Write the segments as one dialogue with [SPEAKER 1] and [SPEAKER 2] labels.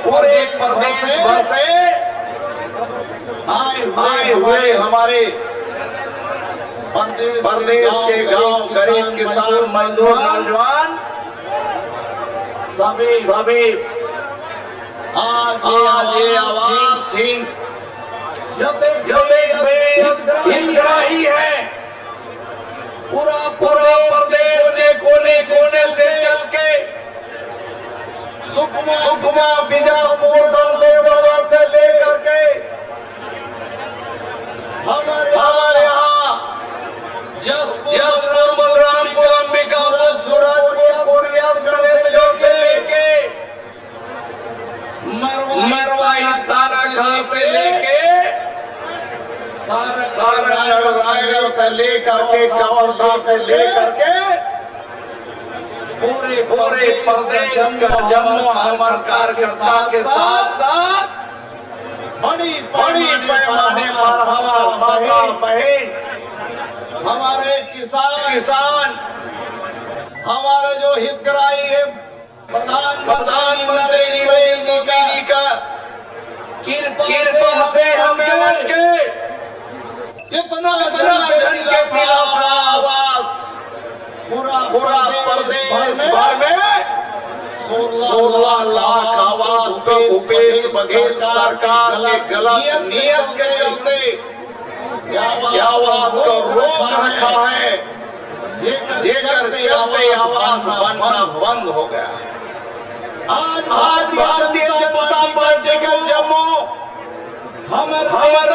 [SPEAKER 1] पूरे प्रदेश भर से आए हुए हमारे प्रदेश के गांव, गरीब, किसान, मजदूर, नौजवान सभी आज ये आवाज़हीन जब हितग्राही है। पूरा प्रदेश कोने से चल के सुकमा, बीजापुर, दंतेवाड़ा से लेकर के हमारे यहाँ जसपुर, बलरामपुर, अंबिकापुर, सूरजपुर, गणेशगढ़ से लेके मरवाई, तारागढ़ पे लेके सारा रायगढ़ से लेकर के कवर्धा से लेकर के पूरे प्रदेश का जम्मू हमारे कार्यकर्ता के साथ बड़ी पैमाने पर हमारा बहन, हमारे किसान, हमारे जो हितग्राही है प्रधानमंत्री मोदी का कृपा से हमें के इतना जन के खिलाफ आवाज पूरा प्रदेश भर में 16 लाख आवाज पे भूपेश बघेल सरकार के गलत नियत के चलते आवाज को रोक रखा है, जेकर चलते आवाज बनना बंद हो गया। आज भारतीय जनता पार्टी के जम्मू हमारे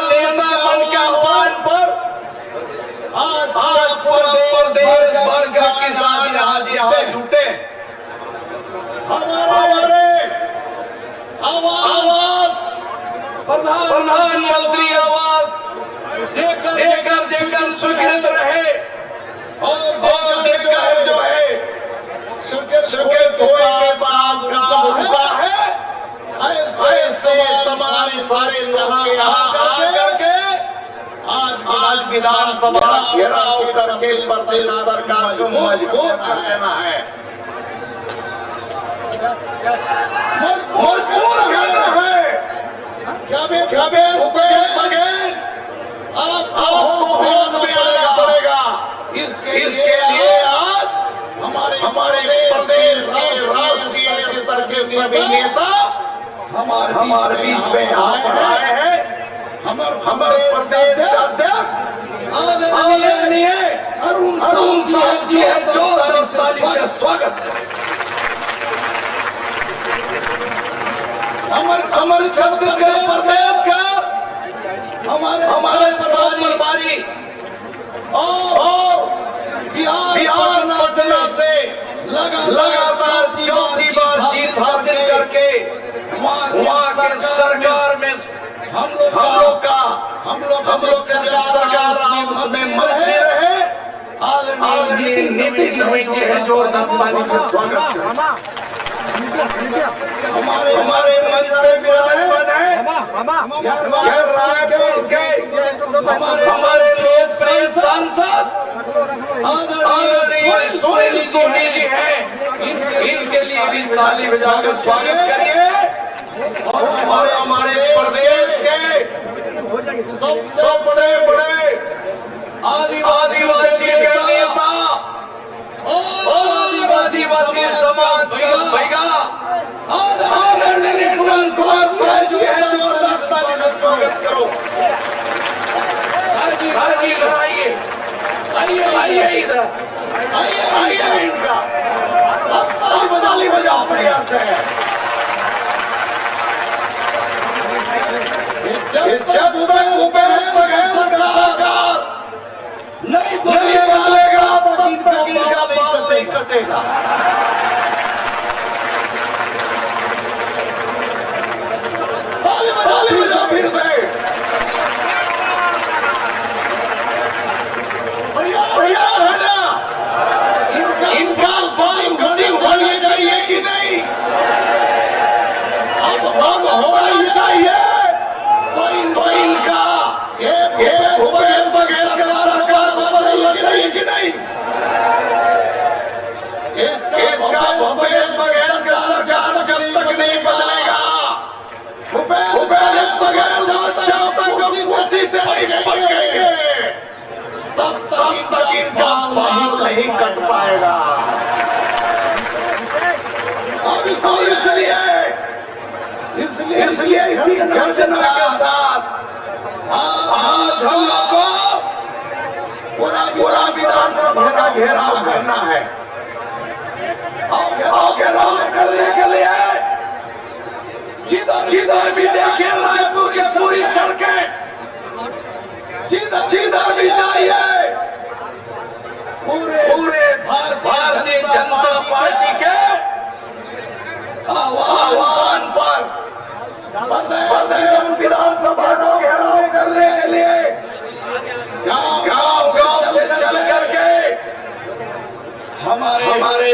[SPEAKER 1] नेता मन के आह्वान पर आज प्रदेश भर का किसान यहाँ जुटे। हमारे आवाज प्रधानमंत्री आवाज जेकर स्वीकृत रहे और जेकर जो है स्वीकृत होने के बाद काम हुआ है, ऐसे तमाम सारे लोगों के आके आज विधानसभा घेराव करके प्रदेश सरकार को मजबूर कर देना है, मजबूर करना है। क्या भूपेश बघेल आपको होश में आना पड़ेगा। इसके लिए आज हमारे प्रदेश के राष्ट्रीय स्तर के सभी नेता हमारे बीच में आए हैं। हमारे प्रदेश अध्यक्ष आदरणीय अरुण साहब जी है, जोरदार ताली से स्वागत है। हमारे छत्तीसगढ़ प्रदेश का हमारे प्रधान प्रभारी और बिहार पटना से लगातार चौथी बार जीत हासिल करके वहाँ की सरकार में हम लोग सरकार उसमें मंत्री रहे। आदरणीय नीति कमेटी है, जोरदार ताली से स्वागत है। हमारे मंत्री विधायक है रायगढ़ के हमारे लोकसभा सांसद आदरणीय सुनील सोनी जी हैं, इनके लिए भी ताली बजाकर स्वागत करिए। और हमारे प्रदेश के सबसे बड़े आदिवासी के नेता और आदिवासी समाज भैया आदरणीय जो है, जोरदार ताली से स्वागत करो। हर जी इधर आइए इधर आइए इनका ताली बजाओ बढ़िया से। जब भूपेश बघेल सरकार नहीं बदलेगा तो इनका बात नहीं कटेगा। फिर से भैया है ना, इनका बात घड़ी होनी चाहिए कि नहीं? अब होना चाहिए तो इनका ये भूपेश बघेल सरकार बदलनी चाहिए कि नहीं? इसका इनका बाल नहीं कट पाएगा। और इसलिए इसी गर्जना के साथ आज हम लोग को पूरा विधानसभा का घेराव करना है। और घेराव करने के लिए जिधर भी देखिए रायपुर की पूरी सड़कें, जिधर भी जाइए पूरे भारतीय जनता पार्टी के आह्वान पर विधानसभा को घेराव करने के लिए गांव से चल करके हमारे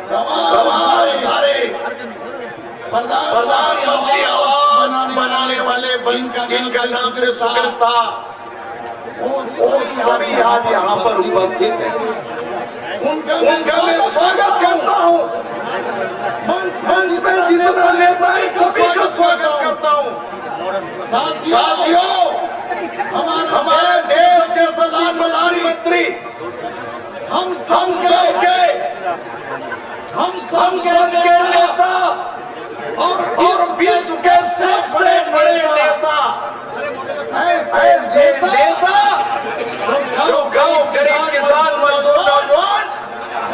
[SPEAKER 1] तमाम सारे प्रधानमंत्री आवास बनाने वाले जिनका नाम से सुकृत था, वो सभी आज यहाँ पर उपस्थित हैं। उनका मैं स्वागत करता हूँ। मंच में जितना नेता है सभी का स्वागत करता हूँ। साथियों, हमारे देश के प्रधानमंत्री हम सबके नेता और विश्व के सबसे बड़े नेता, ऐसे नेता जो गांव गरीब किसान मजदूर नौजवान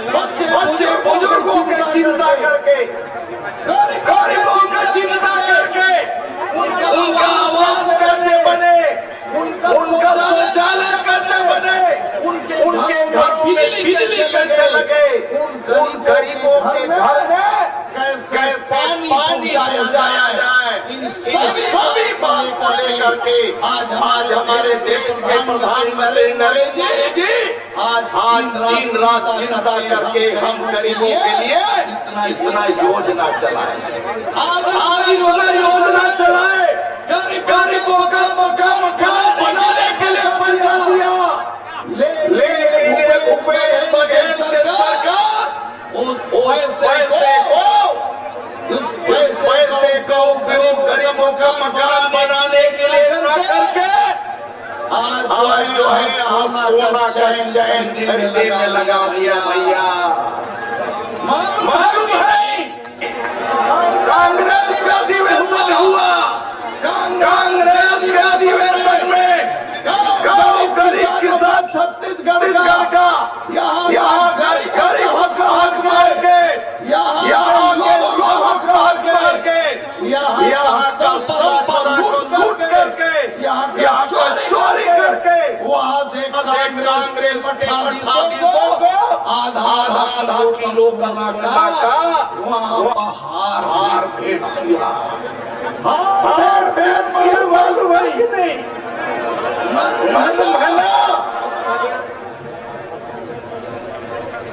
[SPEAKER 1] बच्चे बुजुर्गों की चिंता करके, गरीबों की चिंता करके उनका आवास करने बने, उनका शौचालय करने बने, उनके घरों में बिजली कैसे लगे, उन गरीबों के घर में कैसे पानी पहुंचाया जाए, इन सभी बात को लेकर के आज हमारे देश के प्रधानमंत्री नरेंद्र मोदी जी आज दिन रात चिंता करके हम गरीबों के लिए इतना योजना चलाए। आज योजना चलाए, गरीबों का मकान बनाने के लिए पैसा दिया, लेकिन भूपेश बघेल की सरकार उस पैसे को गरीबों का मकान बनाने के लिए न करके आज जो है हम सोना का चैन खरीदने में लगा दिया। भैया मालूम है कांग्रेस अधिवेशन हुआ, कांग्रेस अधिवेशन में गाँव गरीब किसान छत्तीसगढ़ का यहाँ गरीब हक मार के, यहाँ का संपदा को लूट करके, यहाँ का चोरी करके वहाँ से कांग्रेस को आधा किलो बना का वहाँ हार भेज दिया। हार भेज दिया, मालूम है कि नहीं? मालूम है ना?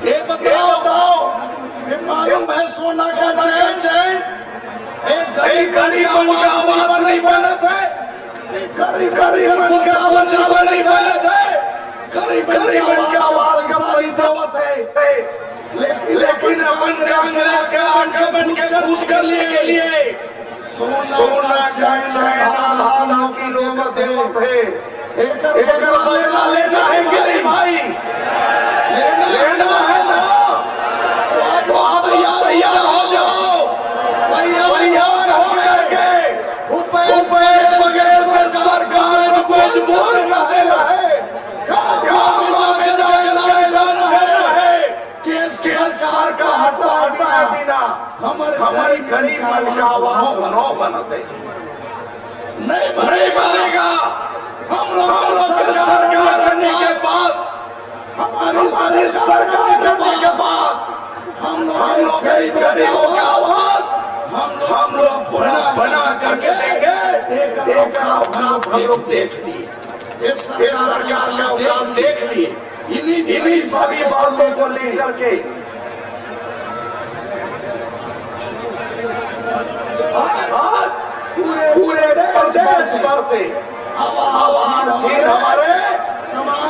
[SPEAKER 1] ये बताओ, मालूम है सोना का चैन एक गरीबन का आवाज नहीं बनत है, गरीबन का आवाज नहीं बनत है, गरीबन का आवाज का पैसा होता है, लेकिन अपन कांग्रेस के आंखा बन के घूस कर लिए सोना आधा किलो का देवत है। एक लेना है गरीब भाई, लेना है ना, तो आप तैयार हो जाओ, तैयार हो करके भूपेश बघेल के सरकार मजबूर रहना है, सरकार का हटा बिना हमारी गरीब मन का आवाज न बनते नहीं बनेगा। हम लोग सरकार करने के बाद, हमारी सरकार करने के बाद हम लोग गरीबों की आवाज हम लोग बना करके देंगे। हम लोग देख लिए, इस सरकार का काम देख लिए, इन्हीं सभी बातों को लेकर के पूरे प्रदेश भर से आवाज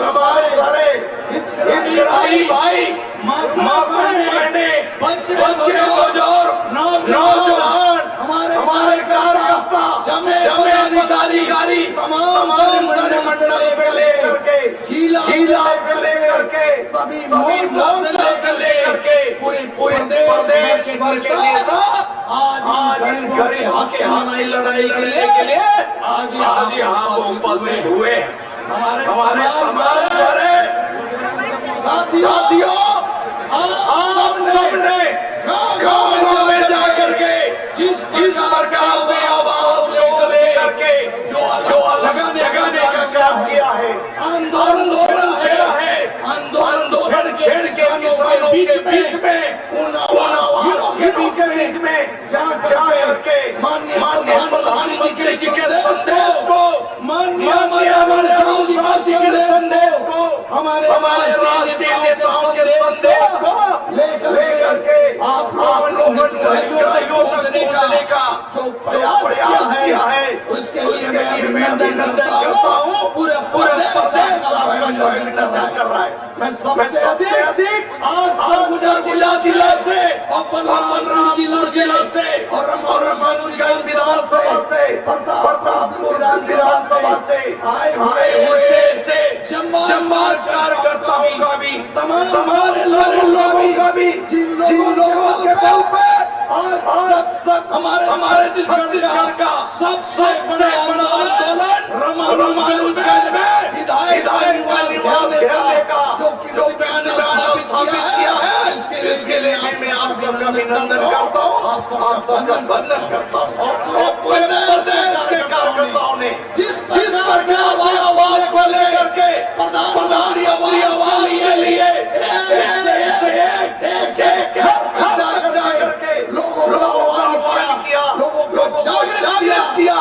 [SPEAKER 1] हमारे सारे हितग्राही भाई, मापने बच्चे नौजवान, हमारे कार्यकर्ता, जमे अधिकारी, तमाम मंडल लेकर के गीला से लेकर के सभी मोर्चा से लेकर के पूरे प्रदेश भर के नेता आज घरे आके हमारी लड़ाई लड़ने के लिए आज यहाँ उपस्थित हुए। हमारे साथियों आप सबने गाँव में जाकर के जिस प्रकार से आवाज लेकर के जो जगाने का काम किया है, आंदोलन छेड़ा है, आंदोलन छेड़ के किसानों के बीच में उन के बीच में जाकर के माननीय प्रधानमंत्री जी के संदेश को, माननीय संदेश को, हमारे राष्ट्रीय नेताओं के संदेश को लेकर के आप लोगों को पहुंचने का जो प्रयास किया है उसके लिए मैं अभिनंदन करता हूँ। पूरे अभिनंदन कर रहा है। मैं सबसे अधिक आज गुजरात जिला से और बलरामपुर जिला से और रामानुजगंज विधानसभा से, प्रतापपुर विधानसभा से आए हुए से जमात कार्यकर्ताओं का भी, तमाम हमारे लोगों का भी, जिन लोगों के बल पे आज हमारे छत्तीसगढ़ का सबसे बड़ा आंदोलन रामानुजगंज में विधायक घेरने का जो मैंने स्थापित किया है, इसके लिए मैं आप सबका अभिनंदन करता हूँ, आप सबका वंदन करता हूँ। और पूरे प्रदेश के कार्यकर्ताओं ने जिस प्रकार आवाज को लेकर के प्रधानमंत्री आवाज के लिए जाकर के लोगों को किया, लोगों को जागृत किया,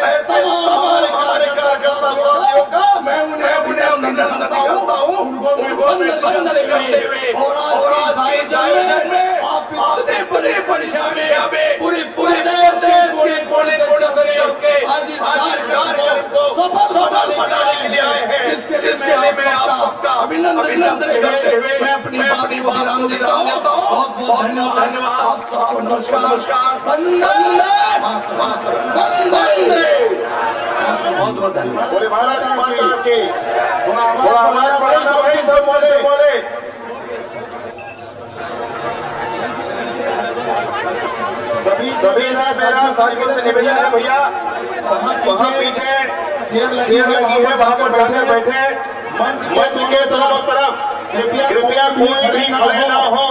[SPEAKER 1] हमारे कार्यकर्ता साथियों का मैं उन्हें अभिनंदन करता हूँ, उनको वंदन करते हुए। और आज के आयोजन में आप इतने बड़े परिश्रम में पूरे देश के कोने के आज इस कार्यक्रम को सफल बनाने के लिए आए हैं। इसके लिए मैं आप सबका अभिनंदन करते हुए मैं अपनी बात को विराम देता हूँ। बहुत धन्यवाद। आप सबको नमस्कार, वंदन, बहुत बहुत धन्यवाद।
[SPEAKER 2] बोले भारत माता की, थोड़ा हमारा बड़ा सा भाई सब बोले। सभी मेरा साथियों से निवेदन है भैया, वहाँ पीछे चेयर लगी है, वहाँ पर बैठे मंच के तरफ कृपया कोई भी खड़े ना हो।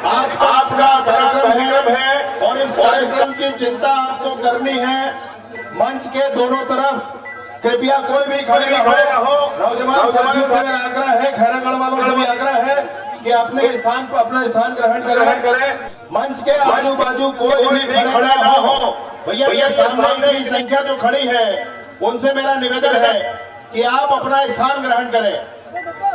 [SPEAKER 2] आपका कार्यक्रम है और इस कार्यक्रम की चिंता आपको करनी है। मंच के दोनों तरफ कृपया कोई भी खड़े ना हो। नौजवान साथियों से मेरा आग्रह है, खैरागढ़ वालों से भी आग्रह है कि अपने स्थान पर अपना स्थान ग्रहण करें। मंच के आजू बाजू कोई भी खड़ा ना हो। भैया सामने की संख्या जो खड़ी है उनसे मेरा निवेदन है कि आप अपना स्थान ग्रहण करें।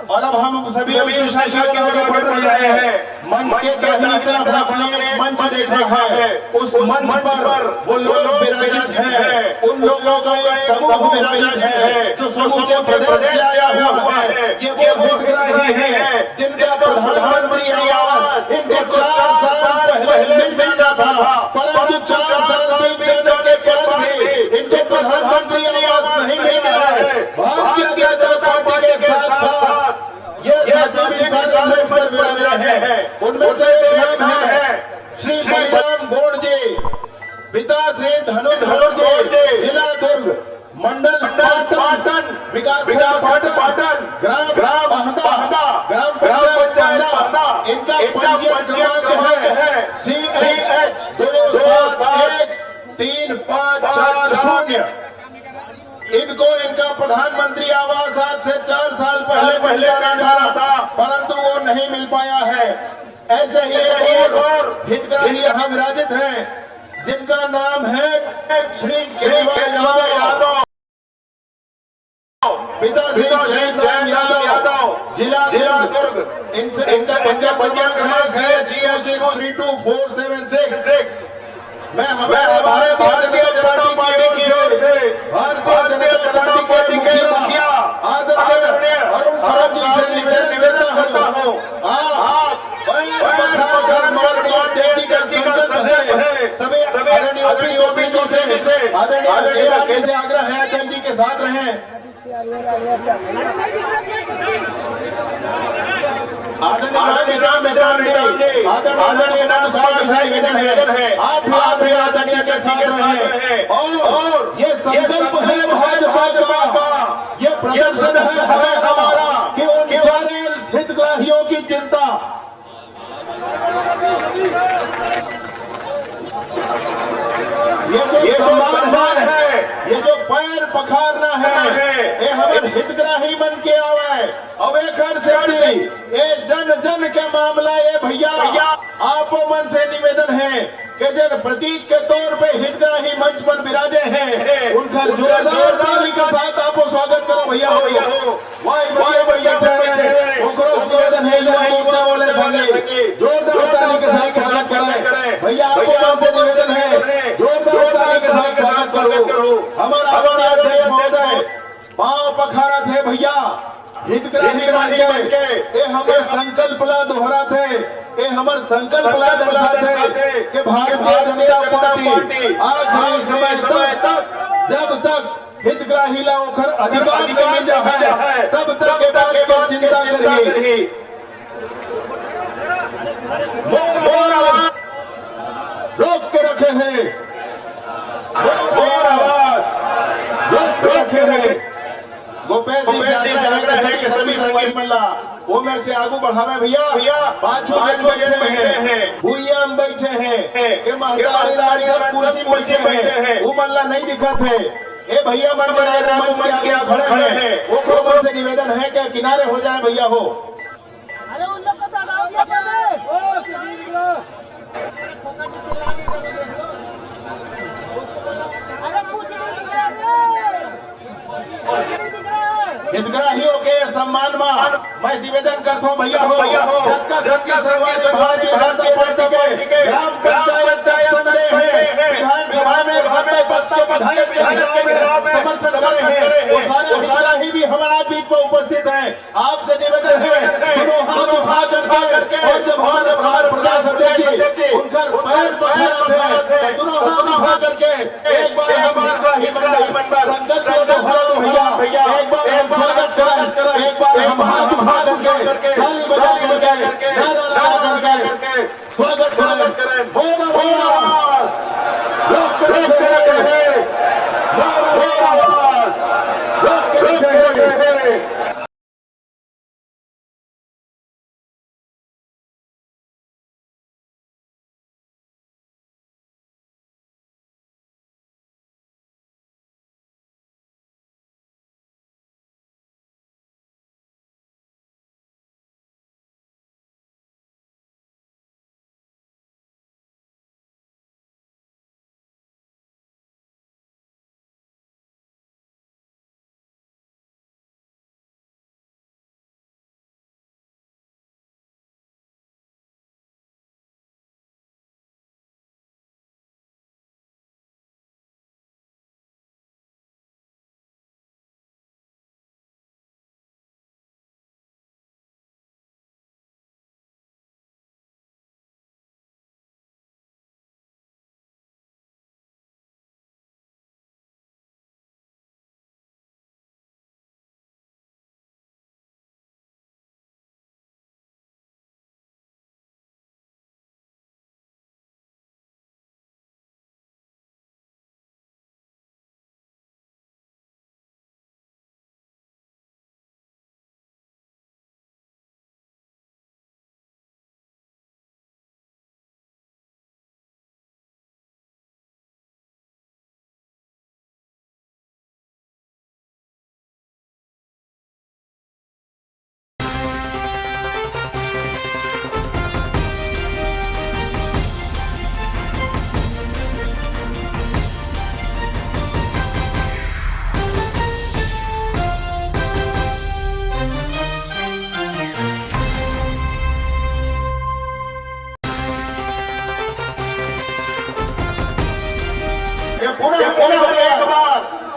[SPEAKER 2] और अब हम सभी बढ़ रहे हैं। मंच के दाहिनी तरफ आपने मंच देखा है, उस मंच पर वो लोग विराजित हैं। उन लोगों का एक समूह विराजित है जो समूचे प्रदेश से आया हुआ है। ये वो हितग्राही हैं जिनका प्रधानमंत्री आवास इनको 4 साल पहले मिल जाता था, परंतु 4 साल बीत जाने के बाद भी इनको प्रधानमंत्री आवास नहीं मिल रहा है। भारतीय जनता पार्टी के साथ साथ ये सभी सारे पर विराज है। उनमें से एक नाम है श्री बलिराम गौड़ जी, पिता श्री धनु गौड़ जी, जिला दुर्ग, मंडल पाटन, विकास पाटन, ग्राम महदा, ग्राम पंचायत। इनका पंजीयन क्रमांक है CH 271 3540। इनको इनका प्रधानमंत्री आवास आज से 4 साल पहले आना था, परंतु वो नहीं मिल पाया है। ऐसे ही एक और हितग्राही यहाँ विराजित हैं जिनका नाम है श्री केजरीवाल यादव, पिता श्री जयराम यादव, जिला दुर्ग। इनका पंजीयन क्रमांक है CH 324776। मैं हमारे भारतीय जनता पार्टी के मुखिया आदरणीय अरुण साहब जी से निवेदन करता हूँ, आप का संकल्प है। सभी आदरणीय ओपी जी से आदरणीय कैसे आग्रह है अटल जी के के साथ रहें। आदरणीय निवेदन है आप भी आदरणीय के साथ रहें। और ये संकल्प है भाजपा का, ये प्रदर्शन है हमारा कि उन सारे हितग्राहियों की चिंता ये जो सम्मान है, ये जो पैर पखारना है, ये हमारे हितग्राही मन के आवे अब एक घर से ये जन जन के मामला ये भैया आपो मन से निवेदन है कि जन प्रतीक के तौर पे हितग्राही मंच पर विराजे हैं उनका जोरदार ताली के साथ आपको स्वागत करो भैया हो। वाह भैया निवेदन है युवा मोर्चा वाले संगे जोरदार ताली के साथ स्वागत करें भैया आपको निवेदन है जोरदार ताली के साथ स्वागत करो। हमारा अध्यक्ष महोदय पांव पखारा थे भैया हितग्राही बन के ये हमारे संकल्प ला दोहरा थे, ये हमारे संकल्प ला दर्शाते कि भारतीय जनता पार्टी आखिरी समय तक जब तक हितग्राही ला ओखर अधिकार मिल जाए तब तक के बात की चिंता करिए। रोक के रखे हैं, रोक के रखे हैं। गोपेश जी से आग्रह है कि सभी संघर्ष मल्ला वो मेरे से आगू बढ़ावे भैया पांचों बैठे हैं भूरिया में बैठे हैं के महतारी सब कुर्सी बैठे हैं वो मल्ला नहीं दिखा थे ए भैया मंच के आगे खड़े हैं वो को से निवेदन है कि किनारे हो जाए भैया हो।
[SPEAKER 3] अरे उन लोग को तो हटाओ दिया पहले अरे कुछ नहीं दिख रहा है
[SPEAKER 2] हितग्राहियों के सम्मान में मैं निवेदन करता हूँ भैया हो सबका भारतीय जनता पार्टी के ग्राम पंचायत विधानसभा में सत्ता पक्ष के विधायक समर्थन करे हैं वो सारे हितग्राही भी हमारे बीच में उपस्थित हैं। आपसे निवेदन है दोनों हाथ उठा करके और जब हमारे प्रदेश अध्यक्ष जी उनका पैर पखारा थे दोनों हाथ उठा करके एक बार हमारा हितग्राही संकल्प से दोहराओ भैया एक बार स्वागत करें, एक बार हम हाथ उठा करके ताली बजा करके नारा लगा करके स्वागत करें।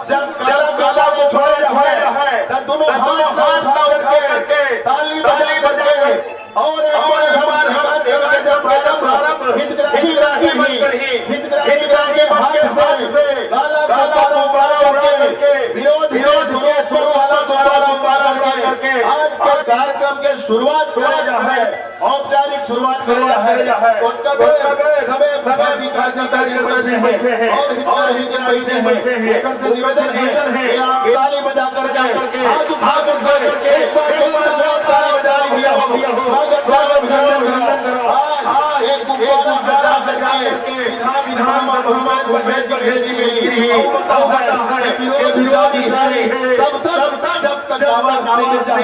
[SPEAKER 2] जब काला को छोड़ा है तब दोनों हाथ करके ताली बजा और एक बार जब हितग्राही बनकर ही हितग्राही के हाथ से काला को विरोध शुरुआत करेगा है, औपचारिक शुरुआत करेगा है। सबे साथी कार्यकर्ता बैठे हैं और हिंदू बैठे हैं। एक से निवेदन है कि आप ताली बजा करके आज स्वागत करें। एक बार ताली बजा भैया आज एक गुब्बारा बजा करके विधान भेजी गई है। विरोधी है तब तक जब तक आवाज नहीं जाए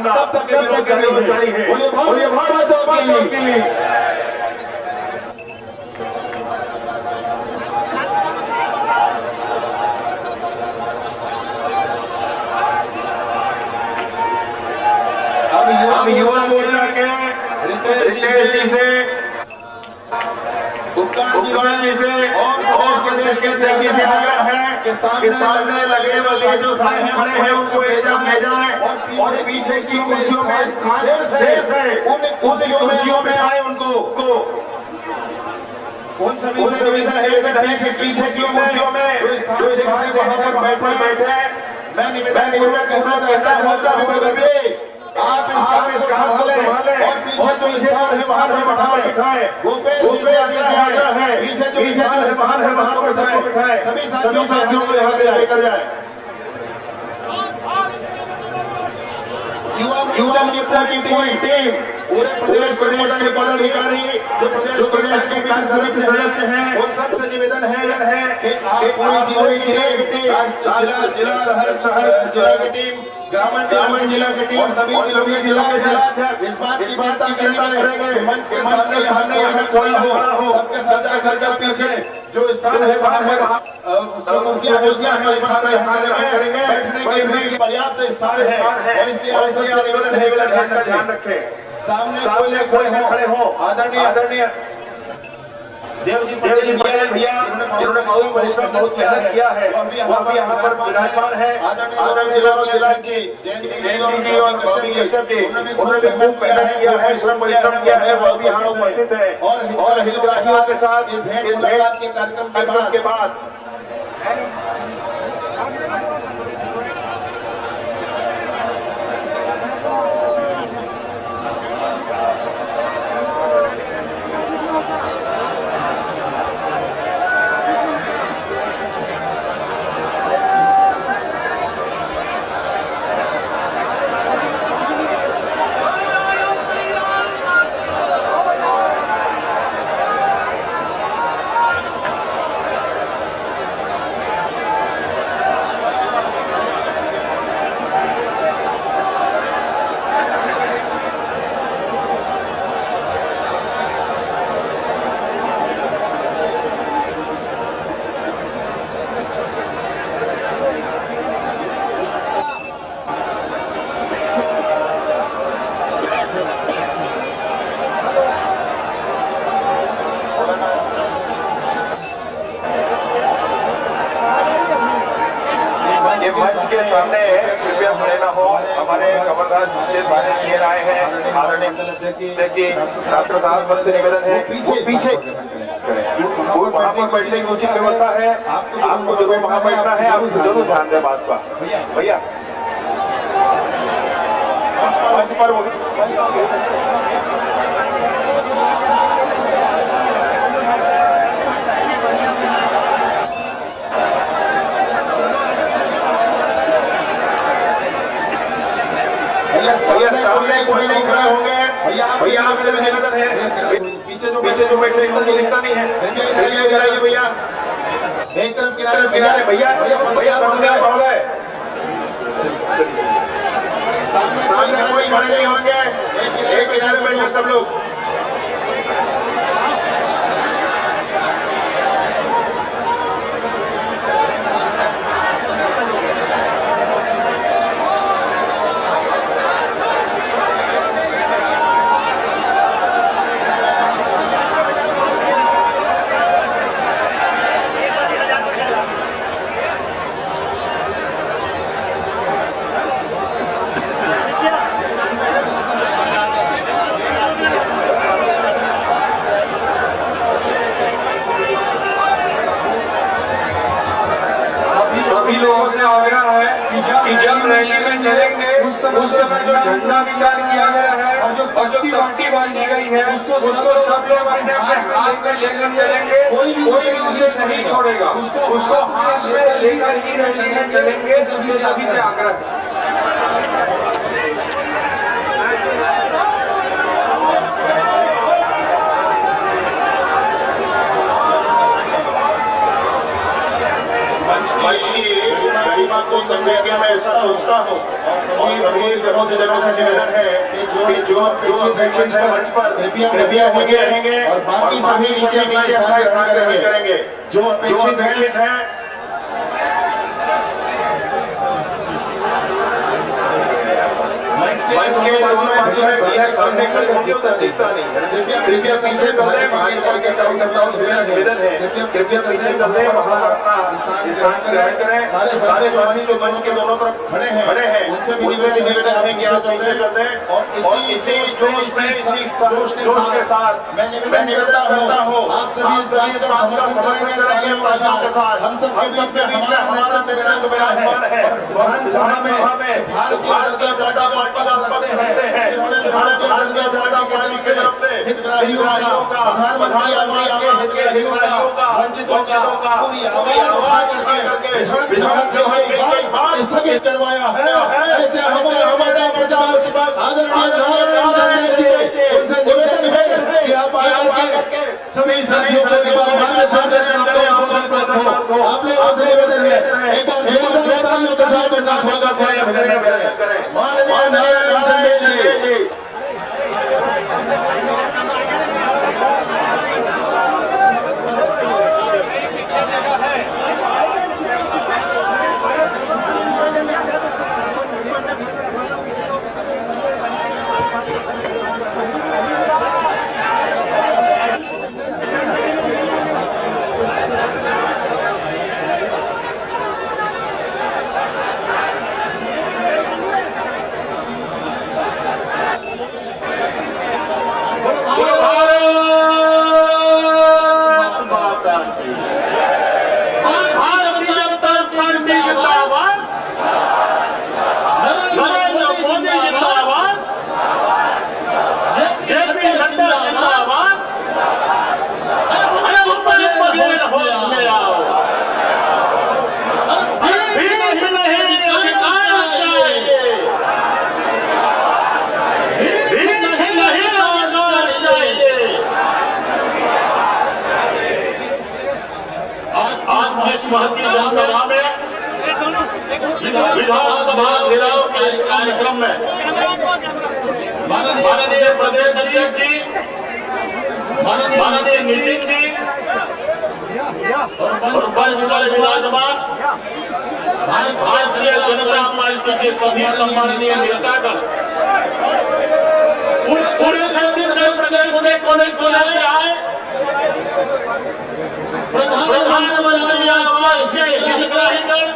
[SPEAKER 2] तब तक विरोध जारी है। बोलिए भारत के लिए। अब युवा मोर्चा के रितेश जी से, उपकरण जी से और प्रदेश के जी से आग्रह है कि सामने लगे वाले जो खड़े हैं उनको एकदम ले जाएं और पीछे की कुर्सियों में स्थान शेष है उन कुर्सियों में आए उनको उन सभी से निवेदन है कि पीछे की कुर्सियों में जो स्थान शेष है वहां पर बैठे। मैं निवेदन पूर्वक कहना चाहता हूं कि आप इस काम को संभालें और पीछे जो स्थान है वहां पर बिठाएं। गोपेश जी से आग्रह है पीछे जो स्थान है वहां पर बिठाएं। सभी साथियों को यहां लेकर जाएं। युवा मोर्चा की टीम पूरे प्रदेश के पदाधिकारी जो प्रदेश के कार्य समिति सदस्य हैं उन सबसे निवेदन है कि आप पूरी जिला जिला शहर जिला की टीम ग्रामीण जिला की टीम और सभी जिलों के जिला इस बात की चिंता करेंगे मंच के सामने यहाँ खड़ा हो सबके सजा करके पीछे जो स्थान है वहाँ पर जो कुर्सियां करेंगे बैठने के लिए पर्याप्त स्थान है और इसलिए आप सबसे निवेदन है ध्यान रखें। सामने खड़े हो आदरणीय देवजी भैया जिन्होंने परिश्रम बहुत मेहनत किया है वह भी यहाँ पर विराजमान है। आदरणीय जिला जी जयंती जी और बॉबी कश्यप जी उन्होंने भी खूब मेहनत किया है, परिश्रम किया है, वह भी यहाँ उपस्थित है। और हितग्राहियों के साथ इस भेंट मुलाकात के कार्यक्रम के बाद मंच के सामने कृपया खड़े न हो। हमारे खबरदार जी आए हैं आदरणीय जी छात्र साहब से निवेदन है पीछे वहाँ पर बैठने की उचित व्यवस्था है। आपको जो वहाँ बैठना है आप जरूर ध्यान दें बात का। भैया मंच पर भैया सामने कोई नहीं खड़े होंगे। भैया आपसे निवेदन है पीछे जो बैठे एकदम दिखता नहीं है भैया एक तरफ किनारे भैया सामने कोई खड़े नहीं होंगे। एक किनारे बैठे सब लोग। सभी लोगों से आग्रह है कि जब रैली में चलेंगे उस
[SPEAKER 4] समय जो झंडा विचार किया गया है और जो पट्टी बांधी गई है उसको सब लोग अपने हाथ में लेकर चलेंगे। कोई भी उसे नहीं छोड़ेगा, उसको हाथ में लेकर ही चलेंगे। सभी से आग्रह।
[SPEAKER 2] गरिमा को समझे कि मैं ऐसा सोचता हूँ और मेरे जनों से निवेदन है कि जो मंच पर कृपया लगे रहेंगे और बाकी सभी नीचे अपना स्थान करेंगे जो अपेक्षित है। मंच के बाजू में सामने दिखता नहीं। कृपया पीछे चलते निवेदन है, कृपया पीछे चलते वहाँ स्थान ग्रहण करें। सारे जो मंच के दोनों तरफ खड़े हैं उनसे भी निवेदन है कि आप चलते और इसी जोश के साथ मैं निवेदन करता हूँ आप सभी इस बात का समर्थन करेंगे प्रशासन के साथ। हम सब के बीच में हमारा विराजमान है विधानसभा में भारतीय जनता पार्टी करते हैं भारतीय जनता पार्टी की तरफ से हितग्राहियों का प्रधानमंत्री आवास के हितग्राहियों का वंचितों का पूरी आवाज करके विधानसभा की स्थगित करवाया है। ऐसे हमारे प्रतिपक्ष आदरणीय नारायण चंदेल जी उनसे निवेदन है कि आप आकर के सभी साथियों को एक बार मान्य चंदेल हो। आप लोगों से निवेदन है एक बार जोरदार तालियों के साथ उनका स्वागत करें। माननीय नारायण चंदेल जी।
[SPEAKER 1] भारतीय जनसभा में विधानसभा घेराव के इस कार्यक्रम में माननीय प्रदेश अध्यक्ष जी, माननीय नितिन जी और मंच पर विराजमान भारतीय जनता पार्टी के सभी सम्माननीय नेतागण पूरे छत्तीसगढ़ प्रदेश में कोने कोने से आए प्रधानमंत्री आवास के हितग्राहीगण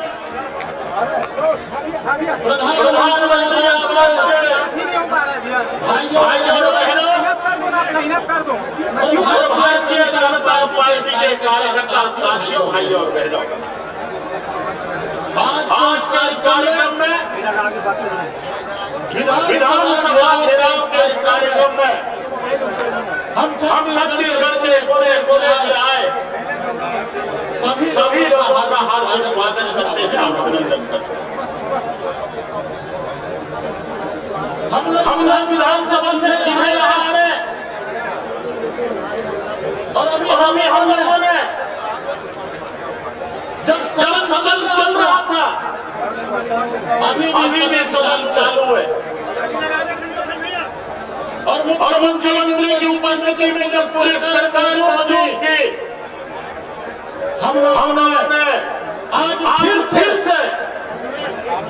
[SPEAKER 1] प्रधानमंत्री आवास के भाइयों और बहनों और भारतीय जनता पार्टी के कार्यकर्ता साथियों भाइयों और बहनों, आज के इस कार्यक्रम में विधानसभा घेराव के इस कार्यक्रम में हम छत्तीसगढ़ के कोने कोने से आए सभी लोगों का हार्दिक स्वागत करते हैं, अभिनंदन करते हैं। हम लोग विधानसभा से सीधे आ रहे और अभी हम लोगों ने जब सदन चल रहा था अभी भी सदन चालू है और मुख्यमंत्री की उपस्थिति में जब पूरी सरकार मौजूद थी हमने आज फिर से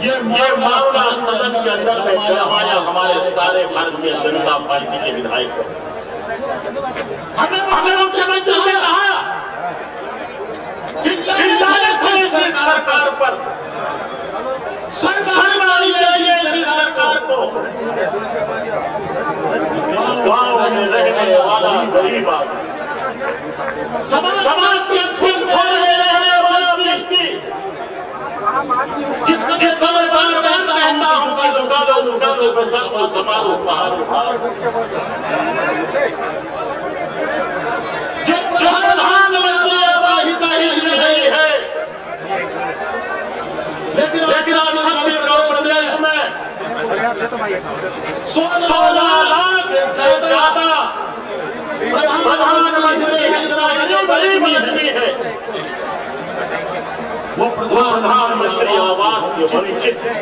[SPEAKER 1] ये मामला सदन के अंदर में करवाया हमारे सारे भारतीय जनता पार्टी के विधायकों। हमने मुख्यमंत्री से कहा कि सरकार पर सरकार को गांव में रहने वाला गरीब समाज के रहने वाला व्यक्ति जिसको बार कहता हूं कि को समारोह उपहार जो प्रधानमंत्री आवास का ही नहीं है, लेकिन आज छत्तीसगढ़ प्रदेश में 16 लाख से ज्यादा प्रधानमंत्री जो गरीब आदमी है वो प्रधानमंत्री आवास से वंचित है।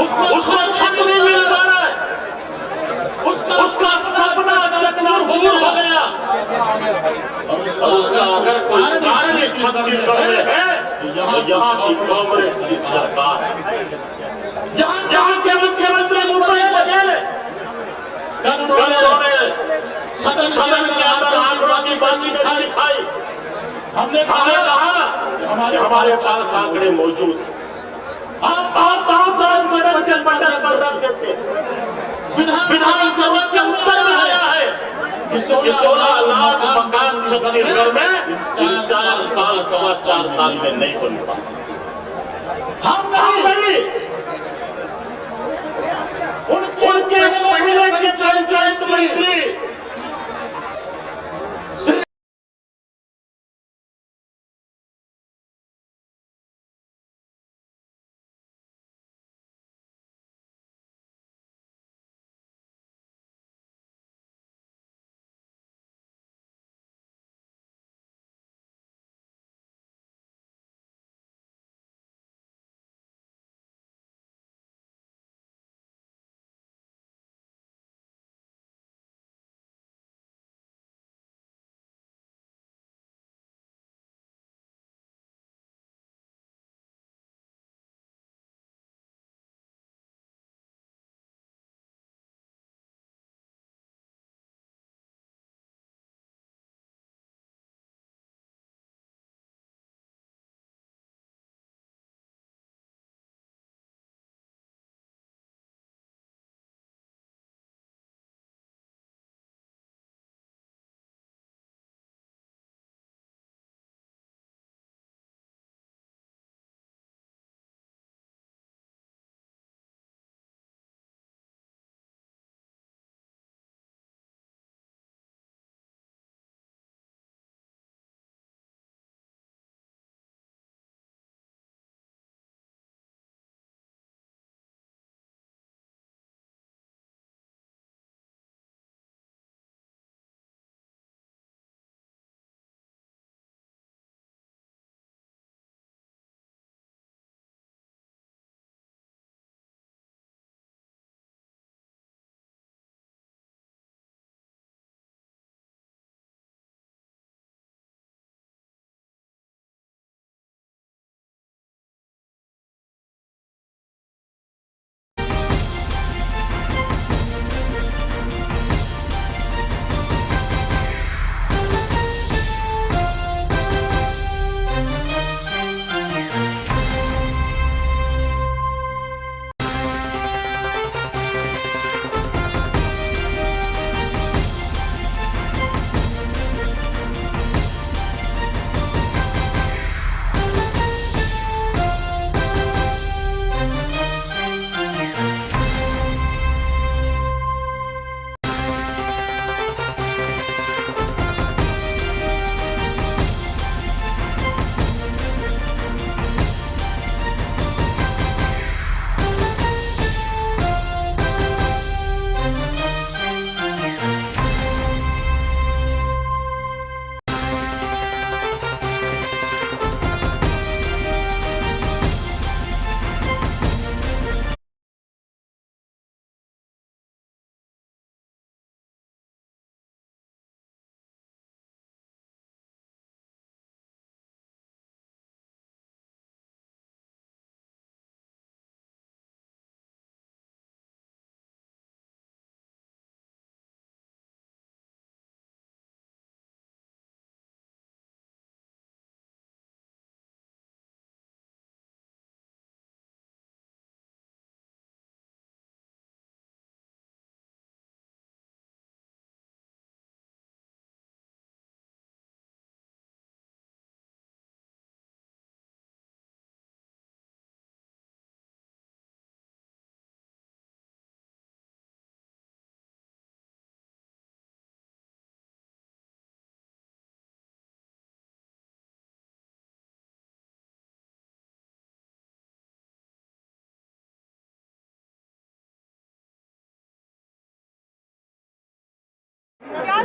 [SPEAKER 1] उसको छत नहीं मिल पा रहा है, उसका सपना चकनाचूर हो गया। और उसका अगर कोई कारण इस छत्तीसगढ़ में है तो यहाँ की कांग्रेस की सरकार है। यहाँ के मुख्यमंत्री भूपेश बघेल उन्होंने सदन के अंदर आंकड़ों की बंदी दिखाई। हमने कहा हमारे पास आंकड़े मौजूद हैं। आप बहुत सारे सदन के बटन पर रख देते, विधानसभा के ऊपर में आया है कि 16 लाख मकान छत्तीसगढ़ में 4 साल 4.25 साल में नहीं बन पाए। हम नहीं बनी, उनके पहले के पंचायत मंत्री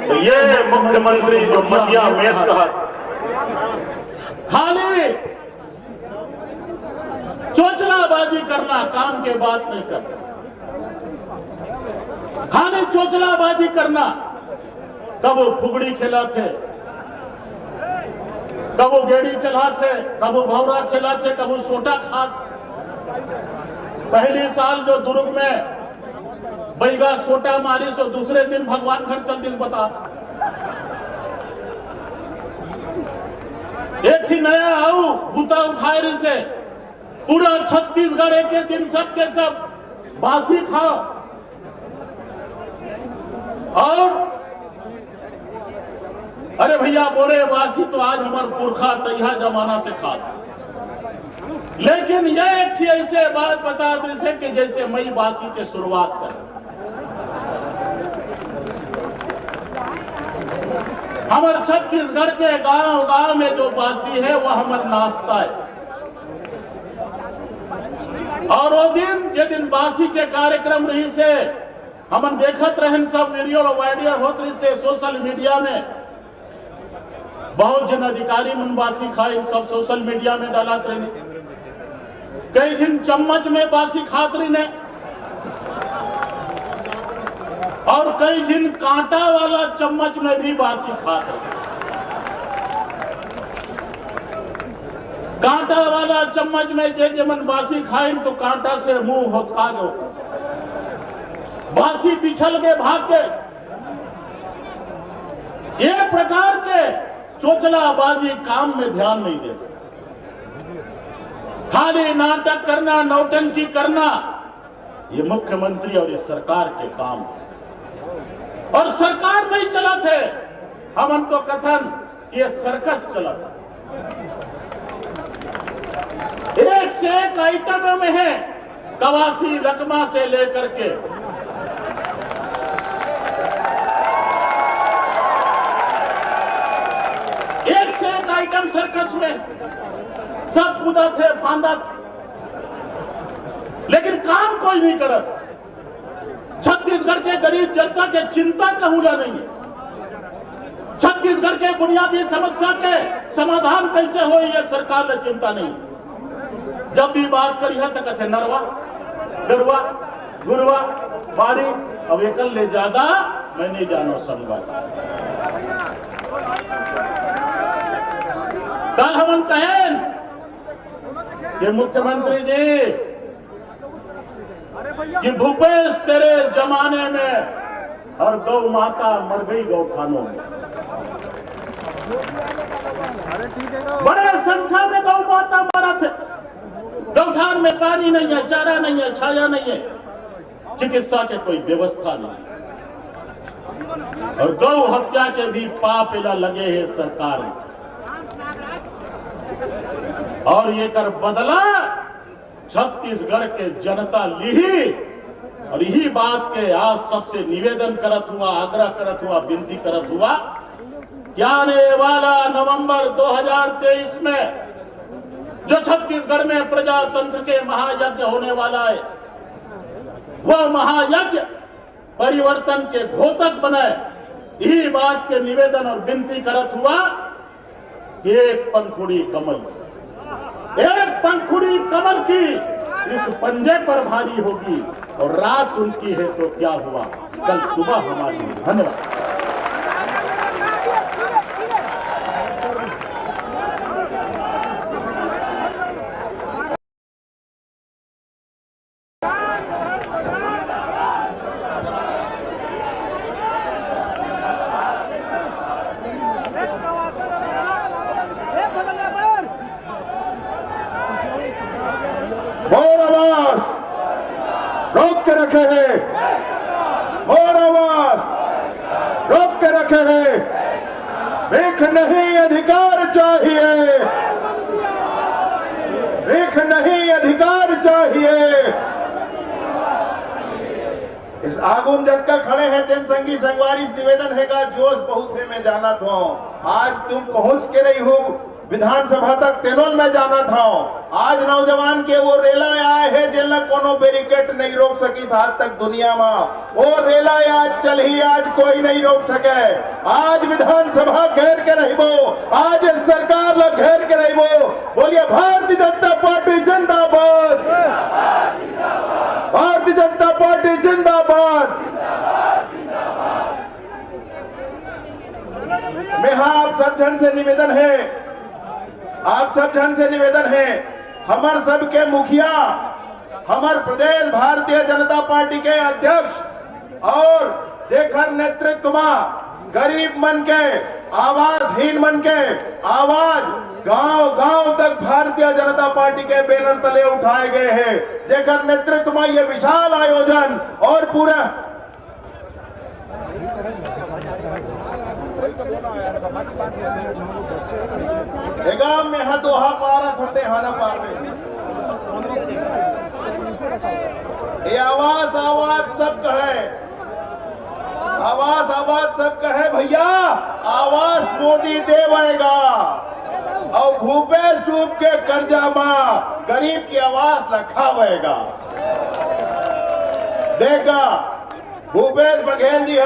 [SPEAKER 5] तो ये मुख्यमंत्री जो मतिया में खाली चोचलाबाजी करना, काम के बात नहीं करना, खाली चोचलाबाजी करना। कब वो फुगड़ी खिलाते, कब वो गेड़ी चलाते, कब वो भौरा खिलाते, कब वो सोटा खाते। पहली साल जो दुर्ग में बैगा सोटा मारी सो दूसरे दिन भगवान घर चल दिस बता। एक ही नया आओ बूता उठाए से पूरा छत्तीसगढ़ एक दिन सब के सब बासी खाओ। और अरे भैया बोरे वासी तो आज हमारे पुरखा तैहा जमाना से खा, लेकिन यह एक थी ऐसे बात बता से कि जैसे मई बासी के शुरुआत कर। हमारे छत्तीसगढ़ के गांव गांव में जो बासी है वह हमारा नाश्ता है। और वो दिन जे दिन बासी के कार्यक्रम रही से हम देखत रहन, सब वीडियो वाइडियो होत रही से सोशल मीडिया में। बहुत जन अधिकारी मन बासी खाए, सब सोशल मीडिया में डालत रहे। कई दिन चम्मच में बासी खात रही ने, और कई दिन कांटा वाला चम्मच में भी बासी खात रहे। कांटा वाला चम्मच में जे मन बासी खाए तो कांटा से मुंह होता जो बासी पिछल के भाग के। ये प्रकार के चोचलाबाजी काम में ध्यान नहीं देते, खाली नाटक करना, नौटंकी करना, ये मुख्यमंत्री और ये सरकार के काम है। और सरकार नहीं चला थे, हम उनको कथन ये सर्कस चला था। एक से एक आइटम में है, कवासी रकमा से लेकर के आइटम सर्कस में सब कूदा थे, बांधा थे, लेकिन काम कोई नहीं करत। छत्तीसगढ़ के गरीब जनता के चिंता कहूला नहीं है। छत्तीसगढ़ के बुनियादी समस्या के समाधान कैसे हो, ये सरकार ने चिंता नहीं। जब भी बात करी है तो कहते नरवा गरवा गुरवा बारी, अब एकल ले ज्यादा मैं नहीं जानो संगवा। कल हम कहें कि मुख्यमंत्री जी कि भूपेश तेरे जमाने में और गौ माता मर गई गौ खानों में, बड़े संख्या में गौ माता मरा थे। गौठान में पानी नहीं है, चारा नहीं है, छाया नहीं है, चिकित्सा के कोई व्यवस्था नहीं, और गौ हत्या के भी पाप लगे हैं सरकार में। और ये कर बदला छत्तीसगढ़ के जनता ली। और यही बात के आज सबसे निवेदन करत हुआ, आग्रह करत हुआ, विनती करत हुआ कि आने वाला नवंबर 2023 में जो छत्तीसगढ़ में प्रजातंत्र के महायज्ञ होने वाला है, वह महायज्ञ परिवर्तन के घोतक बने। यही बात के निवेदन और विनती करत हुआ। एक पंखुड़ी कमल, एक पंखुड़ी कमल की इस पंजे पर भारी होगी, और रात उनकी है तो क्या हुआ, कल सुबह हमारी। धन्यवाद।
[SPEAKER 2] और आवाज रोक के रखे हैं, और आवाज रोक के रखे हैं। भीख नहीं अधिकार चाहिए, भीख नहीं अधिकार चाहिए। इस आगुम जनता खड़े हैं तेन संगी संगवारी निवेदन है का जोश बहुत है, मैं जाना तो आज तुम पहुंच के रही हो विधानसभा तक तेनोल में जाना था। आज नौजवान के वो रेला आए है जिनने कोनो बैरिकेड नहीं रोक सकी आज तक दुनिया में। वो रेला आज चल ही आज कोई नहीं रोक सके। आज विधानसभा घेर के रहिबो, आज सरकार ला घेर के रहिबो। बोलिए भारतीय जनता पार्टी जिंदाबाद, भारतीय जनता पार्टी जिंदाबाद। मेरा आप सब जन से निवेदन है, आप सब जन से निवेदन है, हमार सबके मुखिया, हमार प्रदेश भारतीय जनता पार्टी के अध्यक्ष और जेखर नेतृत्व में गरीब मन के, आवासहीन मन के आवाज गांव गांव तक भारतीय जनता पार्टी के बैनर तले उठाए गए हैं। जेखर नेतृत्व में ये विशाल आयोजन और पूरा गांव में दोहा पारत होते हाना पार में। ये आवाज आवाज सब कहे, आवाज आवाज सब कहे भैया, आवाज मोदी देवेगा और भूपेश डूब के कर्जा में गरीब की आवाज रखावेगा। देखा भूपेश बघेल जी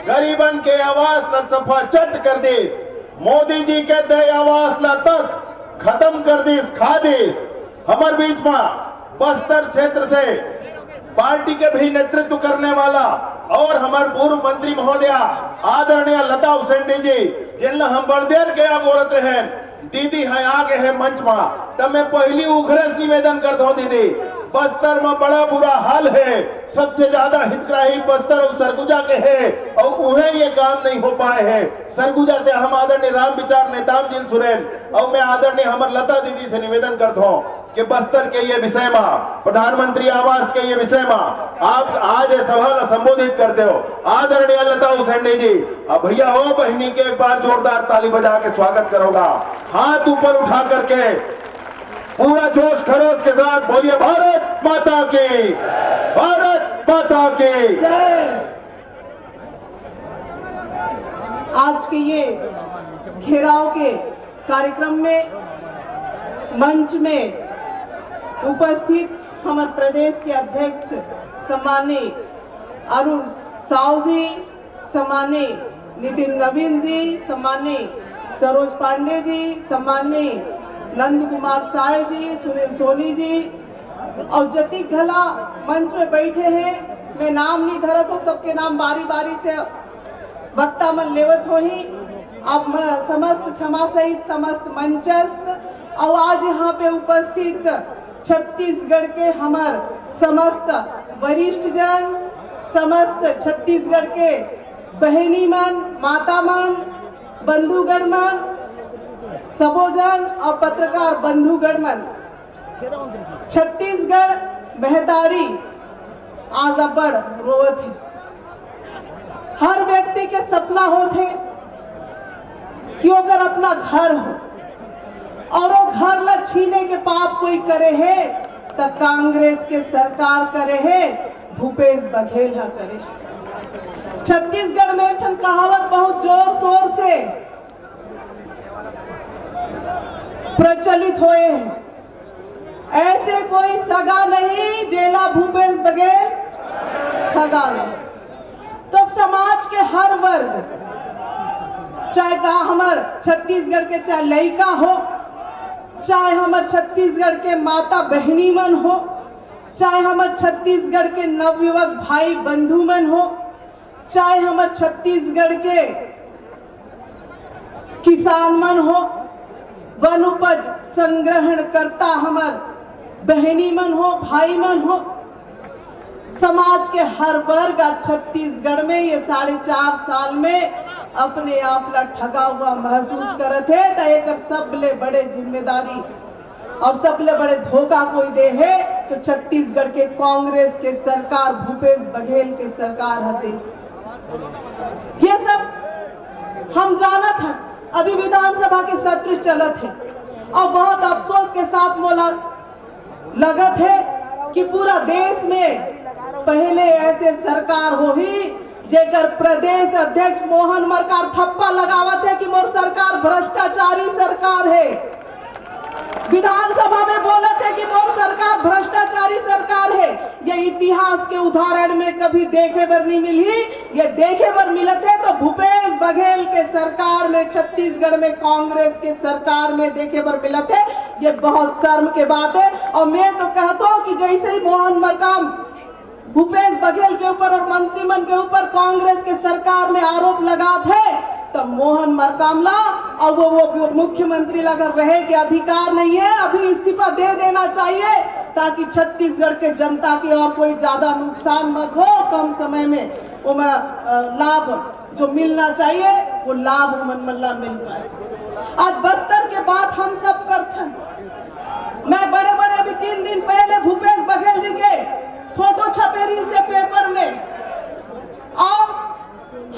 [SPEAKER 2] गरीबन के आवाज ला सफा चट कर दीस, मोदी जी के दे आवाज ला तक खत्म कर दीस, खा दीस। हमारे बीच में बस्तर क्षेत्र से पार्टी के भी नेतृत्व करने वाला और हमारे पूर्व मंत्री महोदया आदरणीय लता हुसैन जी जिन हम बरदेर के अगोरत रहे दीदी है आगे है मंच में। तब मैं पहली उखरस निवेदन करता हूँ दीदी, बस्तर में बड़ा बुरा हाल है, सबसे ज्यादा हितग्राही बस्तर और सरगुजा के हैं और उन्हें ये काम नहीं हो पाए हैं। सरगुजा से हम आदरणीय राम विचार नेताम जी सुरेन और मैं आदरणीय हमर लता दीदी से निवेदन करता हूँ कि बस्तर के ये विषय में, प्रधानमंत्री आवास के ये विषय में आप आज सभा संबोधित करते हो। आदरणीय लता हुसैन जी अब भैया हो बहनी के एक बार जोरदार ताली बजा के स्वागत करोगा, हाथ ऊपर उठा करके पूरा जोश खरोश के साथ बोलिए भारत माता की, भारत माता की
[SPEAKER 6] जय। आज के ये घेराव के कार्यक्रम में मंच में उपस्थित हमारे प्रदेश के अध्यक्ष सम्माननीय अरुण साव जी, सम्माननीय नितिन नवीन जी, सम्माननीय सरोज पांडे जी, सम्माननीय नंद कुमार साय जी, सुनील सोनी जी और जतिक घला मंच में बैठे हैं। मैं नाम नहीं धरत हो, सबके नाम बारी बारी से वक्ता मन लेवत हो ही। अब समस्त क्षमा सहित समस्त मंचस्थ और आज यहाँ पे उपस्थित छत्तीसगढ़ के हमार समस्त वरिष्ठ जन, समस्त छत्तीसगढ़ के बहनी मन, माता मन, बंधुगण मन, सबोजन और पत्रकार बंधुगण मन, छत्तीसगढ़ महतारी आज अब्बड़ रोवत है। हर व्यक्ति के सपना होते कि अगर अपना घर हो और वो घर ला छीने के पाप कोई करे है तो कांग्रेस के सरकार करे है, भूपेश बघेल हा करे है। छत्तीसगढ़ में एक कहावत बहुत जोर शोर से प्रचलित हुए हैं, ऐसे कोई सगा नहीं जेला भूपेश बघेल ठगा नहीं। तो समाज के हर वर्ग, चाहे का हमार छत्तीसगढ़ के चाहे लड़का हो, चाहे हमार छत्तीसगढ़ के माता बहनी मन हो, चाहे हमार छत्तीसगढ़ के नवयुवक भाई बंधु मन हो, चाहे हमार छत्तीसगढ़ के किसान मन हो, वन उपज संग्रहण करता हमार बहनी मन हो, भाई मन हो, समाज के हर वर्ग छत्तीसगढ़ में ये 4.5 साल में अपने आप ला ठगा हुआ महसूस करते है। तो एक सबले बड़े जिम्मेदारी और सबले बड़े धोखा कोई दे है तो छत्तीसगढ़ के कांग्रेस के सरकार, भूपेश बघेल के सरकार है। ये सब हम जानत हैं। अभी विधानसभा के सत्र चलत है और बहुत अफसोस के साथ मोला लगत है कि पूरा देश में पहले ऐसे सरकार हो ही जेकर प्रदेश अध्यक्ष मोहन मरकार थप्पा लगावत है कि मोर सरकार भ्रष्टाचारी सरकार है। विधानसभा में बोलत है कि मोर सरकार भ्रष्टाचारी सरकार है। ये इतिहास के उदाहरण में कभी देखे बर नहीं मिली। ये देखे बर मिलत है तो भूपेश बघेल के सरकार में, छत्तीसगढ़ में कांग्रेस के सरकार में देखे बर मिलत है। ये बहुत शर्म के बात है। और मैं तो कहता हूँ कि जैसे ही मोहन मरकाम भूपेश बघेल के ऊपर और मंत्रिमंडल के ऊपर कांग्रेस के सरकार में आरोप लगात है, तब मोहन मरकाम ला और वो मुख्यमंत्री अगर रहे के अधिकार नहीं है, अभी इस्तीफा दे देना चाहिए ताकि छत्तीसगढ़ के जनता की और कोई ज्यादा नुकसान मत हो। कम समय में वो लाभ जो मिलना चाहिए वो लाभ मनमल्ला मिल पाए। आज बस्तर के बात हम सब करते हैं। मैं बड़े बड़े अभी 3 दिन पहले भूपेश बघेल जी के फोटो छपेरी से पेपर में, और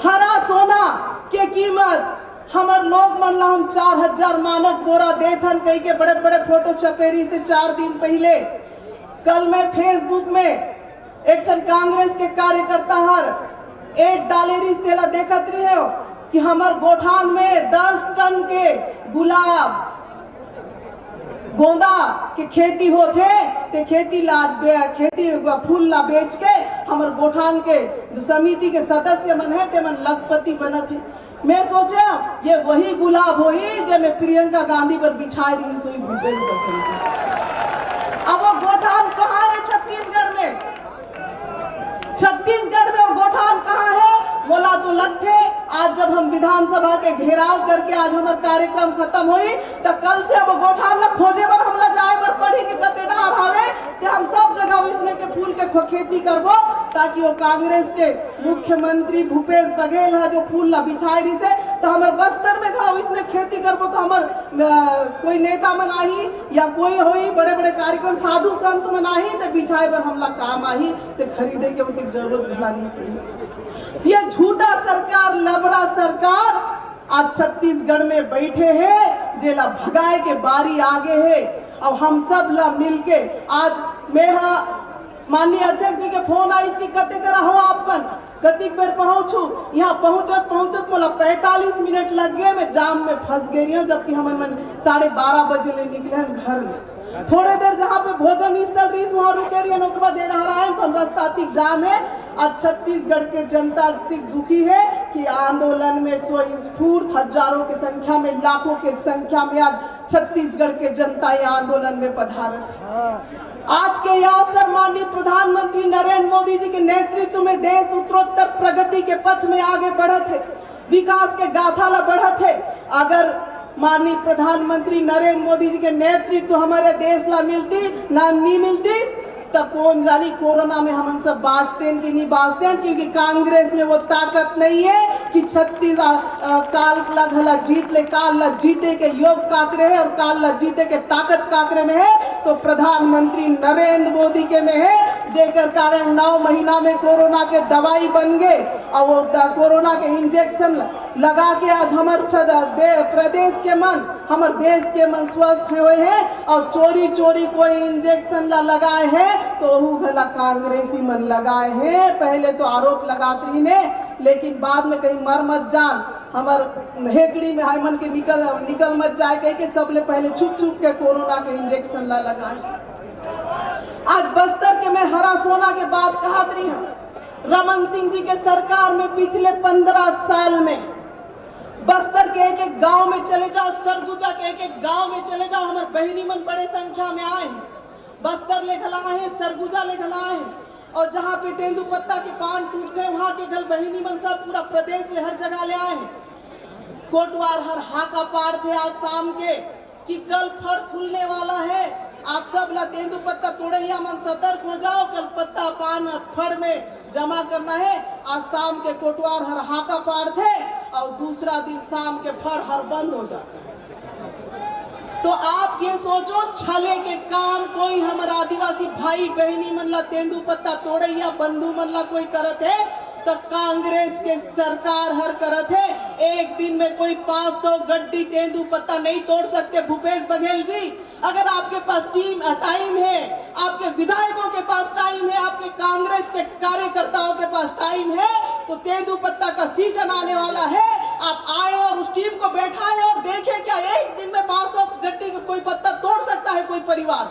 [SPEAKER 6] हरा सोना के कीमत हमार लोग मन ला हम 4000 मानक बोरा देथन कही के बड़े बड़े फोटो छपेरी से 4 दिन पहले। कल मैं फेसबुक में एक ठन कांग्रेस के कार्यकर्ता हर एड डाले रिश्ते ला देखत रहे हो कि हमार गोठान में 10 टन के गुलाब गोंदा के खेती होते, ते खेती फूल ला बेच के हमार गोठान के जो समिति के सदस्य मन है ते मन लखपति बनत है। मैं सोचा ये वही गुलाब होई जो मैं प्रियंका गांधी पर बिछाई रही सोई भूपेश बघेल। अब वो गोठान कहाँ है छत्तीसगढ़ में? छत्तीसगढ़ में वो गोठान कहाँ है? बोला तो लगते आज जब हम विधानसभा के घेराव करके आज हमारा कार्यक्रम खत्म हुई तो कल से अब गोठान ला खोजे बर हमला जाए बर पड़ी के कते डार हवे कि हम सब जगह इसने के फूल के खेती करबो ताकि वो कांग्रेस के मुख्यमंत्री भूपेश बघेल है जो फूल ला बिछाई रही से तो हमारे बस्तर में खड़ा इसने खेती करबो तो हमार कोई नेता मन आही या कोई होई बड़े बड़े कार्यक्रम साधु संत मन आही तो बिछाए बर हमला काम आही तो खरीदे के उनकी जरूरत नहीं पड़ी। ये झूठा सरकार, लबरा सरकार आज छत्तीसगढ़ में बैठे हैं, जेला भगाए के बारी आगे है। और हम सब ला मिलके आज मैं माननीय अध्यक्ष जी के फोन आई इसकी कते करा हो आपन कतिक बेर पहुंचू यहाँ पहुंचत मोला 45 मिनट लग गए। मैं जाम में फंस गई हूँ जबकि हम 12:30 बजे ले निकले हैं घर में। थोड़े देर जहाँ पे भोजन स्थल रही वहाँ रुके रही नौकबा दे रहा है तो हम रास्ता अतिक जाम है। आज छत्तीसगढ़ के जनता अतिक दुखी है कि आंदोलन में स्वस्फूर्त हजारों की संख्या में, लाखों की संख्या में आज छत्तीसगढ़ के जनता ये आंदोलन में पधारत है। आज के यह अवसर माननीय प्रधानमंत्री नरेंद्र मोदी जी के नेतृत्व में देश उत्तरोत्तर प्रगति के पथ में आगे बढ़त है, विकास के गाथा ला बढ़त है। अगर माननीय प्रधानमंत्री नरेंद्र मोदी जी के नेतृत्व हमारे देश ला मिलती ना नहीं मिलती तब कौन जानी कोरोना में हम सब बाँचते कि नहीं बाँचते, क्योंकि कांग्रेस में वो ताकत नहीं है कि काल ला जीत ले, काल ला जीते के योग काकरे है और काल ला जीते के ताकत काकरे में है तो प्रधानमंत्री नरेंद्र मोदी के में है। जेकर कारण 9 महीना में कोरोना के दवाई बन गए और वो कोरोना के इंजेक्शन लगा के आज हमारे प्रदेश के मन, हमारे देश के मन स्वस्थ हुए हैं। और चोरी चोरी कोई इंजेक्शन लगाए हैं तो भला कांग्रेसी मन लगाए हैं। पहले तो आरोप लगाते ही ने लेकिन बाद में कहीं मर मत जान, हमार हेकड़ी में हाय मन के निकल मत जाए कह के सबले पहले छुप के कोरोना के इंजेक्शन लगाए। आज बस्तर के मैं हरा सोना के बात कहत रही हूँ। रमन सिंह जी के सरकार में पिछले 15 साल में बस्तर के एक गांव में चले जाओ, सरगुजा के एक गांव में चले जाओ, हमारे बहनी मन बड़े संख्या में आए हैं। बस्तर ले घलाए हैं, सरगुजा ले घलाए हैं और जहाँ पे तेंदुपत्ता के पान टूटते वहाँ के घर बहनी मन सब पूरा प्रदेश में हर जगह ले आए हैं। कोटवार हर हाका पार थे आज शाम के कि कल फड़ खुलने वाला है। आप सब ला तेंदुपत्ता तोड़ैया मन सतर्क हो जाओ, कल पत्ता पान फड़ में जमा करना है। आज शाम के कोटवार हर हाका पार थे और दूसरा दिन शाम के फड़ हर बंद हो जाता है। तो आप ये सोचो छले के काम कोई हमारा आदिवासी भाई बहनी मन ला तेंदुपत्ता तोड़ैया बंधु मन ला कोई करत है तो कांग्रेस के सरकार हर करत है। एक दिन में कोई 500 गड्डी तेंदुपत्ता नहीं तोड़ सकते भूपेश बघेल जी। अगर आपके पास टाइम है, आपके विधायकों के पास टाइम है, आपके कांग्रेस के कार्यकर्ताओं के पास टाइम है तो तेंदुपत्ता का सीजन आने वाला है। आप आए और उस टीम को बैठाए और देखें क्या एक दिन में 500 गड्ढे का कोई पत्ता तोड़ सकता है कोई परिवार?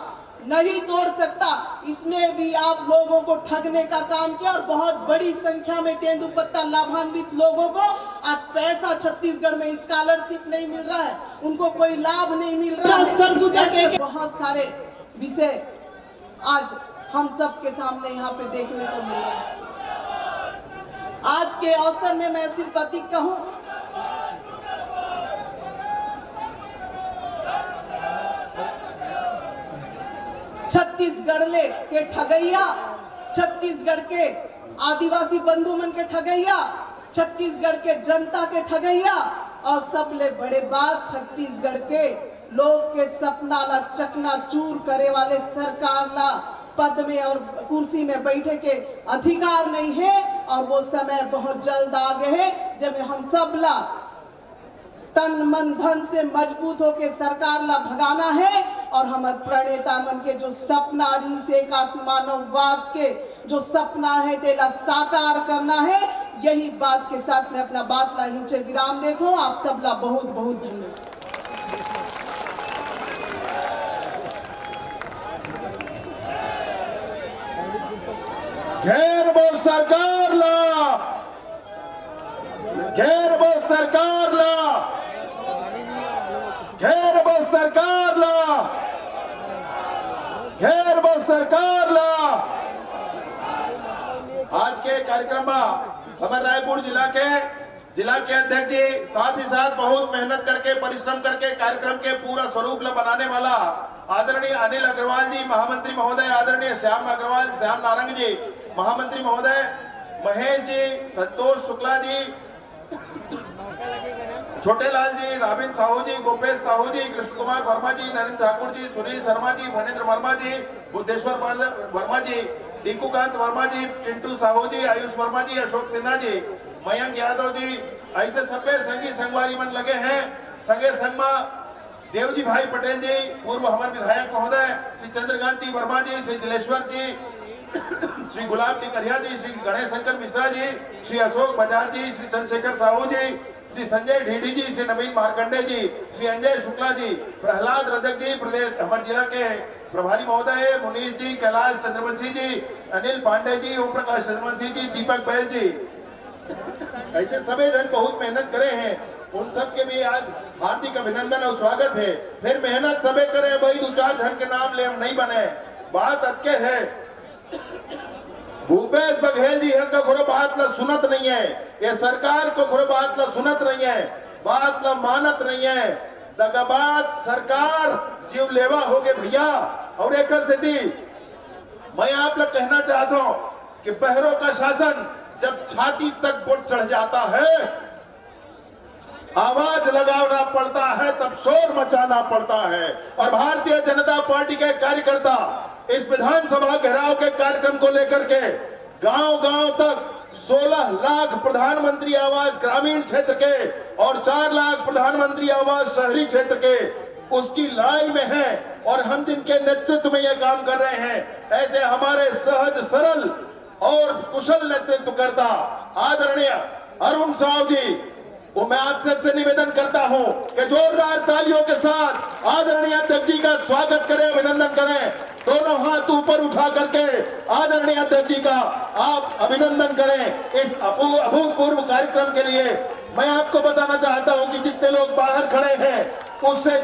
[SPEAKER 6] नहीं तोड़ सकता। इसमें भी आप लोगों को ठगने का काम किया और बहुत बड़ी संख्या में तेंदुपत्ता लाभान्वित लोगों को आज पैसा छत्तीसगढ़ में स्कॉलरशिप नहीं मिल रहा है, उनको कोई लाभ नहीं मिल रहा है। सरगुजा के बहुत सारे विषय आज हम सब के सामने यहाँ पे देखने को मिल रहा है। आज के अवसर में मैं सिर्फ अतिक कहूँ, छत्तीसगढ़ के ठगैया, छत्तीसगढ़ के आदिवासी बंधु मन के ठगैया, छत्तीसगढ़ के जनता के ठगैया और सबले बड़े बात छत्तीसगढ़ के लोग के सपना ला चकनाचूर करे वाले सरकार ला पद में और कुर्सी में बैठे के अधिकार नहीं है। और वो समय बहुत जल्द आगे है जब हम सब ला तन मन धन से मजबूत होके सरकार ला भगाना है और हमारे प्रणेता मन के जो सपना से मानववाद के जो सपना है तेला साकार करना है। यही बात के साथ मैं अपना बात ला हिंचे विराम देता हूँ। आप सब ला बहुत बहुत धन्यवाद।
[SPEAKER 2] घेर वो सरकार ला, घेर वो सरकार ला, घेर वो सरकार ला, घेर वो सरकार ला। आज के कार्यक्रम में हमारे रायपुर जिला के अध्यक्ष जी साथ ही साथ बहुत मेहनत करके परिश्रम करके कार्यक्रम के पूरा स्वरूप ला बनाने वाला आदरणीय अनिल अग्रवाल जी महामंत्री महोदय, आदरणीय श्याम नारंग जी महामंत्री महोदय, महेश जी, संतोष शुक्ला जी, छोटे लाल जी, राबिन साहू जी, गोपेश साहू जी, कृष्ण कुमार वर्मा जी, नरेंद्र ठाकुर जी, सुनील शर्मा जी, महेंद्र वर्मा जी, बुद्धेश्वर वर्मा जी, टीकूकांत वर्मा जी, टिंटू साहू जी, आयुष वर्मा जी, अशोक सिन्हा जी, मयंक यादव जी, ऐसे सभ्य संगी संगवारी मन लगे हैं। संगे संग में देवजी भाई पटेल जी, पूर्व हमारे विधायक महोदय, श्री चंद्रकांति वर्मा जी, श्री दिलेश्वर जी, श्री गुलाब टिकरिया जी, श्री गणेश शंकर मिश्रा जी, श्री अशोक बजाज जी, श्री चंद्रशेखर साहू जी, श्री संजय ढीडी जी, श्री नवीन मार्कंडे जी, श्री अंजय शुक्ला जी, प्रहलाद रजक जी, प्रदेश हमारे जिला के प्रभारी महोदय, मुनीष जी, कैलाश चंद्रवंशी जी, अनिल पांडे जी, ओम प्रकाश चंद्रवंशी जी, दीपक बैल जी, ऐसे सभी जन बहुत मेहनत करे हैं। उन सब के भी आज हार्दिक अभिनंदन और स्वागत है। फिर मेहनत सबे करे, वही दो चार जन के नाम ले हम नहीं बने। बात अटके है भूपेश बघेल जी है को बात ला सुनत नहीं है, ये सरकार को बात ला सुनत नहीं है, बात ला मानत नहीं है। दगाबाज सरकार जीव लेवा हो गए भैया। और एक सिद्धि मैं आप लोग कहना चाहता हूं कि बहरों का शासन जब छाती तक बुट चढ़ जाता है, आवाज लगाना पड़ता है, तब शोर मचाना पड़ता है। और भारतीय जनता पार्टी के कार्यकर्ता इस विधानसभा घेराव के कार्यक्रम को लेकर के गांव-गांव तक 16 लाख प्रधानमंत्री आवास ग्रामीण क्षेत्र के और 4 लाख प्रधानमंत्री आवास शहरी क्षेत्र के उसकी लड़ाई में है। और हम जिनके नेतृत्व में यह काम कर रहे हैं, ऐसे हमारे सहज सरल और कुशल नेतृत्व करता आदरणीय अरुण साहू जी, वो मैं आप सबसे निवेदन करता हूं कि जोरदार तालियों के साथ आदरणीय अध्यक्ष जी का स्वागत करें, अभिनंदन करें। दोनों हाथ ऊपर उठा करके आदरणीय अध्यक्ष जी का आप अभिनंदन करें इस अभूतपूर्व कार्यक्रम के लिए। मैं आपको बताना चाहता हूं कि जितने लोग बाहर खड़े हैं उससे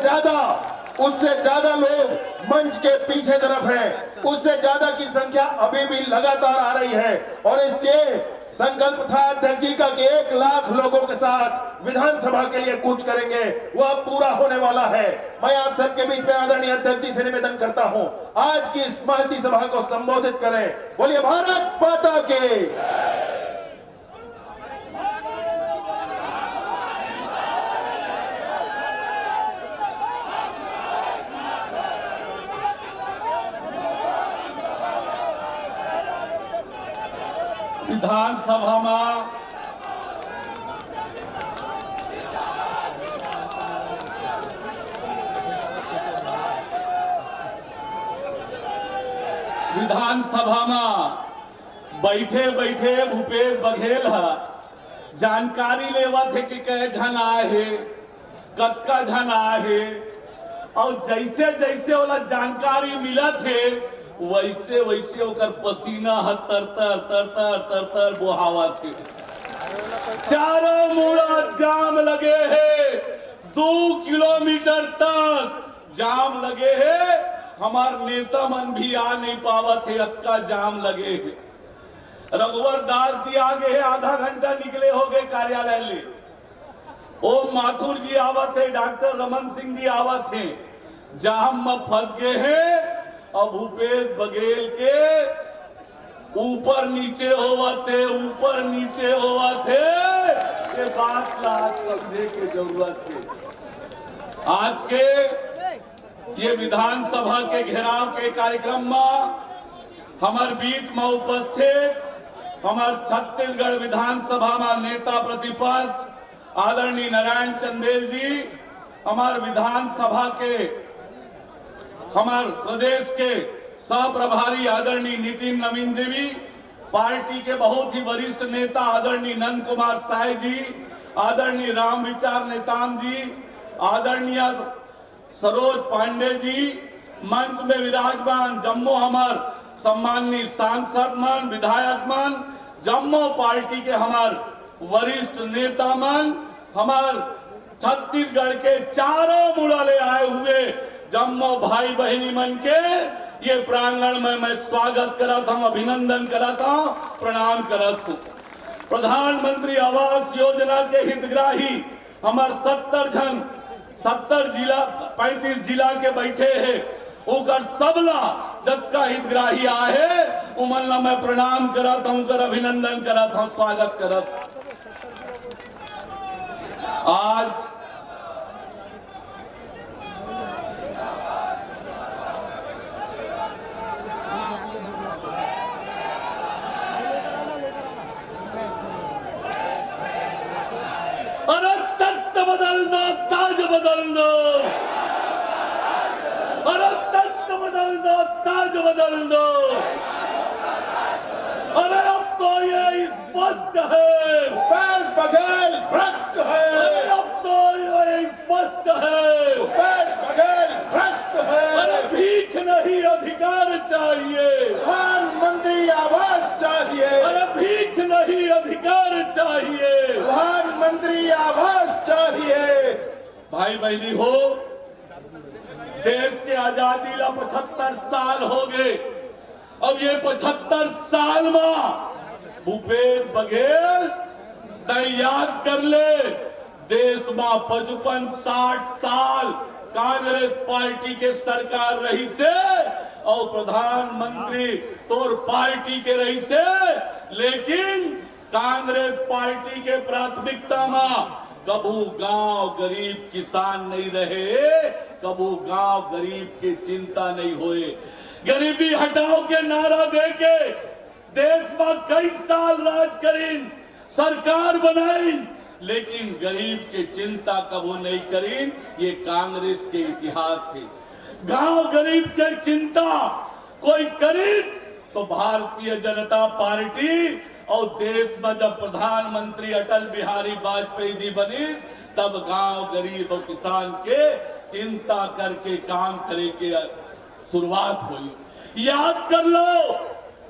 [SPEAKER 2] ज्यादा लोग मंच के पीछे तरफ हैं, उससे ज्यादा की संख्या अभी भी लगातार आ रही है। और इसलिए संकल्प था अध्यक्ष जी का कि 1 लाख लोगों के साथ विधानसभा के लिए कूच करेंगे, वो अब पूरा होने वाला है। मैं आप सबके बीच में आदरणीय अध्यक्ष जी से निवेदन करता हूं, आज की इस महती सभा को संबोधित करें। बोलिए भारत माता के।
[SPEAKER 5] विधानसभा में बैठे बैठे भूपेश बघेल जानकारी लेवा थे कि कह झन आए है, कत्का झन आए है, और जैसे जैसे वाला जानकारी मिला थे वैसे वैसे ओकर पसीना तर तर तर तर तर तर बोहावा थे। चारों मुड़ा जाम लगे हैं, 2 किलोमीटर तक जाम लगे हैं। हमार नेता मन भी आ नहीं पावा थे, अक्का जाम लगे हैं। रघुवर दास जी आगे है, आधा घंटा निकले हो गए कार्यालय ले। ओम माथुर जी आवत है, डॉक्टर रमन सिंह जी आवत है, जाम में फंस गए हैं। और भूपेश बघेल के ऊपर नीचे होवा थे, ऊपर नीचे होवा थे। ये बात का आज समझे की जरूरत है। आज के ये विधानसभा के घेराव के कार्यक्रम में हमारे बीच में उपस्थित हमारे छत्तीसगढ़ विधानसभा में नेता प्रतिपक्ष आदरणीय नारायण चंदेल जी, हमारे विधानसभा के हमारे प्रदेश के सह प्रभारी आदरणीय नितिन नवीन जी भी, पार्टी के बहुत ही वरिष्ठ नेता आदरणीय नंद कुमार साय जी, आदरणीय राम विचार नेतान जी, आदरणीय सरोज पांडे जी, मंच में विराजमान जम्मू हमार सम्मानित सांसद मन, विधायक मन, जम्मू पार्टी के हमार वरिष्ठ नेता मन, हमार छत्तीसगढ़ के चारों मुड़ाले आए हुए जम्मू भाई बहनी मन के ये प्रांगण में मैं स्वागत करता हूं, अभिनंदन करता हूं, प्रणाम करता हूं। प्रधानमंत्री आवास योजना के हितग्राही हमारे 70 जिला 35 जिला के बैठे हैं, उकर सबला जबका हितग्राही आए उमन मैं प्रणाम करता हूं, कर अभिनंदन करता हूं, स्वागत करता। आज अरे तख्त बदल दो, ताज बदल दो, अरे तख्त बदल दो, ताज बदल दो। अरे अब तो ये स्पष्ट है
[SPEAKER 2] भूपेश बघेल भ्रष्ट है,
[SPEAKER 5] अरे अब तो ये स्पष्ट है
[SPEAKER 2] भूपेश बघेल भ्रष्ट है।
[SPEAKER 5] अरे भीख नहीं अधिकार चाहिए,
[SPEAKER 2] प्रधानमंत्री आवास चाहिए,
[SPEAKER 5] अरे भीख नहीं अधिकार चाहिए,
[SPEAKER 2] प्रधानमंत्री आवास चाहिए।
[SPEAKER 5] भाई बहनी हो, देश के आजादी ला 75 साल हो गए। अब ये 75 साल में भूपेश बघेल याद कर ले, देश में 55-60 साल कांग्रेस पार्टी के सरकार रही से और प्रधानमंत्री तोर पार्टी के रही से, लेकिन कांग्रेस पार्टी के प्राथमिकता में कबू गांव गरीब किसान नहीं रहे, कबू गांव गरीब की चिंता नहीं होए। गरीबी हटाओ के नारा देके देश में कई साल राज करीन, सरकार बनाई, लेकिन गरीब की चिंता कबू नहीं करीन। ये कांग्रेस के इतिहास है। गांव गरीब की चिंता कोई करी तो भारतीय जनता पार्टी, और देश में जब प्रधानमंत्री अटल बिहारी वाजपेयी जी बनी तब गांव गरीब और किसान के चिंता करके काम करे के शुरुआत हुई। याद कर लो,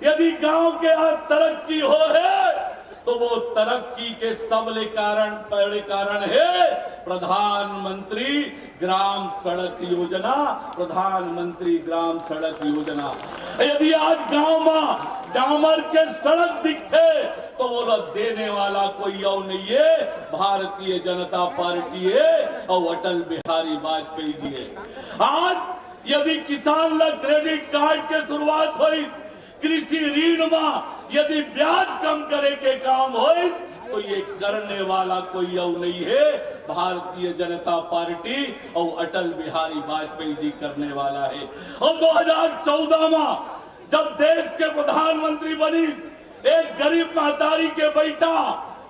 [SPEAKER 5] यदि गांव के आज तरक्की हो है तो वो तरक्की के सबले पहले कारण है प्रधानमंत्री ग्राम सड़क योजना, प्रधानमंत्री ग्राम सड़क योजना। यदि आज गांव में डामर के सड़क दिखे तो वो देने वाला कोई और नहीं है, भारतीय जनता पार्टी है और अटल बिहारी वाजपेयी जी है। आज यदि किसान ला क्रेडिट कार्ड के शुरुआत हुई, कृषि ऋण में यदि ब्याज कम करे के काम हो तो ये करने वाला कोई और नहीं है, भारतीय जनता पार्टी और अटल बिहारी वाजपेयी जी करने वाला है। और 2014 में जब देश के प्रधानमंत्री बनी, एक गरीब महतारी के बेटा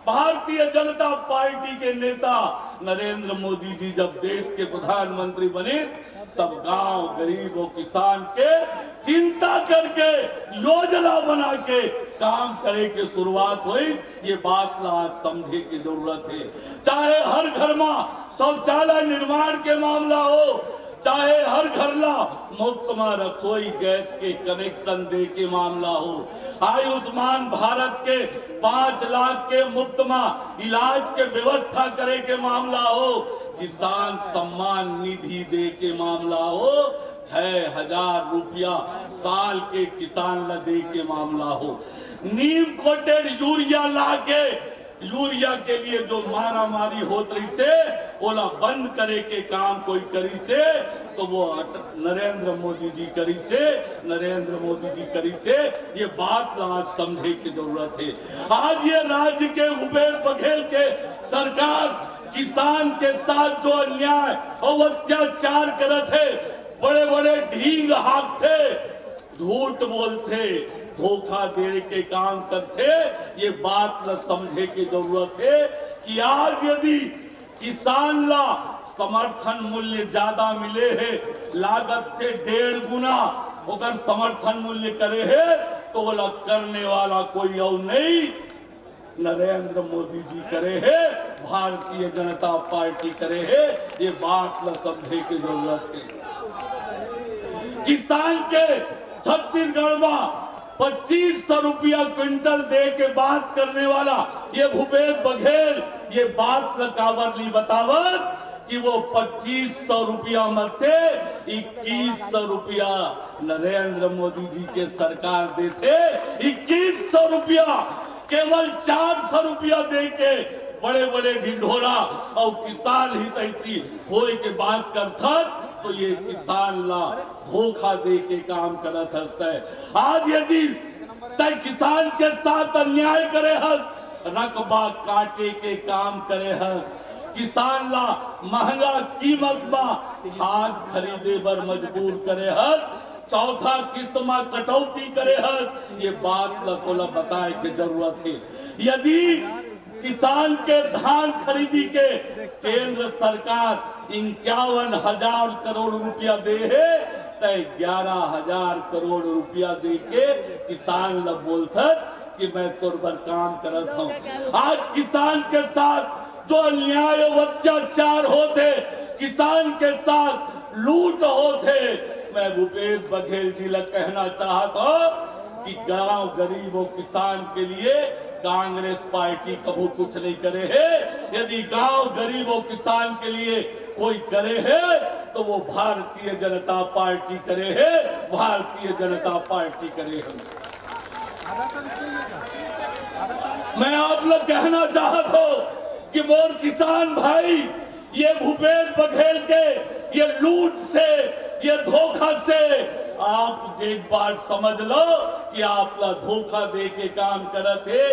[SPEAKER 5] भारतीय जनता पार्टी के नेता नरेंद्र मोदी जी जब देश के प्रधानमंत्री बने तब गांव गरीब और किसान के चिंता करके योजना बना के काम करे की शुरुआत हुई। ये बात ला समझे की जरूरत है। चाहे हर घर में शौचालय निर्माण के मामला हो, चाहे हर घर ला मुफ्त में रसोई गैस के कनेक्शन दे के मामला हो, आयुष्मान भारत के 5 लाख के मुफ्त में इलाज के व्यवस्था करे के मामला हो, किसान सम्मान निधि दे के मामला हो, 6,000 रुपया साल के किसान ला दे के मामला हो, नीम कोटेड यूरिया ला के यूरिया के लिए जो मारा मारी होत रही से ओला बंद करे के काम कोई करी से, तो वो नरेंद्र मोदी जी करी से, नरेंद्र मोदी जी करी से। ये बात आज समझे की जरूरत है। आज ये राज्य के भूपेश बघेल के सरकार किसान के साथ जो अन्याय और अत्याचार करत है, बड़े बड़े ढींग हाँकते, झूठ बोलते, धोखा देने के काम करते। ये बात न समझे की जरूरत है कि आज यदि किसान ला समर्थन मूल्य ज्यादा मिले है, लागत से 1.5 गुना अगर समर्थन मूल्य करे है, तो वो करने वाला कोई और नहीं, नरेंद्र मोदी जी करे है, भारतीय जनता पार्टी करे है। ये बात न समझे की जरूरत है। किसान के छत्तीसगढ़ में 2500 रुपया क्विंटल दे के बात करने वाला ये भूपेश बघेल ये बात न कावरली बतावत कि वो 2500 रुपया में से 2100 रुपया नरेंद्र मोदी जी के सरकार देते। 2100 रुपया केवल 400 रुपया दे के बड़े बड़े ढिंढोरा और किसान ही तैसी होए के बात करता, तो ये किसान ला धोखा दे के काम करत हंसता है। आज यदि तय किसान के साथ अन्याय करे हस, रकबा काटे के काम करे हस, किसान ला महंगा कीमत में खाद खरीदे पर मजबूर करे हस, चौथा किस्त में कटौती करे हस, ये बात ला बताए की जरूरत है। यदि किसान के धान खरीदी के केंद्र सरकार 51,000 करोड़ रुपया दे है, तो 11,000 करोड़ रुपया दे के किसान ला बोलता कि मैं तोर पर काम करत हूँ। आज किसान के साथ जो अन्याय अत्याचार होते, किसान के साथ लूट होते, मैं भूपेश बघेल जी ला कहना चाहता हूँ कि गांव गरीबों किसान के लिए कांग्रेस पार्टी कभी कुछ नहीं करे है। यदि गांव गरीबों किसान के लिए कोई करे है, तो वो भारतीय जनता पार्टी करे है, भारतीय जनता पार्टी करे है। मैं आप लोग कहना चाहता हूँ कि मोर किसान भाई, ये भूपेश बघेल के ये लूट से, ये धोखा से आप एक बार समझ लो कि आप ला धोखा दे के काम करत है।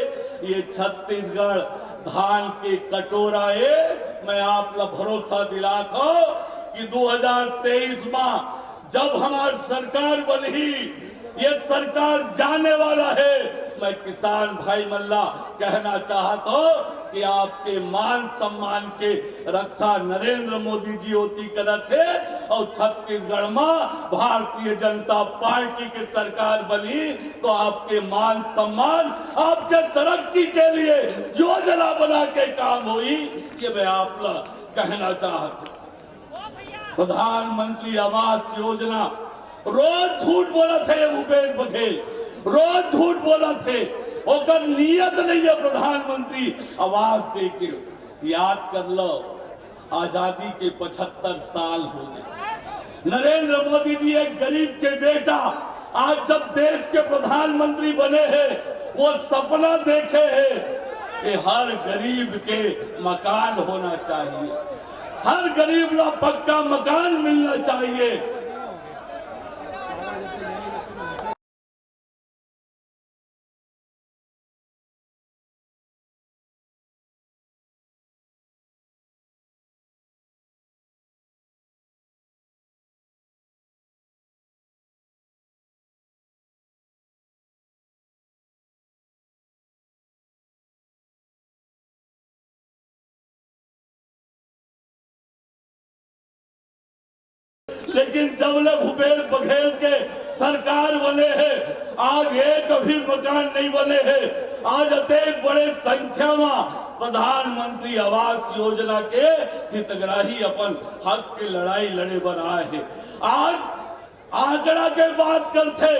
[SPEAKER 5] ये छत्तीसगढ़ धान के कटोरा है। मैं आप ला भरोसा दिलाता हूं कि 2023 में जब हमारी सरकार बनी, ये सरकार जाने वाला है, मैं किसान भाई मल्ला कहना चाहता हूँ कि आपके मान सम्मान के रक्षा नरेंद्र मोदी जी होती करत है, और छत्तीसगढ़ में भारतीय जनता पार्टी की सरकार बनी तो आपके मान सम्मान, आपके तरक्की के लिए योजना बना के काम हुई। ये मैं आप कहना चाहता हूँ। प्रधानमंत्री आवास योजना रोज झूठ बोला थे भूपेश बघेल, रोज झूठ बोला थे, और नियत नहीं है प्रधानमंत्री आवास दे के। याद कर लो, आजादी के 75 साल हो गए। नरेंद्र मोदी जी एक गरीब के बेटा, आज जब देश के प्रधानमंत्री बने हैं, वो सपना देखे हैं कि हर गरीब के मकान होना चाहिए, हर गरीब ला पक्का मकान मिलना चाहिए। लेकिन जब ले भूपेश बघेल के सरकार बने हैं, आज एक भी मकान नहीं बने हैं। आज अत्यंत बड़े संख्या में प्रधानमंत्री आवास योजना के हितग्राही अपन हक के लड़ाई लड़े बनाए हैं। आज आंकड़ा के बात करते,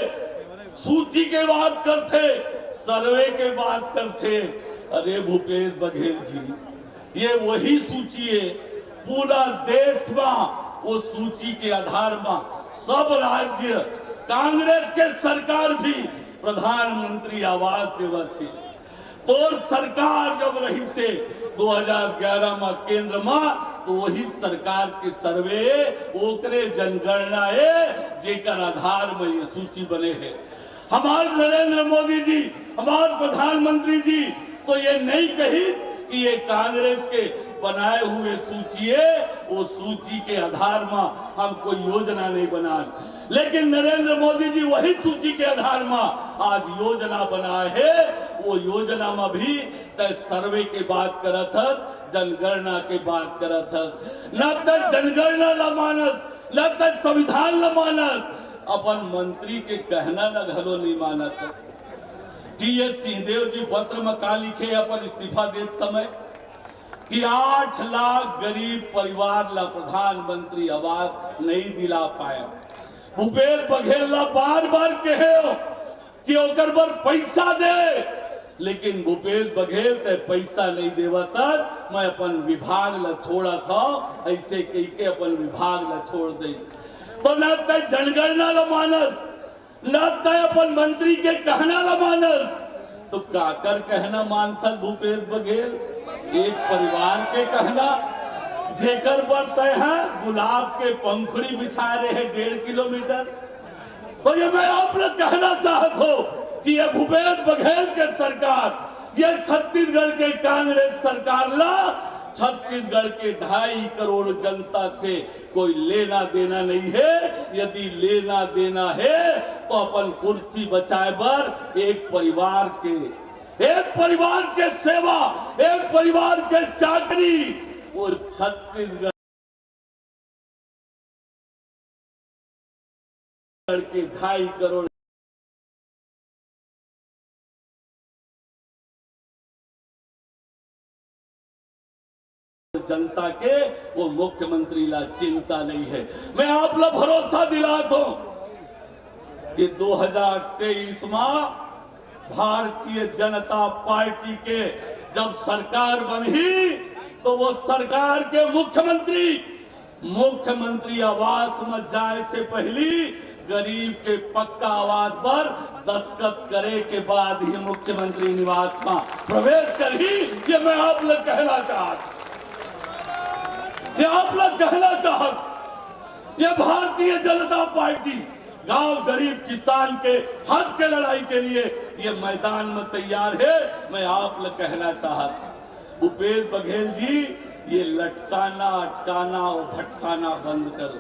[SPEAKER 5] सूची के बात करते, सर्वे के बात करते। अरे भूपेश बघेल जी, ये वही सूची है पूरा देश में, वो सूची के आधार में सब राज्य कांग्रेस के सरकार भी प्रधानमंत्री आवास देवत थी। तो सरकार जब रही से 2011 में केंद्र में, तो वही सरकार के सर्वे ओकरे जनगणना है जेकर आधार में ये सूची बने हैं। हमारे नरेंद्र मोदी जी, हमारे प्रधानमंत्री जी तो ये नहीं कही कि ये कांग्रेस के बनाए हुए सूची है, वो सूची के आधार में हम कोई योजना नहीं बना, लेकिन नरेंद्र मोदी जी वही सूची के आधार में आज योजना बनाए है। वो योजना में भी तय सर्वे के बात करत है, जनगणना के बात करत है। न तक जनगणना न मानस, न तक संविधान न मानस, अपन मंत्री के कहना न घलो नहीं मानत। टी.एस. सिंहदेव जी पत्र में का लिखे अपन इस्तीफा देते समय कि 8 लाख गरीब परिवार ला प्रधानमंत्री आवास नहीं दिला पाया। भूपेश बघेल ला बार बार कहे कि ओकर पर पैसा दे, लेकिन भूपेश बघेल ते पैसा नहीं देवा तक मैं अपन विभाग ला छोड़ा था, ऐसे कही के अपन विभाग ला छोड़ दे। तो न तय जनगणना ला मानस, न तय अपन मंत्री के कहना ला मानस, तो काकर कहना मानता भूपेश बघेल? एक परिवार के कहना जेकर पर तय है गुलाब के पंखुड़ी बिछा रहे हैं 1.5 किलोमीटर। तो ये मैं आप लोग कहना चाहता हूँ कि ये भूपेश बघेल के सरकार, ये छत्तीसगढ़ के कांग्रेस सरकार ला छत्तीसगढ़ के 2.5 करोड़ जनता से कोई लेना देना नहीं है। यदि लेना देना है तो अपन कुर्सी बचाए बर एक परिवार के सेवा, एक परिवार के चाकरी, और छत्तीसगढ़ के 2.5 करोड़ जनता के वो मुख्यमंत्री ला चिंता नहीं है। मैं आप लोग भरोसा दिलाता हूं कि 2023 में भारतीय जनता पार्टी के जब सरकार बनी तो वो सरकार के मुख्यमंत्री आवास में जाए से पहले गरीब के पक्का आवास पर दस्तखत करे के बाद ही मुख्यमंत्री निवास में प्रवेश करी। ये मैं आप लोग कहना चाहता, ये भारतीय जनता पार्टी गांव गरीब किसान के हक के लड़ाई के लिए ये मैदान में तैयार है। मैं आप लोग कहना चाहता, भूपेश बघेल जी ये लटकाना, अटकाना और भटकाना बंद करो।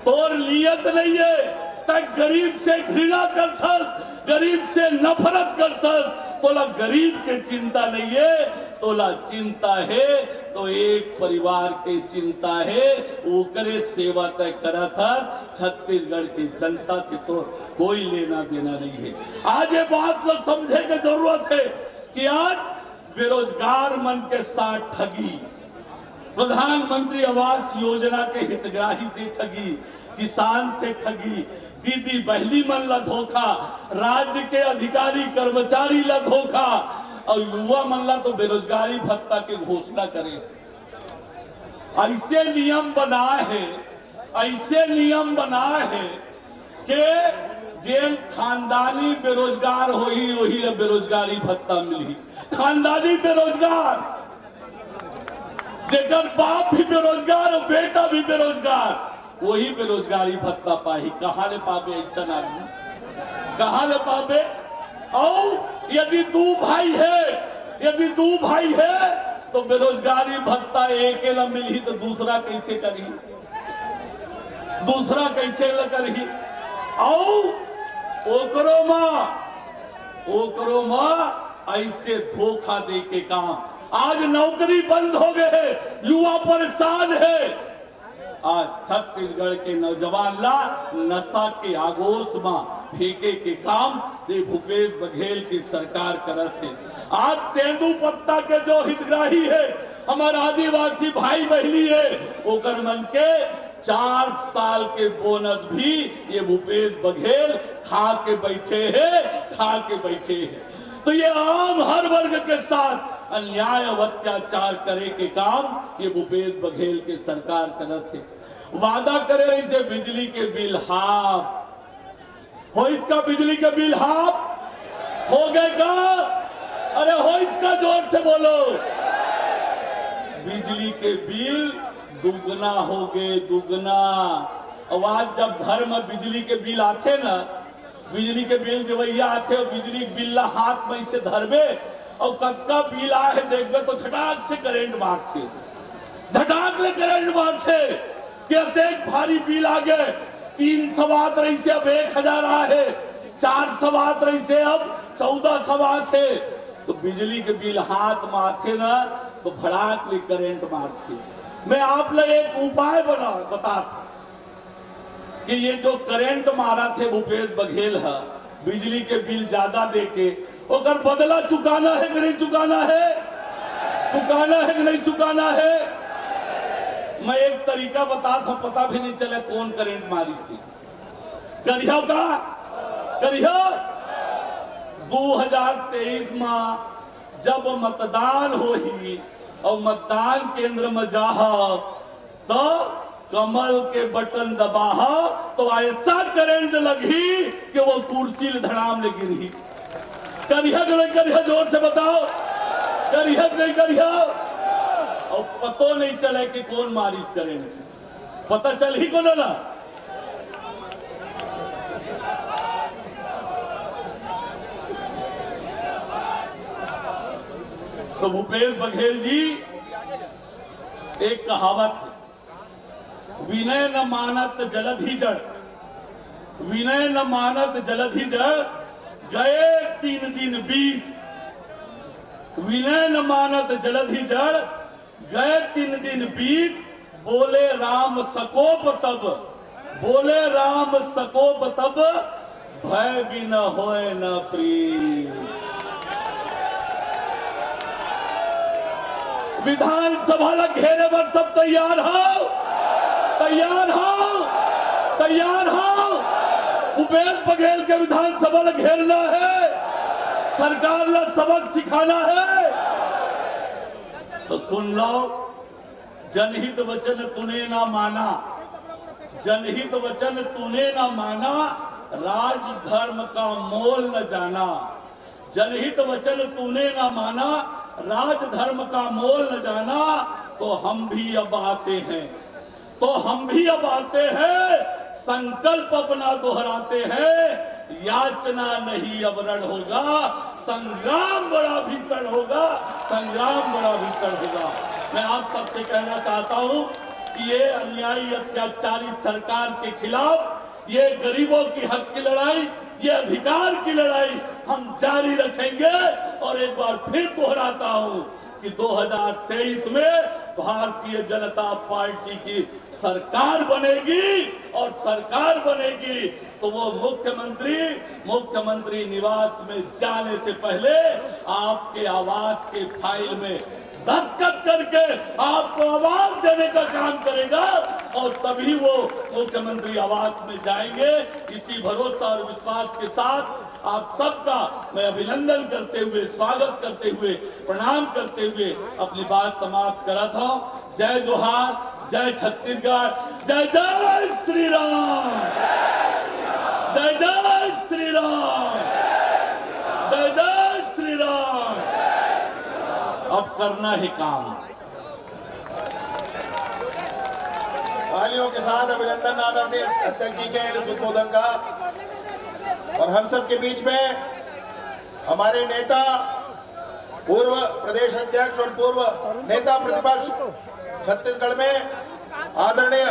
[SPEAKER 5] तोर नियत नहीं है तक गरीब से घृणा करता, गरीब से नफरत करता, तोला गरीब के चिंता नहीं है, तोला चिंता है तो एक परिवार के चिंता है, ओकरे सेवा तय करा था। छत्तीसगढ़ की जनता से तो कोई लेना देना नहीं है। आज ये बात लोग समझे की जरूरत है कि आज बेरोजगार मन के साथ ठगी, प्रधानमंत्री आवास योजना के हितग्राही से ठगी, किसान से ठगी, दीदी बहनी मन ला धोखा, राज्य के अधिकारी कर्मचारी ला धोखा, और युवा मन ला तो बेरोजगारी भत्ता के घोषणा करे। ऐसे नियम बनाए हैं कि जेल खानदानी बेरोजगार होही वही बेरोजगारी भत्ता मिली। खानदानी बेरोजगार, जेकर बाप भी बेरोजगार और बेटा भी बेरोजगार, वही बेरोजगारी भत्ता पाही। कहाँ ले पावे ऐसा आदमी, कहाँ ले पावे? और यदि दो भाई है तो बेरोजगारी भत्ता एक ला मिली तो दूसरा कैसे करी, और ओकरो मां ऐसे धोखा दे के काम। आज नौकरी बंद हो गए, युवा परेशान है,
[SPEAKER 7] आज छत्तीसगढ़ के नौजवान ला नशा के आगोश में फेंके के काम ये भूपेश बघेल की सरकार करत है। आज तेंदुपत्ता के जो हितग्राही है हमारा आदिवासी भाई बहनी है ओकर मन के 4 साल के बोनस भी ये भूपेश बघेल खा के बैठे हैं। तो ये आम हर वर्ग के साथ अन्याय और अत्याचार करे के काम ये भूपेश बघेल के सरकार करत है। वादा करे इसे बिजली के बिल हाफ हो, इसका बिजली के बिल हाफ हो गए का? अरे हो इसका जोर से बोलो। बिजली के बिल दुगना हो गए, दुगना। और आज जब घर में बिजली के बिल आते ना, बिजली के बिल जवैया आते और बिजली के बिल ला हाथ में से धरबे और कक्का बिल आए देखबे तो झटाक से करंट मारते, झटाक ले करंट मारते कि अब देख भारी बिल आ गए। 3 सवात रही से अब 1000 आए, 4 सवात रही से अब 14 सवात है। तो बिजली के बिल हाथ मारते ना तो भड़ाक ले करंट मारते। मैं आप लोग एक उपाय बता कि ये जो करंट मारा थे भूपेश बघेल है बिजली के बिल ज्यादा देके ओकर बदला चुकाना है कि नहीं चुकाना है? चुकाना है कि नहीं चुकाना है? मैं एक तरीका बताता हूं, पता भी नहीं चले कौन करंट मारी सी करियो का करियो। 2023 में जब मतदान होही और मतदान केंद्र में जाहा तो कमल के बटन दबाहा तो ऐसा करंट लगी कि वो कुर्सी धड़ाम ले गिरी। करिया नहीं करिया, जोर से बताओ, करिया नहीं करिया। और पतो नहीं चले कि कौन मारिश करंट, पता चल ही को ना। तो भूपेश बघेल जी एक कहावत है, विनय न मानत जलधि जड़, विनय न मानत जलधि जड़, गए 3 दिन बीत। विनय न मानत जलधि जड़, गए 3 दिन बीत। बोले राम सकोप तब, बोले राम सकोप तब, भय भी न होए न प्रीत। विधानसभा ला घेरे पर सब तैयार हो, तैयार हो, तैयार हो। भूपेश बघेल के विधानसभा ला घेरना है, सरकार ला सबक सिखाना है। तो सुन लो, जनहित वचन तूने ना माना, जनहित वचन तूने ना माना, राज धर्म का मोल न जाना। जनहित वचन तूने ना माना, राज धर्म का मोल न जाना। तो हम भी अब आते हैं, तो हम भी अब आते हैं, संकल्प अपना दोहराते हैं। याचना नहीं अब रण होगा, संग्राम बड़ा भीषण होगा, संग्राम बड़ा भीषण होगा। मैं आप सबसे कहना चाहता हूं कि ये अन्यायी अत्याचारी सरकार के खिलाफ ये गरीबों की हक की लड़ाई, ये अधिकार की लड़ाई हम जारी रखेंगे। और एक बार फिर दोहराता हूं कि 2023 में भारतीय जनता पार्टी की सरकार बनेगी और सरकार बनेगी तो वो मुख्यमंत्री निवास में जाने से पहले आपके आवास के फाइल में दस्तखत करके आपको आवाज देने का काम करेगा और तभी वो मुख्यमंत्री आवास में जाएंगे। इसी भरोसा और विश्वास के साथ आप सबका मैं अभिनंदन करते हुए, स्वागत करते हुए, प्रणाम करते हुए अपनी बात समाप्त करता हूं। जय जोहार, जय छत्तीसगढ़, जय जय श्री राम, जय जय श्री राम, जय जय श्री राम। अब करना है काम।
[SPEAKER 2] तालियों के साथ अभिनंदन आदरणीय अध्यक्ष जी के इस उद्बोधन का। और हम सब के बीच में हमारे नेता, पूर्व प्रदेश अध्यक्ष और पूर्व नेता प्रतिपक्ष छत्तीसगढ़ में आदरणीय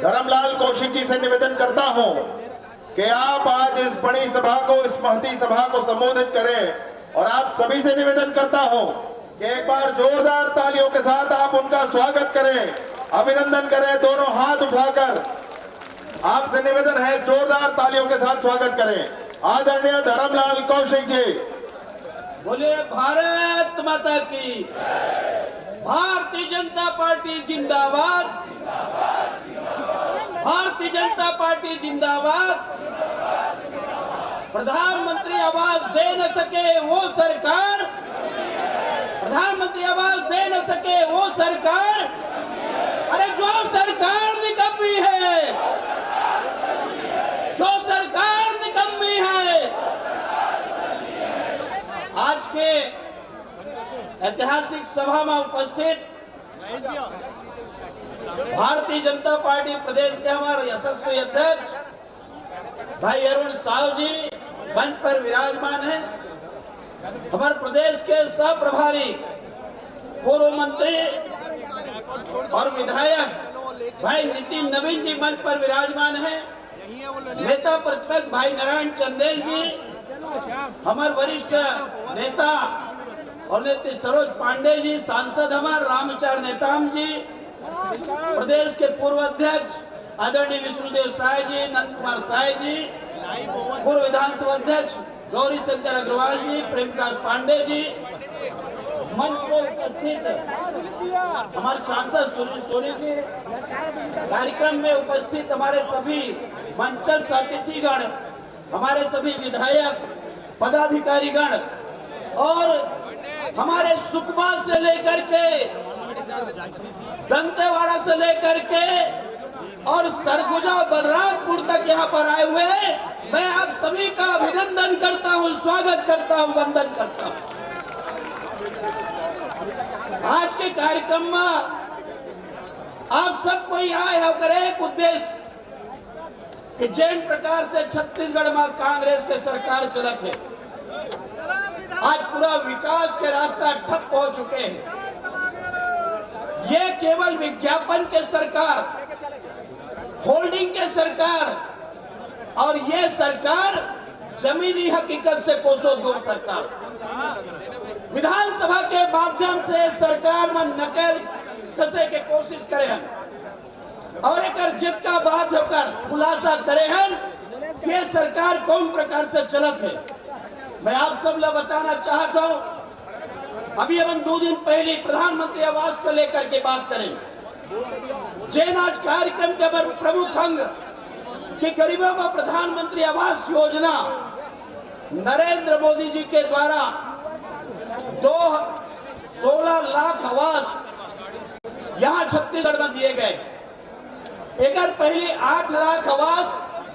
[SPEAKER 2] धर्मलाल कौशिक जी से निवेदन करता हूं कि आप आज इस बड़ी सभा को, इस महती सभा को संबोधित करें। और आप सभी से निवेदन करता हूं कि एक बार जोरदार तालियों के साथ आप उनका स्वागत करें। अभिनंदन करें दोनों हाथ उठाकर। आपसे निवेदन है जोरदार तालियों के साथ स्वागत करें आदरणीय धर्मलाल कौशिक जी।
[SPEAKER 8] बोले भारत माता की, भारतीय जनता पार्टी जिंदाबाद, भारतीय जनता पार्टी जिंदाबाद। प्रधानमंत्री आवास दे न सके वो सरकार, प्रधानमंत्री आवास दे न सके वो सरकार, अरे जो सरकार निकम्मी है, जो सरकार निकम्मी है। आज के ऐतिहासिक सभा में उपस्थित भारतीय जनता पार्टी प्रदेश के हमारे यशस्वी अध्यक्ष भाई अरुण साहु जी मंच पर विराजमान है। हमारे प्रदेश के सह प्रभारी पूर्व मंत्री और विधायक भाई नितिन नवीन जी मंच पर विराजमान है। नेता प्रतिपक्ष भाई नारायण चंदेल जी, हमारे वरिष्ठ नेता और नेत्री सरोज पांडे जी, सांसद हमारे रामचार नेताम जी, प्रदेश के पूर्व अध्यक्ष आदरणीय विष्णुदेव साय जी, नंद कुमार साय जी, पूर्व विधानसभा अध्यक्ष गौरी शंकर अग्रवाल जी, प्रेम प्रकाश पांडे जी, मंच पर उपस्थित हमारे सांसद सुनील सोनी जी, कार्यक्रम में उपस्थित हमारे सभी मंचस्थ अतिथिगण, हमारे सभी विधायक पदाधिकारीगण और हमारे सुकमा से लेकर के दंतेवाड़ा से लेकर के और सरगुजा बलरामपुर तक यहाँ पर आए हुए मैं आप सभी का अभिनंदन करता हूँ, स्वागत करता हूँ, वंदन करता हूँ। आज के कार्यक्रम में आप सबको आए होकर एक उद्देश्य कि जिन प्रकार से छत्तीसगढ़ में कांग्रेस के सरकार चलत है, आज पूरा विकास के रास्ता ठप हो चुके हैं। ये केवल विज्ञापन के सरकार, होल्डिंग के सरकार और ये सरकार जमीनी हकीकत से कोसों दूर सरकार। विधानसभा के माध्यम से सरकार में नकल कसे के कोशिश करे हैं और एक जिद का बात होकर खुलासा करे हैं कि ये सरकार कौन प्रकार से चलत है। मैं आप सब लोग बताना चाहता हूं, अभी हम 2 दिन पहले प्रधानमंत्री आवास को लेकर के बात करें। जैन आज कार्यक्रम के प्रमुख अंग कि गरीबों को प्रधानमंत्री आवास योजना नरेंद्र मोदी जी के द्वारा 16 लाख आवास यहाँ छत्तीसगढ़ में दिए गए। एक पहले 8 लाख आवास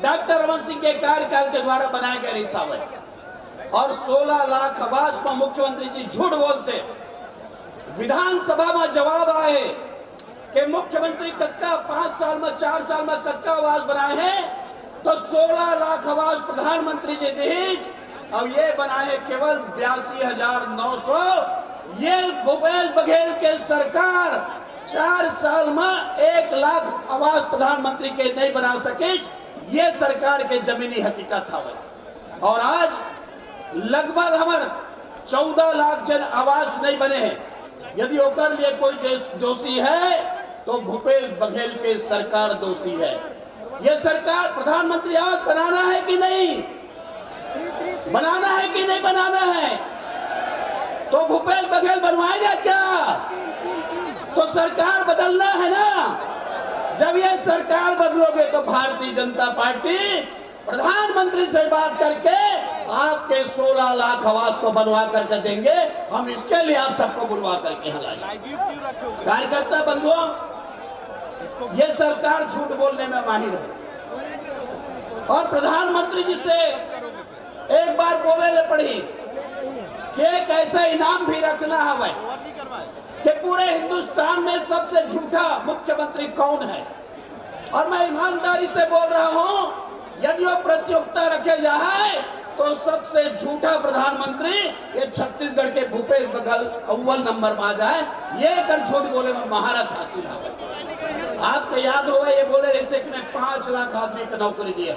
[SPEAKER 8] डॉक्टर रमन सिंह के कार्यकाल के द्वारा बनाए गए रिसाव है और 16 लाख आवास में मुख्यमंत्री जी झूठ बोलते। विधानसभा में जवाब आए कि मुख्यमंत्री कत्का 5 साल में 4 साल में कत्का आवास बनाए हैं, तो 16 लाख आवास प्रधानमंत्री जी दहेज अब ये बनाए केवल 82,900। ये भूपेश बघेल के सरकार 4 साल में 1 लाख आवास प्रधानमंत्री के नहीं बना सके। ये सरकार के जमीनी हकीकत था और आज लगभग हमारे 14 लाख जन आवास नहीं बने हैं। यदि होकर लिए कोई दोषी है तो भूपेश बघेल के सरकार दोषी है। यह सरकार प्रधानमंत्री आवास बनाना है कि नहीं, बनाना है कि नहीं बनाना है, तो भूपेश बघेल बनवाएगा क्या? तो सरकार बदलना है ना। जब यह सरकार बदलोगे तो भारतीय जनता पार्टी प्रधानमंत्री से बात करके आपके 16 लाख आवास को बनवा करके देंगे। हम इसके लिए आप सबको बुलवा करके यहाँ लाएंगे। कार्यकर्ता बंधुओं, ये सरकार झूठ बोलने में माहिर है और प्रधानमंत्री जी से एक बार बोले ले पड़ी कि एक ऐसा इनाम भी रखना है कि पूरे हिंदुस्तान में सबसे झूठा मुख्यमंत्री कौन है। और मैं ईमानदारी से बोल रहा हूं, यदि वो प्रतियोगिता रखे जाए तो सबसे झूठा प्रधानमंत्री ये छत्तीसगढ़ के भूपेश बघेल अव्वल नंबर में आ जाए। ये कर झूठ बोले में महारत हासिल है। आपको याद होगा ये बोले जैसे कि मैं 5 लाख आदमी को नौकरी दिया,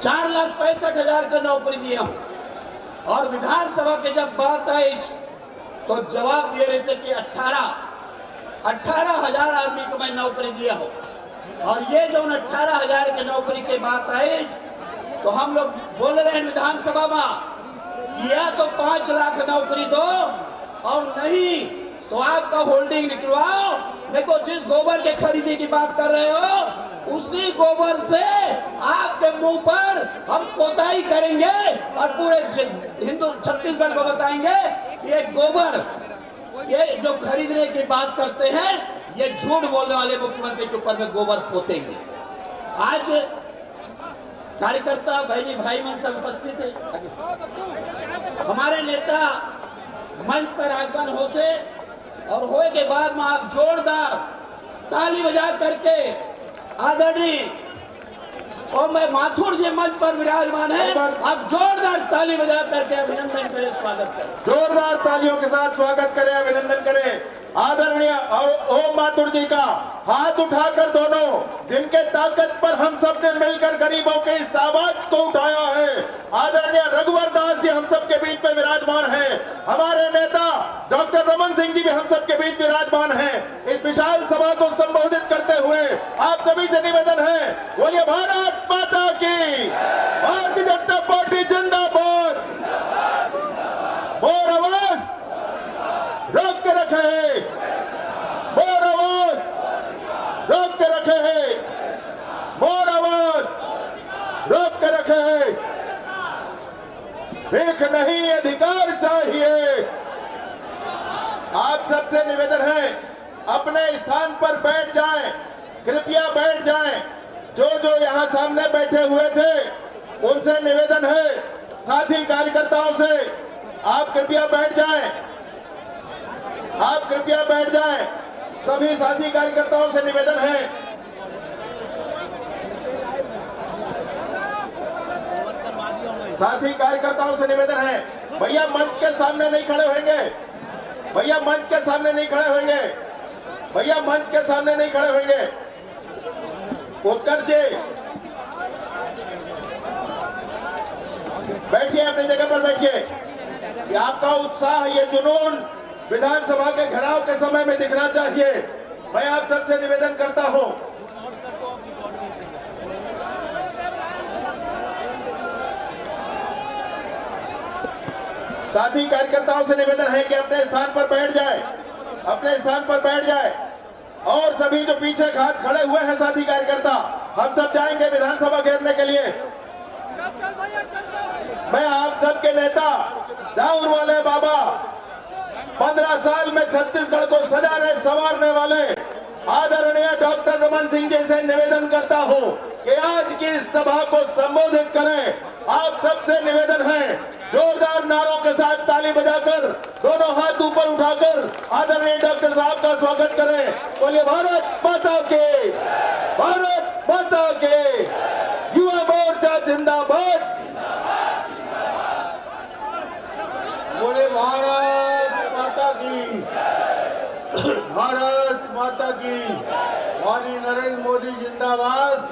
[SPEAKER 8] 4,65,000 का नौकरी दिया हूं। और विधानसभा के जब बात आई तो जवाब दिए रहे थे कि 18 18,000 आदमी को मैं नौकरी दिया हूँ। और ये जो 18,000 की नौकरी की बात आई तो हम लोग बोल रहे हैं विधानसभा में, या तो 5 लाख नौकरी दो और नहीं तो आपका होल्डिंग निकलवाओ। देखो, जिस गोबर के खरीदी की बात कर रहे हो उसी गोबर से आपके मुंह पर हम पोताई करेंगे और पूरे हिंदू छत्तीसगढ़ को बताएंगे ये गोबर, ये जो खरीदने की बात करते हैं ये झूठ बोलने वाले मुख्यमंत्री के ऊपर में गोबर पोतेंगे। आज कार्यकर्ता बहनी भाई मन सब उपस्थित है। हमारे नेता मंच पर आगमन होते और होए के बाद में आप जोरदार ताली बजा करके आदरणीय और मैं माथुर जी मंच पर विराजमान है, आप जोरदार ताली बजा करके अभिनंदन करें, स्वागत करें।
[SPEAKER 2] जोरदार तालियों के साथ स्वागत करें, अभिनंदन करें आदरणीय और ओम माथुर जी का। हाथ उठाकर दोनों, जिनके ताकत पर हम सब ने मिलकर गरीबों के इस आवाज को उठाया है, आदरणीय रघुवर दास जी हम सब के बीच में विराजमान है। हमारे नेता डॉक्टर रमन सिंह जी भी हम सब के बीच विराजमान है। इस विशाल सभा को संबोधित करते हुए आप सभी से निवेदन है, बोलिए भारत माता की, भारतीय जनता पार्टी जिंदाबाद। मोर आवाज रोक के रखे है, मोर आवाज रोक के रखे है, मोर आवाज रोक के रखे है। भीख नहीं अधिकार चाहिए। आप सबसे निवेदन है अपने स्थान पर बैठ जाएं, कृपया बैठ जाएं। जो जो यहाँ सामने बैठे हुए थे उनसे निवेदन है, साथी कार्यकर्ताओं से आप कृपया बैठ जाएं, आप कृपया बैठ जाएं। सभी साथी कार्यकर्ताओं से निवेदन है, साथी कार्यकर्ताओं से निवेदन है, भैया मंच के सामने नहीं खड़े होंगे, भैया मंच के सामने नहीं खड़े होंगे, भैया मंच के सामने नहीं खड़े होंगे। उत्कर्ष जी बैठिए, अपनी जगह पर बैठिए। आपका उत्साह, ये जुनून विधानसभा के घेराव के समय में दिखना चाहिए। मैं आप सबसे निवेदन करता हूं, साथी कार्यकर्ताओं से निवेदन है कि अपने स्थान पर बैठ जाए, अपने स्थान पर बैठ जाए। और सभी जो पीछे हाथ खड़े हुए हैं साथी कार्यकर्ता, हम सब जाएंगे विधानसभा घेरने के लिए। मैं आप सबके नेता जाऊर वाले बाबा, 15 साल में छत्तीसगढ़ को सजाने संवारने वाले आदरणीय डॉक्टर रमन सिंह जी से निवेदन करता हूं कि आज की इस सभा को संबोधित करें। आप सबसे निवेदन है, जोरदार नारों के साथ ताली बजाकर, दोनों हाथ ऊपर उठाकर आदरणीय डॉक्टर साहब का स्वागत करें। बोलिए भारत माता के, भारत माता के, युवा मोर्चा जिंदाबाद। बोले भारत माता की, भारत माता की। माननीय नरेंद्र मोदी जिंदाबाद,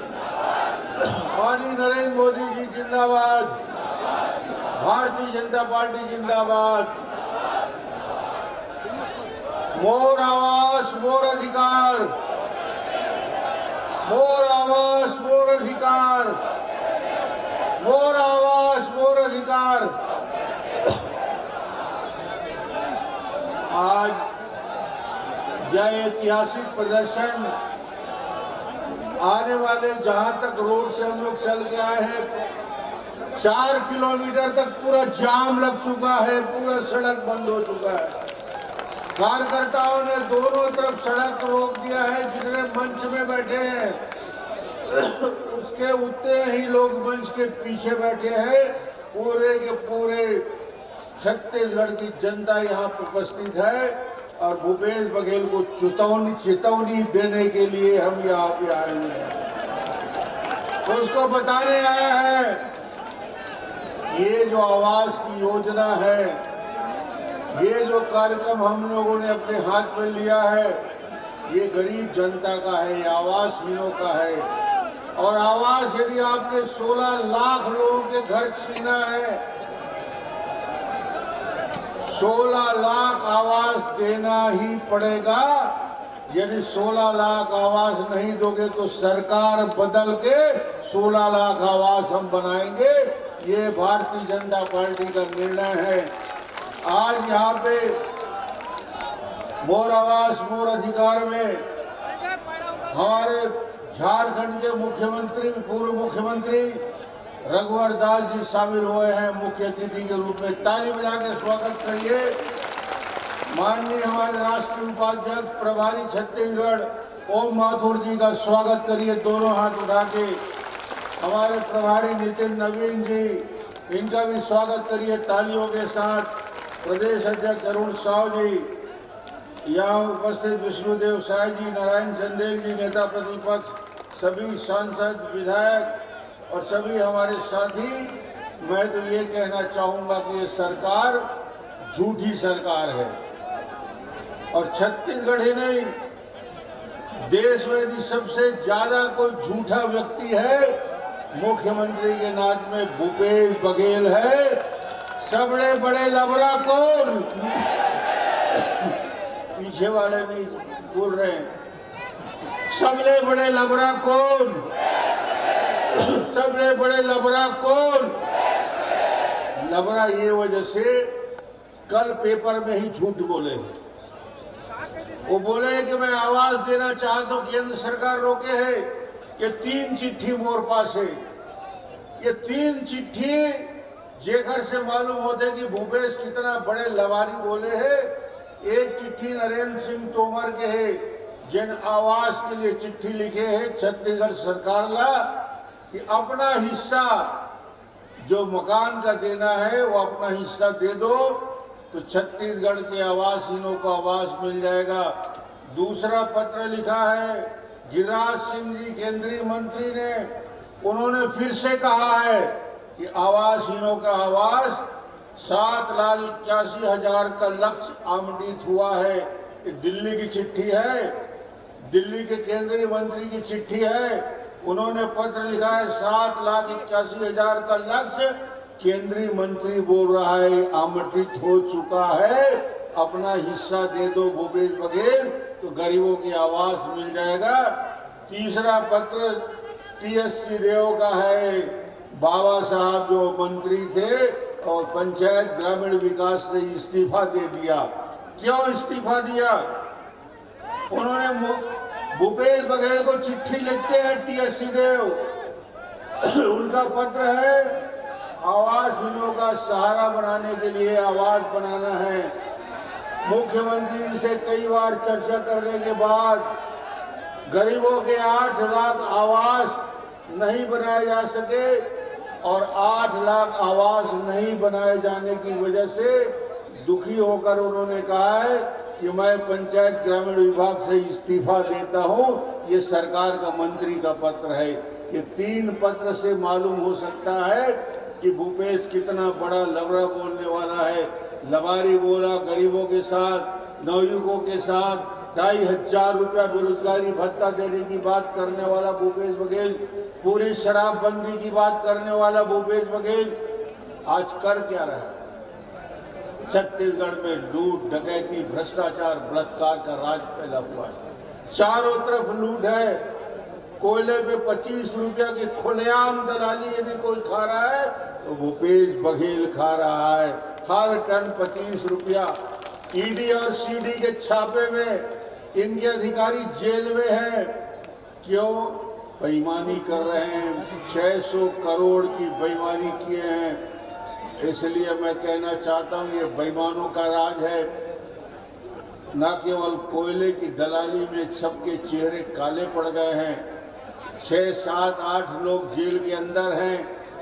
[SPEAKER 2] माननीय नरेंद्र मोदी जी जिंदाबाद, भारतीय जनता पार्टी जिंदाबाद। मोर आवाज मोर अधिकार, मोर आवाज मोर अधिकार, मोर आवाज मोर अधिकार। आज यह ऐतिहासिक प्रदर्शन आने वाले जहां तक रोड से हम लोग चल के आए हैं 4 किलोमीटर तक पूरा जाम लग चुका है, पूरा सड़क बंद हो चुका है। कार्यकर्ताओं ने दोनों तरफ सड़क रोक दिया है। जितने मंच में बैठे हैं उसके उतने ही लोग मंच के पीछे बैठे हैं। पूरे के पूरे छत्तीसगढ़ की जनता यहाँ उपस्थित है और भूपेश बघेल को चेतावनी देने के लिए हम यहाँ पे आए हुए हैं। उसको बताने आया है ये जो आवास की योजना है, ये जो कार्यक्रम हम लोगों ने अपने हाथ में लिया है, ये गरीब जनता का है, ये आवासहीनों का है। और आवास यदि आपने 16 लाख लोगों के घर छीना है, 16 लाख आवास देना ही पड़ेगा।
[SPEAKER 1] यदि 16 लाख आवास नहीं दोगे तो सरकार बदल के 16 लाख आवास हम बनाएंगे। ये भारतीय जनता पार्टी का निर्णय है। आज यहाँ पे मोर आवास मोर अधिकार में हमारे झारखंड के मुख्यमंत्री, पूर्व मुख्यमंत्री रघुवर दास जी शामिल हुए हैं मुख्य अतिथि के रूप में। ताली बजा के स्वागत करिए। माननीय हमारे राष्ट्रीय उपाध्यक्ष प्रभारी छत्तीसगढ़ ओम माथुर जी का स्वागत करिए, दोनों हाथ उठा के। हमारे प्रभारी नितिन नवीन जी, इनका भी स्वागत करिए तालियों के साथ। प्रदेश अध्यक्ष अरुण साव जी, यहाँ उपस्थित विष्णुदेव साय जी, नारायण चंदेल जी, नेता प्रतिपक्ष, सभी सांसद, विधायक और सभी हमारे साथी। मैं तो ये कहना चाहूंगा कि ये सरकार झूठी सरकार है और छत्तीसगढ़ ही नहीं, देश में यदि सबसे ज्यादा कोई झूठा व्यक्ति है मुख्यमंत्री के नात में भूपेश बघेल है। सबसे बड़े लबरा कौन? पीछे वाले नहीं बोल रहे हैं। सबसे बड़े लबरा कौन? सबसे बड़े लबरा कौन? लबरा ये वजह से कल पेपर में ही झूठ बोले। वो बोले कि मैं आवाज देना चाहता हूं, केंद्र सरकार रोके है। ये 3 चिट्ठी मोर पास है। ये 3 चिट्ठी जेकर से मालूम होते कि भूपेश कितना बड़े लवारी बोले हैं। एक चिट्ठी नरेंद्र सिंह तोमर के है, जिन आवास के लिए चिट्ठी लिखे है छत्तीसगढ़ सरकार ला कि अपना हिस्सा जो मकान का देना है वो अपना हिस्सा दे दो तो छत्तीसगढ़ के आवासहीनों को आवास मिल जाएगा। दूसरा पत्र लिखा है गिरिराज सिंह जी केंद्रीय मंत्री ने, उन्होंने फिर से कहा है कि आवासहीनों का आवास 7,81,000 का लक्ष्य आवंटित हुआ है। ये दिल्ली की चिट्ठी है, दिल्ली के केंद्रीय मंत्री की चिट्ठी है। उन्होंने पत्र लिखा है 7,81,000 का लक्ष्य केंद्रीय मंत्री बोल रहा है आवंटित हो चुका है, अपना हिस्सा दे दो भूपेश बघेल तो गरीबों की आवास मिल जाएगा। तीसरा पत्र टीएस सिंहदेव का है, बाबा साहब जो मंत्री थे और पंचायत ग्रामीण विकास से इस्तीफा दे दिया। क्यों इस्तीफा दिया? उन्होंने भूपेश बघेल को चिट्ठी लिखते हैं टीएस सिंहदेव, उनका पत्र है आवासहीनों का सहारा बनाने के लिए आवास बनाना है। मुख्यमंत्री से कई बार चर्चा करने के बाद गरीबों के 8 लाख आवास नहीं बनाए जा सके और 8 लाख आवास नहीं बनाए जाने की वजह से दुखी होकर उन्होंने कहा है कि मैं पंचायत ग्रामीण विभाग से इस्तीफा देता हूं। ये सरकार का मंत्री का पत्र है। ये 3 पत्र से मालूम हो सकता है कि भूपेश कितना बड़ा लबरा बोलने वाला है। लबारी बोला, गरीबों के साथ, नवयुवकों के साथ 2,500 रुपया बेरोजगारी भत्ता देने की बात करने वाला भूपेश बघेल, पूरी शराबबंदी की बात करने वाला भूपेश बघेल आज कर क्या रहा है? छत्तीसगढ़ में लूट, डकैती, भ्रष्टाचार, बलात्कार का राज फैला हुआ है। चारों तरफ लूट है। कोयले पे 25 रुपया की खुलेआम दलाली यदि कोई खा रहा है तो भूपेश बघेल खा रहा है। हर टन 25 रुपया। ईडी और सीडी के छापे में इनके अधिकारी जेल में हैं। क्यों? बेईमानी कर रहे हैं। 600 करोड़ की बेईमानी किए हैं। इसलिए मैं कहना चाहता हूं ये बेईमानों का राज है। न केवल कोयले की दलाली में सबके चेहरे काले पड़ गए हैं। 6, 7, 8 लोग जेल के अंदर हैं।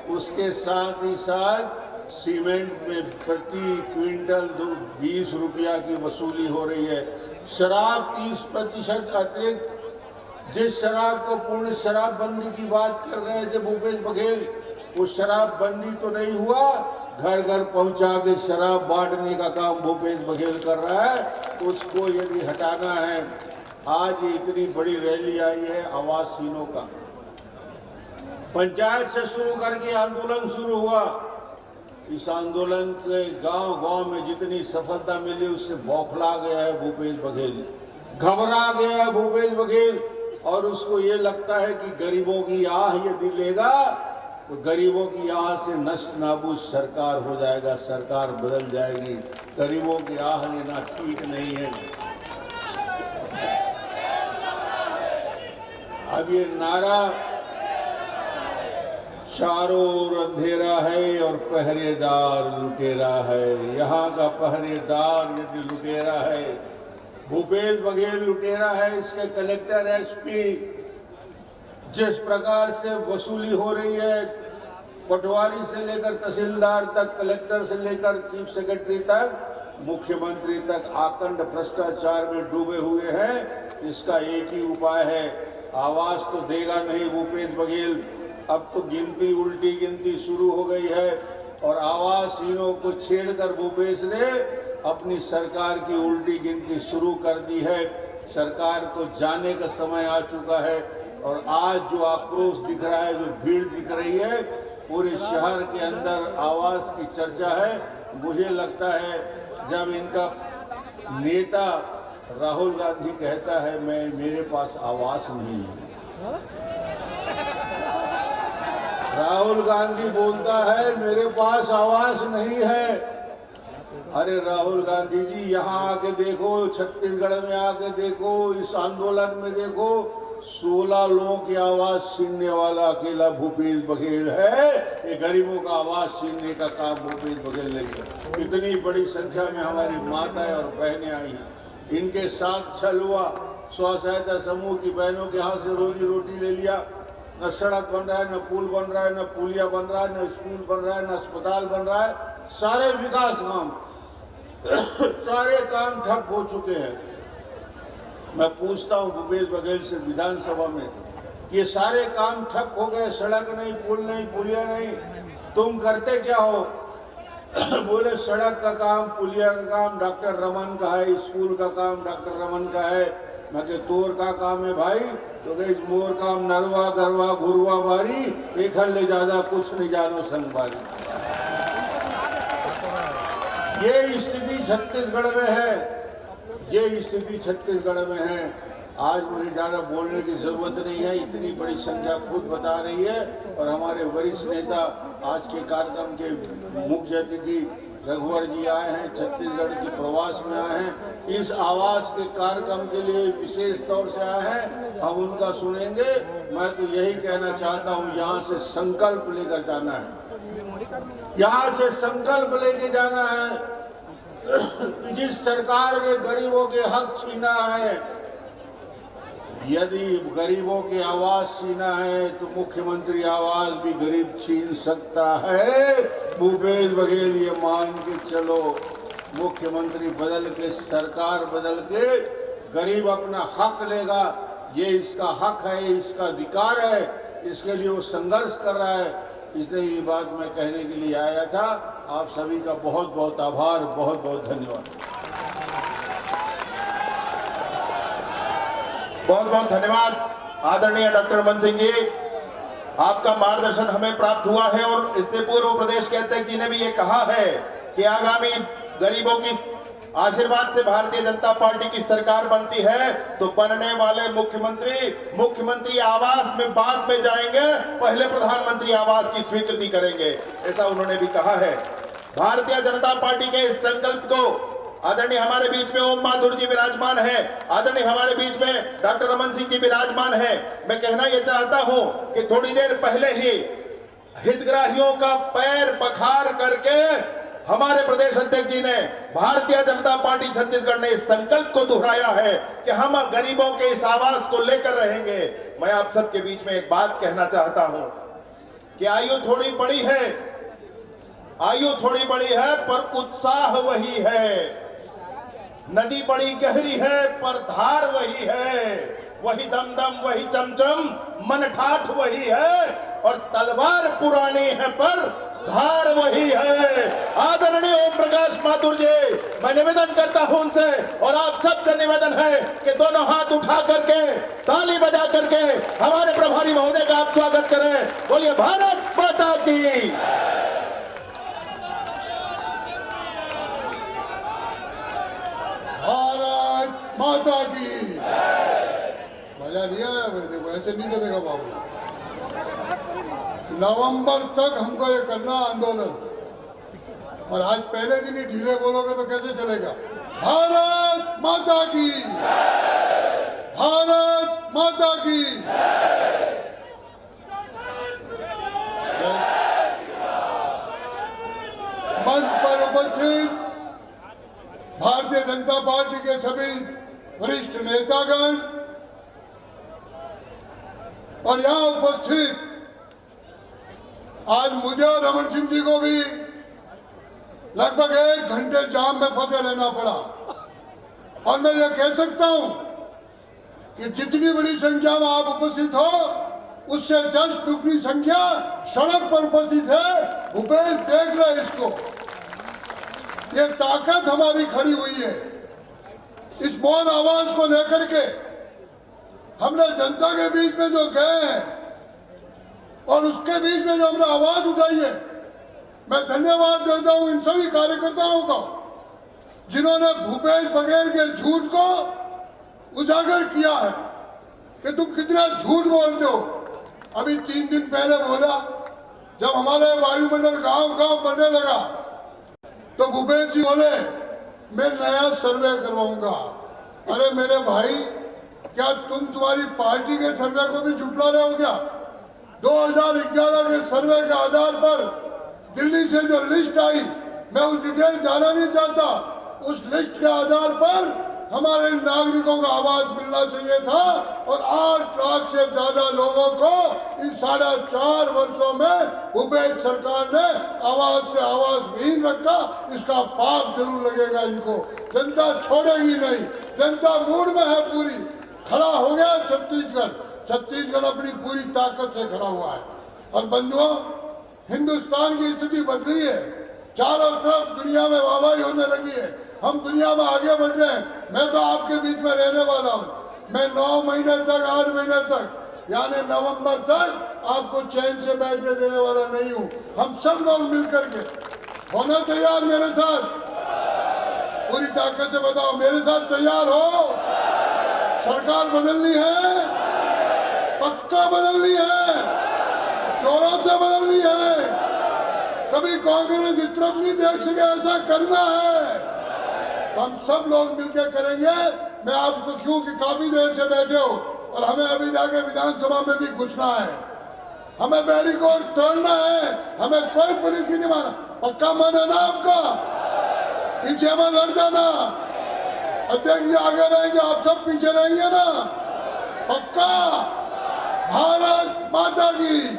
[SPEAKER 1] उसके साथ ही साथ सीमेंट में प्रति क्विंटल 20 रुपया की वसूली हो रही है। शराब 30% अतिरिक्त। जिस शराब को पूर्ण शराबबंदी की बात कर रहे थे भूपेश बघेल, वो शराबबंदी तो नहीं हुआ। घर घर पहुंचा के शराब बांटने का काम भूपेश बघेल कर रहा है। उसको यदि हटाना है, आज इतनी बड़ी रैली आई है आवासहीनों का। पंचायत से शुरू करके आंदोलन शुरू हुआ। इस आंदोलन के गांव-गांव में जितनी सफलता मिली उससे बौखला गया है भूपेश बघेल। घबरा गया भूपेश बघेल और उसको ये लगता है कि गरीबों की आह यदि लेगा तो गरीबों की आह से नष्ट नाबूद सरकार हो जाएगा, सरकार बदल जाएगी। गरीबों की आह लेना ठीक नहीं है। अब ये नारा चारों ओर अंधेरा है और पहरेदार लुटेरा है। यहाँ का पहरेदार यदि लुटेरा है, भूपेश बघेल लुटेरा है, इसके कलेक्टर एसपी जिस प्रकार से वसूली हो रही है, पटवारी से लेकर तहसीलदार तक, कलेक्टर से लेकर चीफ सेक्रेटरी तक, मुख्यमंत्री तक आकंड भ्रष्टाचार में डूबे हुए हैं। इसका एक ही उपाय है, आवाज तो देगा नहीं भूपेश बघेल। अब तो गिनती, उल्टी गिनती शुरू हो गई है और आवासहीनों को छेड़कर भूपेश ने अपनी सरकार की उल्टी गिनती शुरू कर दी है। सरकार को जाने का समय आ चुका है और आज जो आक्रोश दिख रहा है, जो भीड़ दिख रही है, पूरे शहर के अंदर आवास की चर्चा है। मुझे लगता है जब इनका नेता राहुल गांधी कहता है मेरे पास आवास नहीं है, राहुल गांधी बोलता है मेरे पास आवास नहीं है। अरे राहुल गांधी जी, यहाँ आके देखो, छत्तीसगढ़ में आके देखो, इस आंदोलन में देखो, 16 लोगों की आवाज छीनने वाला अकेला भूपेश बघेल है। ये गरीबों का आवाज छीनने का काम भूपेश बघेल ने किया। इतनी बड़ी संख्या में हमारी माताएं और बहनें आई, इनके साथ छल हुआ। स्व सहायता समूह की बहनों के हाथ से रोजी रोटी ले लिया। न सड़क बन रहा है, न पुल बन रहा है, न पुलिया बन रहा है, न स्कूल बन रहा है, न अस्पताल बन रहा है। सारे विकास काम सारे काम ठप हो चुके हैं। मैं पूछता हूं भूपेश बघेल से विधानसभा में, ये सारे काम ठप हो गए, सड़क नहीं, पुल नहीं, पुलिया नहीं, तुम करते क्या हो? बोले सड़क का काम, पुलिया का काम डॉक्टर रमन का है, स्कूल का काम डॉक्टर रमन का है। मैं कह तोर का काम है भाई? तो गई मोर काम नरवा गरवा घुरवा बारी, एक हल्ले ज्यादा कुछ नहीं जानो संग बारी। ये स्थिति छत्तीसगढ़ में है, ये स्थिति छत्तीसगढ़ में है। आज मुझे ज्यादा बोलने की जरूरत नहीं है, इतनी बड़ी संख्या खुद बता रही है। और हमारे वरिष्ठ नेता आज के कार्यक्रम के मुख्य अतिथि रघुवर जी आए हैं, छत्तीसगढ़ के प्रवास में आए हैं, इस आवास के कार्यक्रम के लिए विशेष तौर से आए हैं। हम उनका सुनेंगे। मैं तो यही कहना चाहता हूँ, यहाँ से संकल्प लेकर जाना है, यहाँ से संकल्प लेके जाना है। जिस सरकार ने गरीबों के हक छीना है, यदि गरीबों की आवाज छीना है तो मुख्यमंत्री आवाज भी गरीब छीन सकता है। भूपेश बघेल ये मान के चलो, मुख्यमंत्री बदल के, सरकार बदल के गरीब अपना हक लेगा। ये इसका हक है, इसका अधिकार है, इसके लिए वो संघर्ष कर रहा है। इतनी ही बात मैं कहने के लिए आया था। आप सभी का बहुत बहुत आभार, बहुत बहुत धन्यवाद।
[SPEAKER 2] बहुत बहुत धन्यवाद आदरणीय डॉक्टर रमन सिंह जी, आपका मार्गदर्शन हमें प्राप्त हुआ है। और इससे पूर्व प्रदेश के अध्यक्ष जी ने भी ये कहा है कि आगामी गरीबों की आशीर्वाद से भारतीय जनता पार्टी की सरकार बनती है तो बनने वाले मुख्यमंत्री आवास में बाद में जाएंगे, पहले प्रधानमंत्री आवास की स्वीकृति करेंगे, ऐसा उन्होंने भी कहा है। भारतीय जनता पार्टी के इस संकल्प को आदरणीय हमारे बीच में ओम माथुर जी विराजमान है, आदरणीय हमारे बीच में डॉक्टर रमन सिंह जी विराजमान है। मैं कहना यह चाहता हूं कि थोड़ी देर पहले ही हितग्राहियों का पैर पखार करके हमारे प्रदेश अध्यक्ष जी ने, भारतीय जनता पार्टी छत्तीसगढ़ ने इस संकल्प को दोहराया है कि हम गरीबों के इस आवाज को लेकर रहेंगे। मैं आप सबके बीच में एक बात कहना चाहता हूं कि आयु थोड़ी बड़ी है पर उत्साह वही है। नदी बड़ी गहरी है पर धार वही है, वही दमदम वही चमचम, मन ठाठ वही है, और तलवार पुरानी है पर धार वही है। आदरणीय ओम प्रकाश माथुर जी, मैं निवेदन करता हूं उनसे और आप सबसे निवेदन है कि दोनों हाथ उठा करके, ताली बजा करके हमारे प्रभारी महोदय का आप स्वागत करें। बोलिए भारत माता की।
[SPEAKER 1] भारत माता की। मजा नहीं आया? देखो ऐसे नहीं चलेगा मामला। नवंबर तक हमको ये करना आंदोलन, और आज पहले दिन ही ढीले बोलोगे तो कैसे चलेगा? भारत माता की, भारत माता की। मंच पर उपस्थित भारतीय जनता पार्टी के सभी वरिष्ठ नेतागण और यहां उपस्थित आज मुझे और रमन सिंह जी को भी लगभग 1 घंटे जाम में फंसे रहना पड़ा, और मैं ये कह सकता हूं कि जितनी बड़ी संख्या में आप उपस्थित हो उससे 10 दुगनी संख्या सड़क पर उपस्थित है। भूपेश देख रहे इसको, ये ताकत हमारी खड़ी हुई है। इस मौन आवाज को लेकर के हमने जनता के बीच में जो गए हैं और उसके बीच में जो हमने आवाज उठाई है, मैं धन्यवाद देता हूं इन सभी कार्यकर्ताओं का जिन्होंने भूपेश बघेल के झूठ को उजागर किया है कि तुम कितना झूठ बोलते हो। अभी 3 दिन पहले बोला, जब हमारे वायुमंडल गांव गांव बनने लगा तो भूपेश जी बोले मैं नया सर्वे करवाऊंगा। अरे मेरे भाई, क्या तुम्हारी पार्टी के सर्वे को भी झुठला रहे हो क्या? 2011 के सर्वे के आधार पर दिल्ली से जो लिस्ट आई, मैं उस डिटेल जाना नहीं चाहता, उस लिस्ट के आधार पर हमारे नागरिकों को आवाज मिलना चाहिए था, और 8 लाख से ज्यादा लोगों को इन 4.5 वर्षों में भूपेश सरकार ने आवाज से आवाज विहीन रखा। इसका पाप जरूर लगेगा इनको। जनता छोड़ेगी नहीं, जनता मूड में है पूरी। खड़ा हो गया छत्तीसगढ़ अपनी पूरी ताकत से खड़ा हुआ है। और बंधुओं, हिंदुस्तान की स्थिति बदली है, चारों तरफ दुनिया में वाहवाही होने लगी है, हम दुनिया में आगे बढ़ रहे हैं। मैं तो आपके बीच में रहने वाला हूं। मैं 9 महीने तक, 8 महीने तक, यानी नवंबर तक आपको चैन से बैठने देने वाला नहीं हूं। हम सब लोग मिलकर के होना तैयार मेरे साथ, पूरी ताकत से बताओ, मेरे साथ तैयार हो? सरकार बदलनी है, पक्का बदलनी है, जोरों से बदलनी है। कभी कांग्रेस इस तरफ नहीं देख सके, ऐसा करना है। हम सब लोग मिलकर करेंगे। मैं आपको क्यों कि काफी देर से बैठे हो और हमें अभी जाके विधानसभा में भी घुसना है, हमें बैरिकेड तोड़ना है, हमें कोई पुलिस ही नहीं माना। पक्का मन है ना आपका? पीछे मत हट जाना। अध्यक्ष जी आगे रहेंगे, आप सब पीछे रहेंगे ना? पक्का? भारत माता की।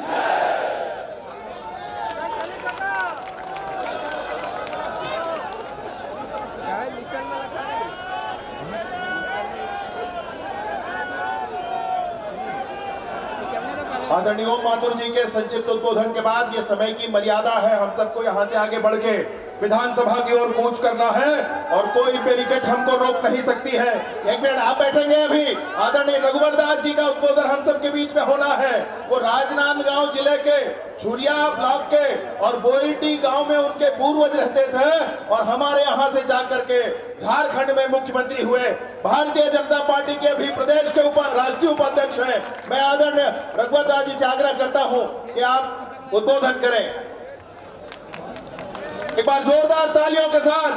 [SPEAKER 2] आदरणीय ओम माथुर जी के संक्षिप्त उद्बोधन के बाद ये समय की मर्यादा है, हम सबको यहाँ से आगे बढ़ के विधानसभा की ओर कूच करना है और कोई बैरिकेड हमको रोक नहीं सकती है। 1 मिनट आप बैठेंगे। अभी आदरणीय रघुवर दास जी का उद्बोधन हम सबके बीच में होना है। वो राजनांदगांव जिले के छुरिया ब्लॉक के और बोईटी गांव में उनके पूर्वज रहते थे और हमारे यहाँ से जाकर के झारखंड में मुख्यमंत्री हुए। भारतीय जनता पार्टी के भी प्रदेश के राष्ट्रीय उपाध्यक्ष हैं। मैं आदरणीय रघुवर दास जी से आग्रह करता हूँ कि आप उद्बोधन करें। एक बार जोरदार तालियों के साथ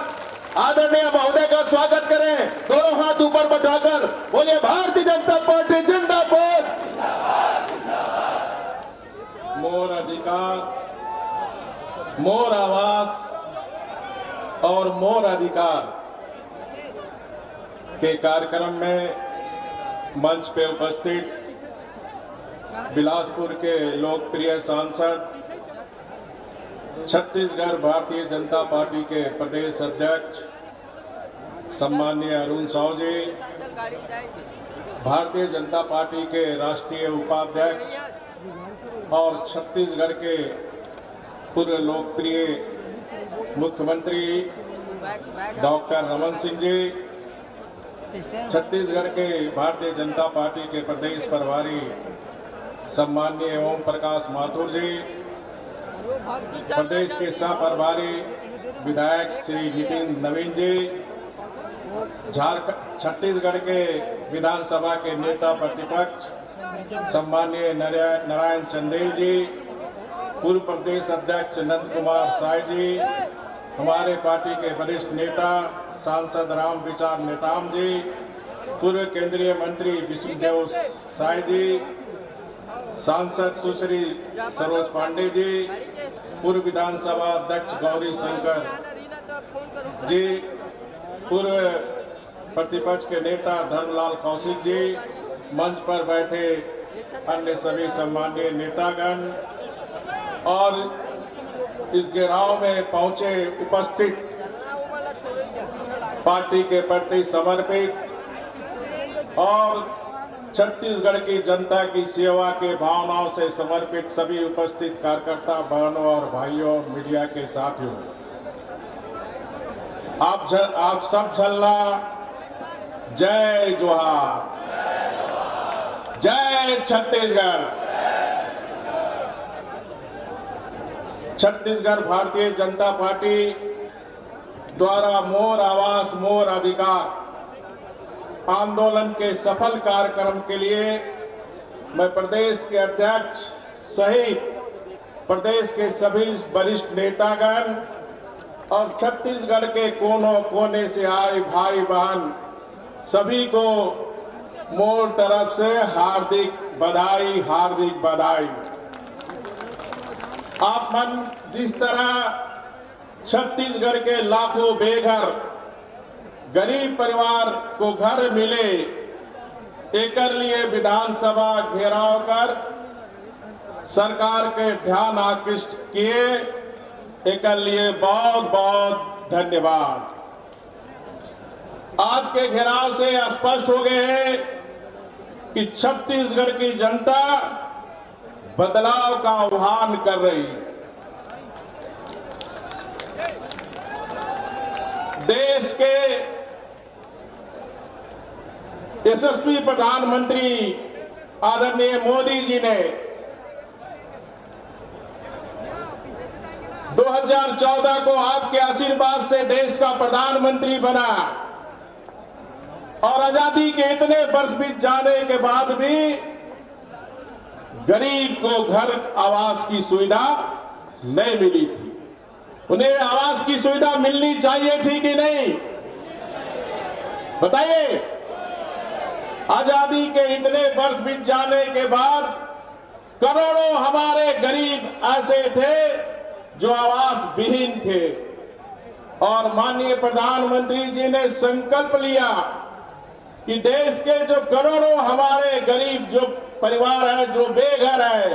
[SPEAKER 2] आदरणीय महोदय का स्वागत करें। दोनों हाथ ऊपर बढ़ाकर बोलिए, भारतीय जनता पार्टी जिंदाबाद।
[SPEAKER 5] मोर अधिकार, मोर आवाज और मोर अधिकार के कार्यक्रम में मंच पे उपस्थित बिलासपुर के लोकप्रिय सांसद, छत्तीसगढ़ भारतीय जनता पार्टी के प्रदेश अध्यक्ष सम्माननीय अरुण साहू जी, भारतीय जनता पार्टी के राष्ट्रीय उपाध्यक्ष और छत्तीसगढ़ के पूर्व लोकप्रिय मुख्यमंत्री डॉक्टर रमन सिंह जी, छत्तीसगढ़ के भारतीय जनता पार्टी के प्रदेश प्रभारी सम्माननीय ओम प्रकाश माथुर जी, प्रदेश के सह प्रभारी विधायक श्री नितिन नवीन जी,
[SPEAKER 2] छत्तीसगढ़ के विधानसभा के नेता प्रतिपक्ष सम्माननीय नारायण चंदेल जी, पूर्व प्रदेश अध्यक्ष नंद कुमार साय जी, हमारे पार्टी के वरिष्ठ नेता सांसद राम विचार नेताम जी, पूर्व केंद्रीय मंत्री विष्णुदेव साय जी, सांसद सुश्री सरोज पांडे जी, पूर्व विधानसभा अध्यक्ष गौरी शंकर जी, पूर्व प्रतिपक्ष के नेता धर्मलाल कौशिक जी, मंच पर बैठे अन्य सभी सम्माननीय नेतागण और इस घेराव में पहुंचे उपस्थित पार्टी के प्रति समर्पित और छत्तीसगढ़ की जनता की सेवा के भावनाओं से समर्पित सभी उपस्थित कार्यकर्ता बहनों और भाइयों, मीडिया के साथियों, आप सब झल्ला जय जोहार, जय छत्तीसगढ़। छत्तीसगढ़ भारतीय जनता पार्टी द्वारा मोर आवास मोर अधिकार आंदोलन के सफल कार्यक्रम के लिए मैं प्रदेश के अध्यक्ष सहित प्रदेश के सभी वरिष्ठ नेतागण और छत्तीसगढ़ के कोनों कोने से आए भाई बहन सभी को मोर तरफ से हार्दिक बधाई, हार्दिक बधाई। आप मन जिस तरह छत्तीसगढ़ के लाखों बेघर गरीब परिवार को घर मिले, एक लिए विधानसभा घेराव कर सरकार के ध्यान आकृष्ट किए, एक लिए बहुत बहुत धन्यवाद। आज के घेराव से स्पष्ट हो गए हैं कि छत्तीसगढ़ की जनता बदलाव का आह्वान कर रही है। देश के यशस्वी प्रधानमंत्री आदरणीय मोदी जी ने 2014 को आपके आशीर्वाद से देश का प्रधानमंत्री बना और आजादी के इतने वर्ष बीत जाने के बाद भी गरीब को घर आवास की सुविधा नहीं मिली थी। उन्हें आवास की सुविधा मिलनी चाहिए थी कि नहीं, बताइए। आजादी के इतने वर्ष बीत जाने के बाद करोड़ों हमारे गरीब ऐसे थे जो आवास विहीन थे और माननीय प्रधानमंत्री जी ने संकल्प लिया कि देश के जो करोड़ों हमारे गरीब जो परिवार है, जो बेघर है,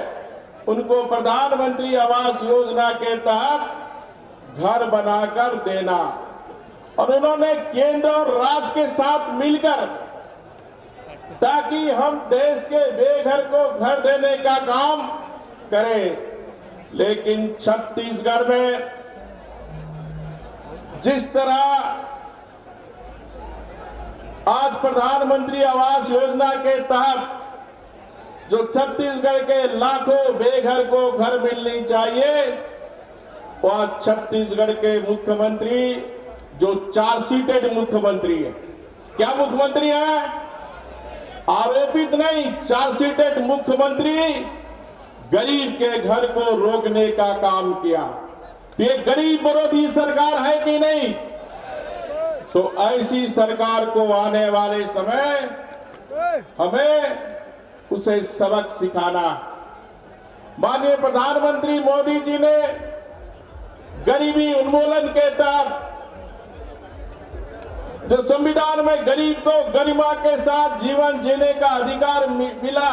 [SPEAKER 2] उनको प्रधानमंत्री आवास योजना के तहत घर बनाकर देना। और उन्होंने केंद्र और राज्य के साथ मिलकर ताकि हम देश के बेघर को घर देने का काम करें। लेकिन छत्तीसगढ़ में जिस तरह आज प्रधानमंत्री आवास योजना के तहत जो छत्तीसगढ़ के लाखों बेघर को घर मिलनी चाहिए, वह छत्तीसगढ़ के मुख्यमंत्री जो चार्जशीटेड मुख्यमंत्री है, क्या मुख्यमंत्री है, आरोपित नहीं, चार्जशीटेड मुख्यमंत्री गरीब के घर को रोकने का काम किया। तो ये गरीब विरोधी सरकार है कि नहीं? तो ऐसी सरकार को आने वाले समय हमें उसे सबक सिखाना। माननीय प्रधानमंत्री मोदी जी ने गरीबी उन्मूलन के तहत जो संविधान में गरीब को गरिमा के साथ जीवन जीने का अधिकार मिला,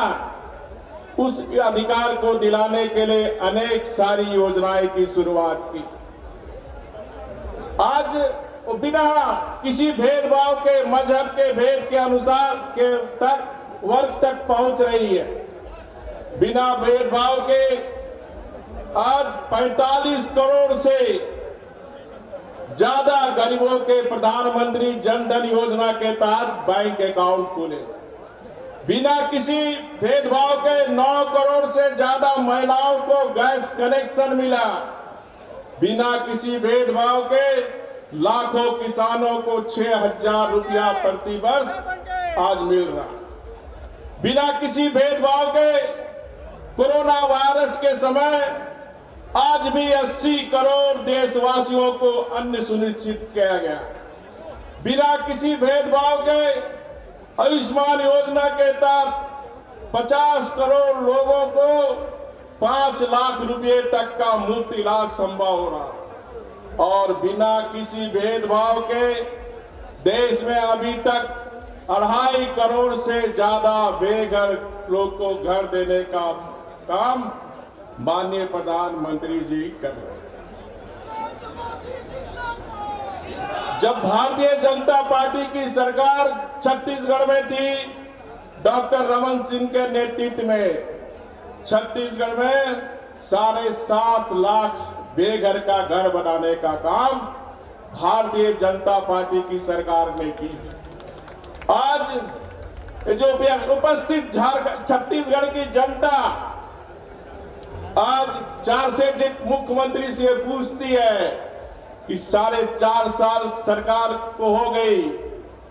[SPEAKER 2] उस अधिकार को दिलाने के लिए अनेक सारी योजनाएं की शुरुआत की। आज बिना किसी भेदभाव के, मजहब के भेद के अनुसार के तक वर्ग तक पहुंच रही है। बिना भेदभाव के आज 45 करोड़ से ज्यादा गरीबों के प्रधानमंत्री जनधन योजना के तहत बैंक अकाउंट खुले। बिना किसी भेदभाव के 9 करोड़ से ज्यादा महिलाओं को गैस कनेक्शन मिला। बिना किसी भेदभाव के
[SPEAKER 7] लाखों किसानों को 6,000 रुपया प्रति वर्ष आज मिल रहा। बिना किसी भेदभाव के कोरोना वायरस के समय आज भी 80 करोड़ देशवासियों को अन्न सुनिश्चित किया गया। बिना किसी भेदभाव के आयुष्मान योजना के तहत 50 करोड़ लोगों को 5 लाख रुपए तक का मुफ्त इलाज संभव हो रहा। और बिना किसी भेदभाव के देश में अभी तक 2.5 करोड़ से ज्यादा बेघर लोग को घर देने का काम माननीय प्रधानमंत्री जी कर रहे हैं। जब भारतीय जनता पार्टी की सरकार छत्तीसगढ़ में थी, डॉक्टर रमन सिंह के नेतृत्व में छत्तीसगढ़ में 7.5 लाख बेघर का घर बनाने का काम भारतीय जनता पार्टी की सरकार ने की। आज जो उपस्थित छत्तीसगढ़ की जनता आज 4 से मुख्यमंत्री से पूछती है कि 4.5 साल सरकार को हो गई,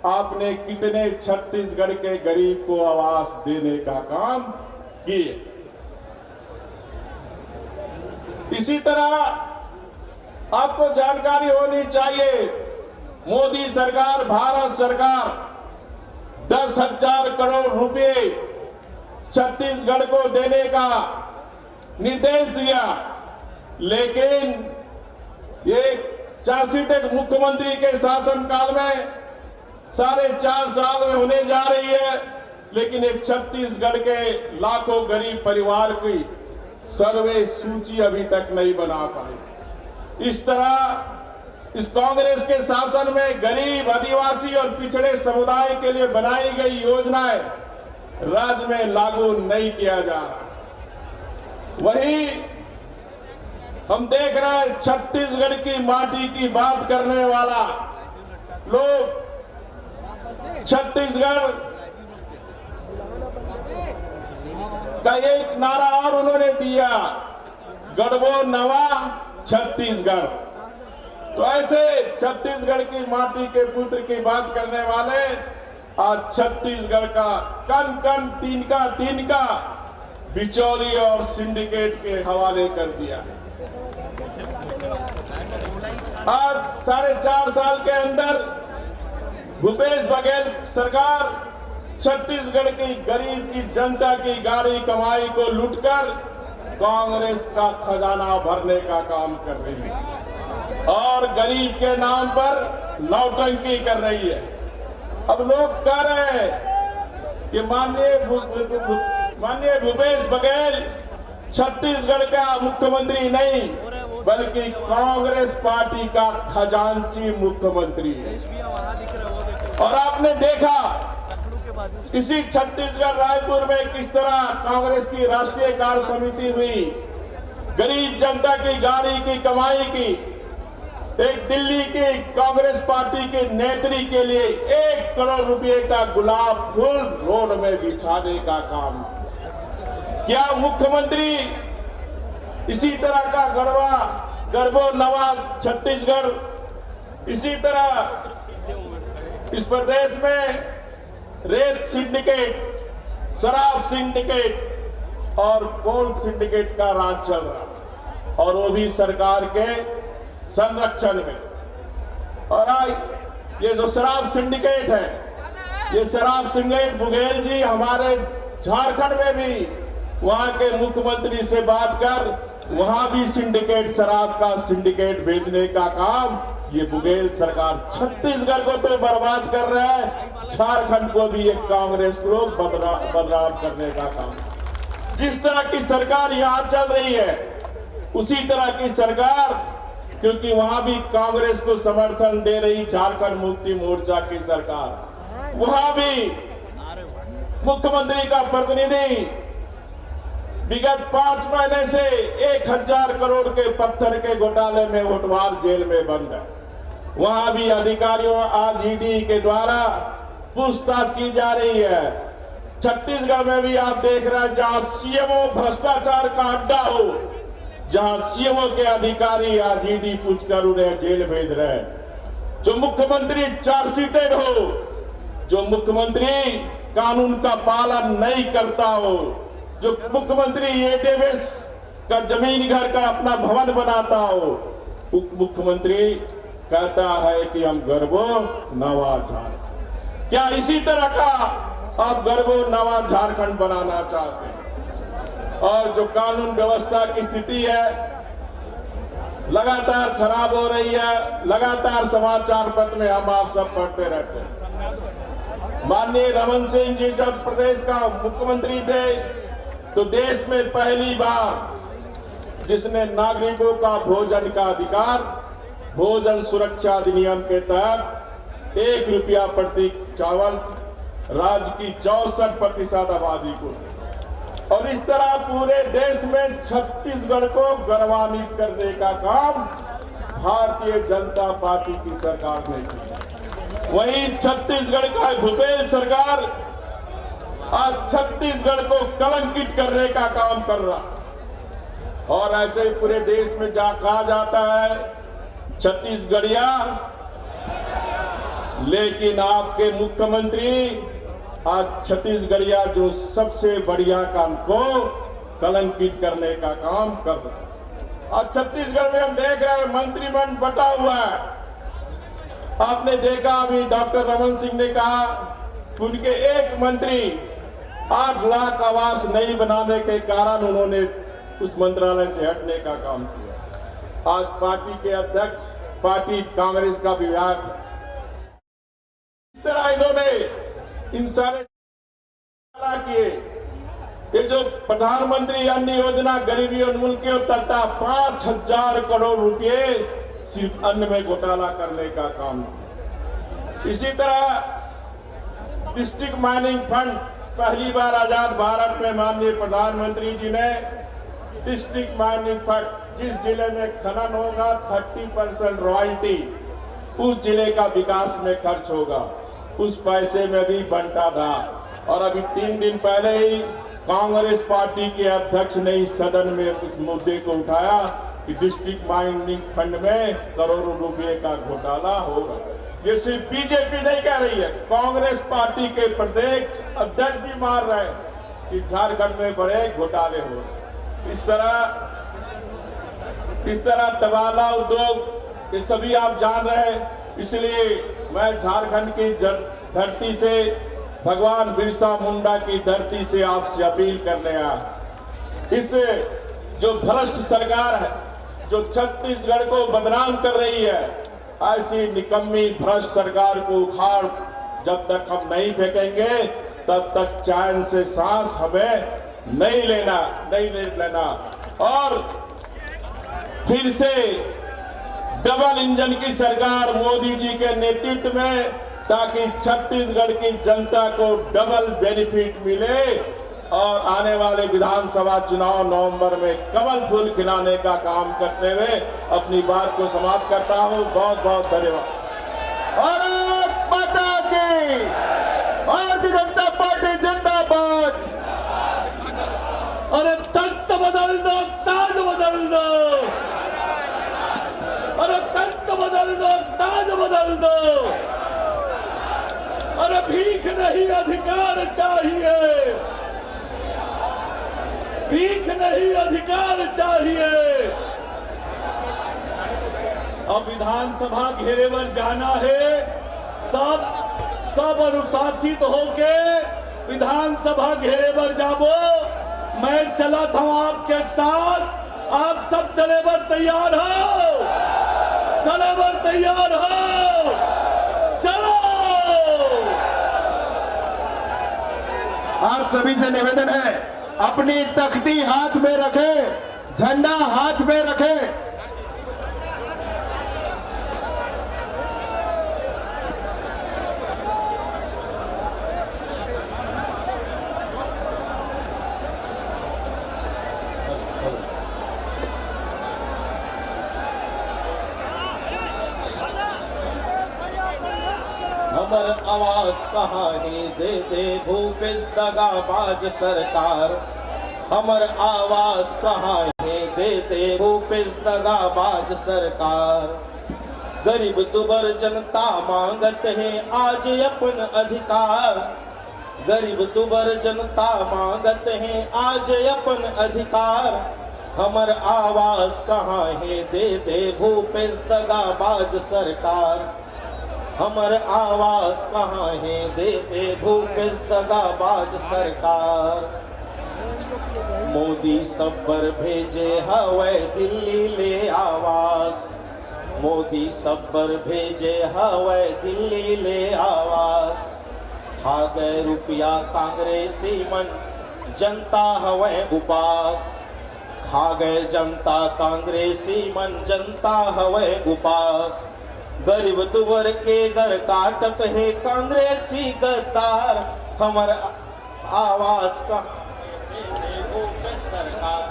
[SPEAKER 7] आपने कितने छत्तीसगढ़ के गरीब को आवास देने का काम किए। इसी तरह आपको जानकारी होनी चाहिए, मोदी सरकार, भारत सरकार 10,000 करोड़ रुपए छत्तीसगढ़ को देने का निर्देश दिया, लेकिन ये 46 मुख्यमंत्री के शासनकाल में 4.5 साल में होने जा रही है, लेकिन एक छत्तीसगढ़ के लाखों गरीब परिवार की सर्वे सूची अभी तक नहीं बना पाई। इस तरह इस कांग्रेस के शासन में गरीब, आदिवासी और पिछड़े समुदाय के लिए बनाई गई योजनाएं राज्य में लागू नहीं किया जा रहा। वही हम देख रहे हैं, छत्तीसगढ़ की माटी की बात करने वाला लोग छत्तीसगढ़ का एक नारा और उन्होंने दिया, गढ़बो नवा छत्तीसगढ़। तो ऐसे छत्तीसगढ़ की माटी के पुत्र की बात करने वाले आज छत्तीसगढ़ का कन कन तिनका बिचौली और सिंडिकेट के हवाले कर दिया। आज 4.5 साल के अंदर भूपेश बघेल सरकार छत्तीसगढ़ की गरीब की जनता की गाड़ी कमाई को लूटकर कांग्रेस का खजाना भरने का काम कर रही है और गरीब के नाम पर नौटंकी कर रही है। अब लोग कह रहे हैं कि माननीय भूपेश बघेल छत्तीसगढ़ का मुख्यमंत्री नहीं बल्कि कांग्रेस पार्टी का खजांची मुख्यमंत्री है। और आपने देखा इसी छत्तीसगढ़ रायपुर में किस तरह कांग्रेस की राष्ट्रीय कार्य समिति हुई, गरीब जनता की गाड़ी की कमाई की, एक दिल्ली की कांग्रेस पार्टी के नेत्री के लिए 1 करोड़ रुपए का गुलाब फूल रोड में बिछाने का काम। क्या मुख्यमंत्री इसी तरह का गढ़बो नवा छत्तीसगढ़, इसी तरह इस प्रदेश में रेत सिंडिकेट, शराब सिंडिकेट और कोल सिंडिकेट का राज चल रहा, और वो भी सरकार के संरक्षण में। और आज ये जो शराब सिंडिकेट है, ये शराब सिंडिकेट बघेल जी हमारे झारखंड में भी वहां के मुख्यमंत्री से बात कर वहां भी सिंडिकेट, शराब का सिंडिकेट भेजने का काम ये बघेल सरकार छत्तीसगढ़ को तो बर्बाद कर रहा है, झारखंड को भी एक कांग्रेस लोग बदनाम करने का काम। जिस तरह की सरकार यहां चल रही है उसी तरह की सरकार, क्योंकि वहां भी कांग्रेस को समर्थन दे रही झारखंड मुक्ति मोर्चा की सरकार, वहां भी मुख्यमंत्री का प्रतिनिधि विगत 5 महीने से 1,000 करोड़ के पत्थर के घोटाले में होटवार जेल में बंद है। वहां भी अधिकारियों आज ईडी के द्वारा पूछताछ की जा रही है। छत्तीसगढ़ में भी आप देख रहे हैं जहां सीएमओ भ्रष्टाचार का अड्डा हो, जहां सीएमओ के अधिकारी आज ईडी पूछकर उन्हें जेल भेज रहे हैं।
[SPEAKER 5] जो मुख्यमंत्री चार्जशीटेड हो, जो मुख्यमंत्री कानून का पालन नहीं करता हो, जो मुख्यमंत्री एडीएस का जमीन घर का अपना भवन बनाता हो, उप मुख्यमंत्री कहता है कि हम गर्वो नवा झारखंड। क्या इसी तरह का आप गर्वो नवा झारखंड बनाना चाहते हैं? और जो कानून व्यवस्था की स्थिति है लगातार खराब हो रही है, लगातार समाचार पत्र में हम आप सब पढ़ते रहते हैं। माननीय रमन सिंह जी जब प्रदेश का मुख्यमंत्री थे तो देश में पहली बार जिसने नागरिकों का भोजन का अधिकार भोजन सुरक्षा अधिनियम के तहत 1 रुपया प्रति चावल राज्य की 64% आबादी को, और इस तरह पूरे देश में छत्तीसगढ़ को गौरवान्वित करने का काम भारतीय जनता पार्टी की सरकार ने किया। वहीं छत्तीसगढ़ का भूपेश सरकार आज छत्तीसगढ़ को कलंकित करने का काम कर रहा, और ऐसे ही पूरे देश में कहा जाता है छत्तीसगढ़िया, लेकिन आपके मुख्यमंत्री आज छत्तीसगढ़िया जो सबसे बढ़िया काम को कलंकित करने का काम कर रहे हैं। और छत्तीसगढ़ में हम देख रहे हैं मंत्रिमंडल बटा हुआ है। आपने देखा अभी डॉक्टर रमन सिंह ने कहा कि उनके एक मंत्री 8 लाख आवास नहीं बनाने के कारण उन्होंने उस मंत्रालय से हटने का काम किया। आज पार्टी के अध्यक्ष पार्टी कांग्रेस का विधायक है, इस तरह इन्होंने इन सारे किए। ये जो प्रधानमंत्री अन्न योजना गरीबी उन्मूलन तथा 5,000 करोड़ रुपए सिर्फ अन्न में घोटाला करने का काम किया। इसी तरह डिस्ट्रिक्ट माइनिंग फंड पहली बार आजाद भारत में माननीय प्रधानमंत्री जी ने डिस्ट्रिक्ट माइनिंग फंड जिस जिले में खनन होगा 30% रॉयल्टी उस जिले का विकास में खर्च होगा, उस पैसे में भी बंटा था। और अभी 3 दिन पहले ही कांग्रेस पार्टी के अध्यक्ष ने इस सदन में उस मुद्दे को उठाया कि डिस्ट्रिक्ट माइनिंग फंड में करोड़ों रुपए का घोटाला हो रहा है। ये सिर्फ बीजेपी नहीं कह रही है, कांग्रेस पार्टी के प्रदेश अध्यक्ष भी मार रहे हैं कि झारखंड में बड़े घोटाले हो रहे। इस तरह तबाला उद्योग ये सभी आप जान रहे हैं। इसलिए मैं झारखंड की धरती से भगवान बिरसा मुंडा की धरती से आपसे अपील करने आया। इस जो भ्रष्ट सरकार है जो छत्तीसगढ़ को बदनाम कर रही है, ऐसी निकम्मी भ्रष्ट सरकार को उखाड़ जब तक हम नहीं फेंकेंगे तब तक चैन से सांस हमें नहीं लेना। और फिर से डबल इंजन की सरकार मोदी जी के नेतृत्व में, ताकि छत्तीसगढ़ की जनता को डबल बेनिफिट मिले और आने वाले विधानसभा चुनाव नवंबर में कमल फूल खिलाने का काम करते हुए अपनी बात को समाप्त करता हूं। बहुत बहुत धन्यवाद।
[SPEAKER 2] भारत माता की, भारतीय जनता पार्टी जिंदाबाद।
[SPEAKER 7] अरे तख्त बदल दो, ताज बदल दो। अरे तख्त बदल दो, ताज बदल दो। अरे भीख नहीं अधिकार चाहिए, भीख नहीं अधिकार चाहिए। अब विधानसभा घेरे पर जाना है। सब अनुशासित होके विधानसभा घेरे पर जाबो। मैं चला था आपके साथ, आप सब चले पर तैयार हो, चले पर तैयार हो, चलो।
[SPEAKER 2] आप सभी से निवेदन है अपनी तख्ती हाथ में रखे, झंडा हाथ में रखे।
[SPEAKER 9] हमर आवाज कहानी दे दे भूपेश दगाबाज सरकार। हमर आवाज कहानी दे दे भूपेश दगाबाज सरकार। गरीब दुबर जनता मांगत है आज अपन अधिकार। गरीब दुबर जनता मांगत है आज अपन अधिकार। हमर आवाज कहाँ है दे दे भूपेश दगाबाज सरकार। हमर आवाज कहाँ है दे दे भूपेश दगाबाज सरकार। मोदी सब्बर भेजे हवै दिल्ली ले आवास। मोदी सब्बर भेजे हवै दिल्ली ले आवास। खा गए रुपया कांग्रेसी मन जनता हवै उपास। खा गए जनता कांग्रेसी मन जनता हवै उपास। गरीब दुबर के घर काटत है कांग्रेसी गद्दार। हमर आवाज का सरकार।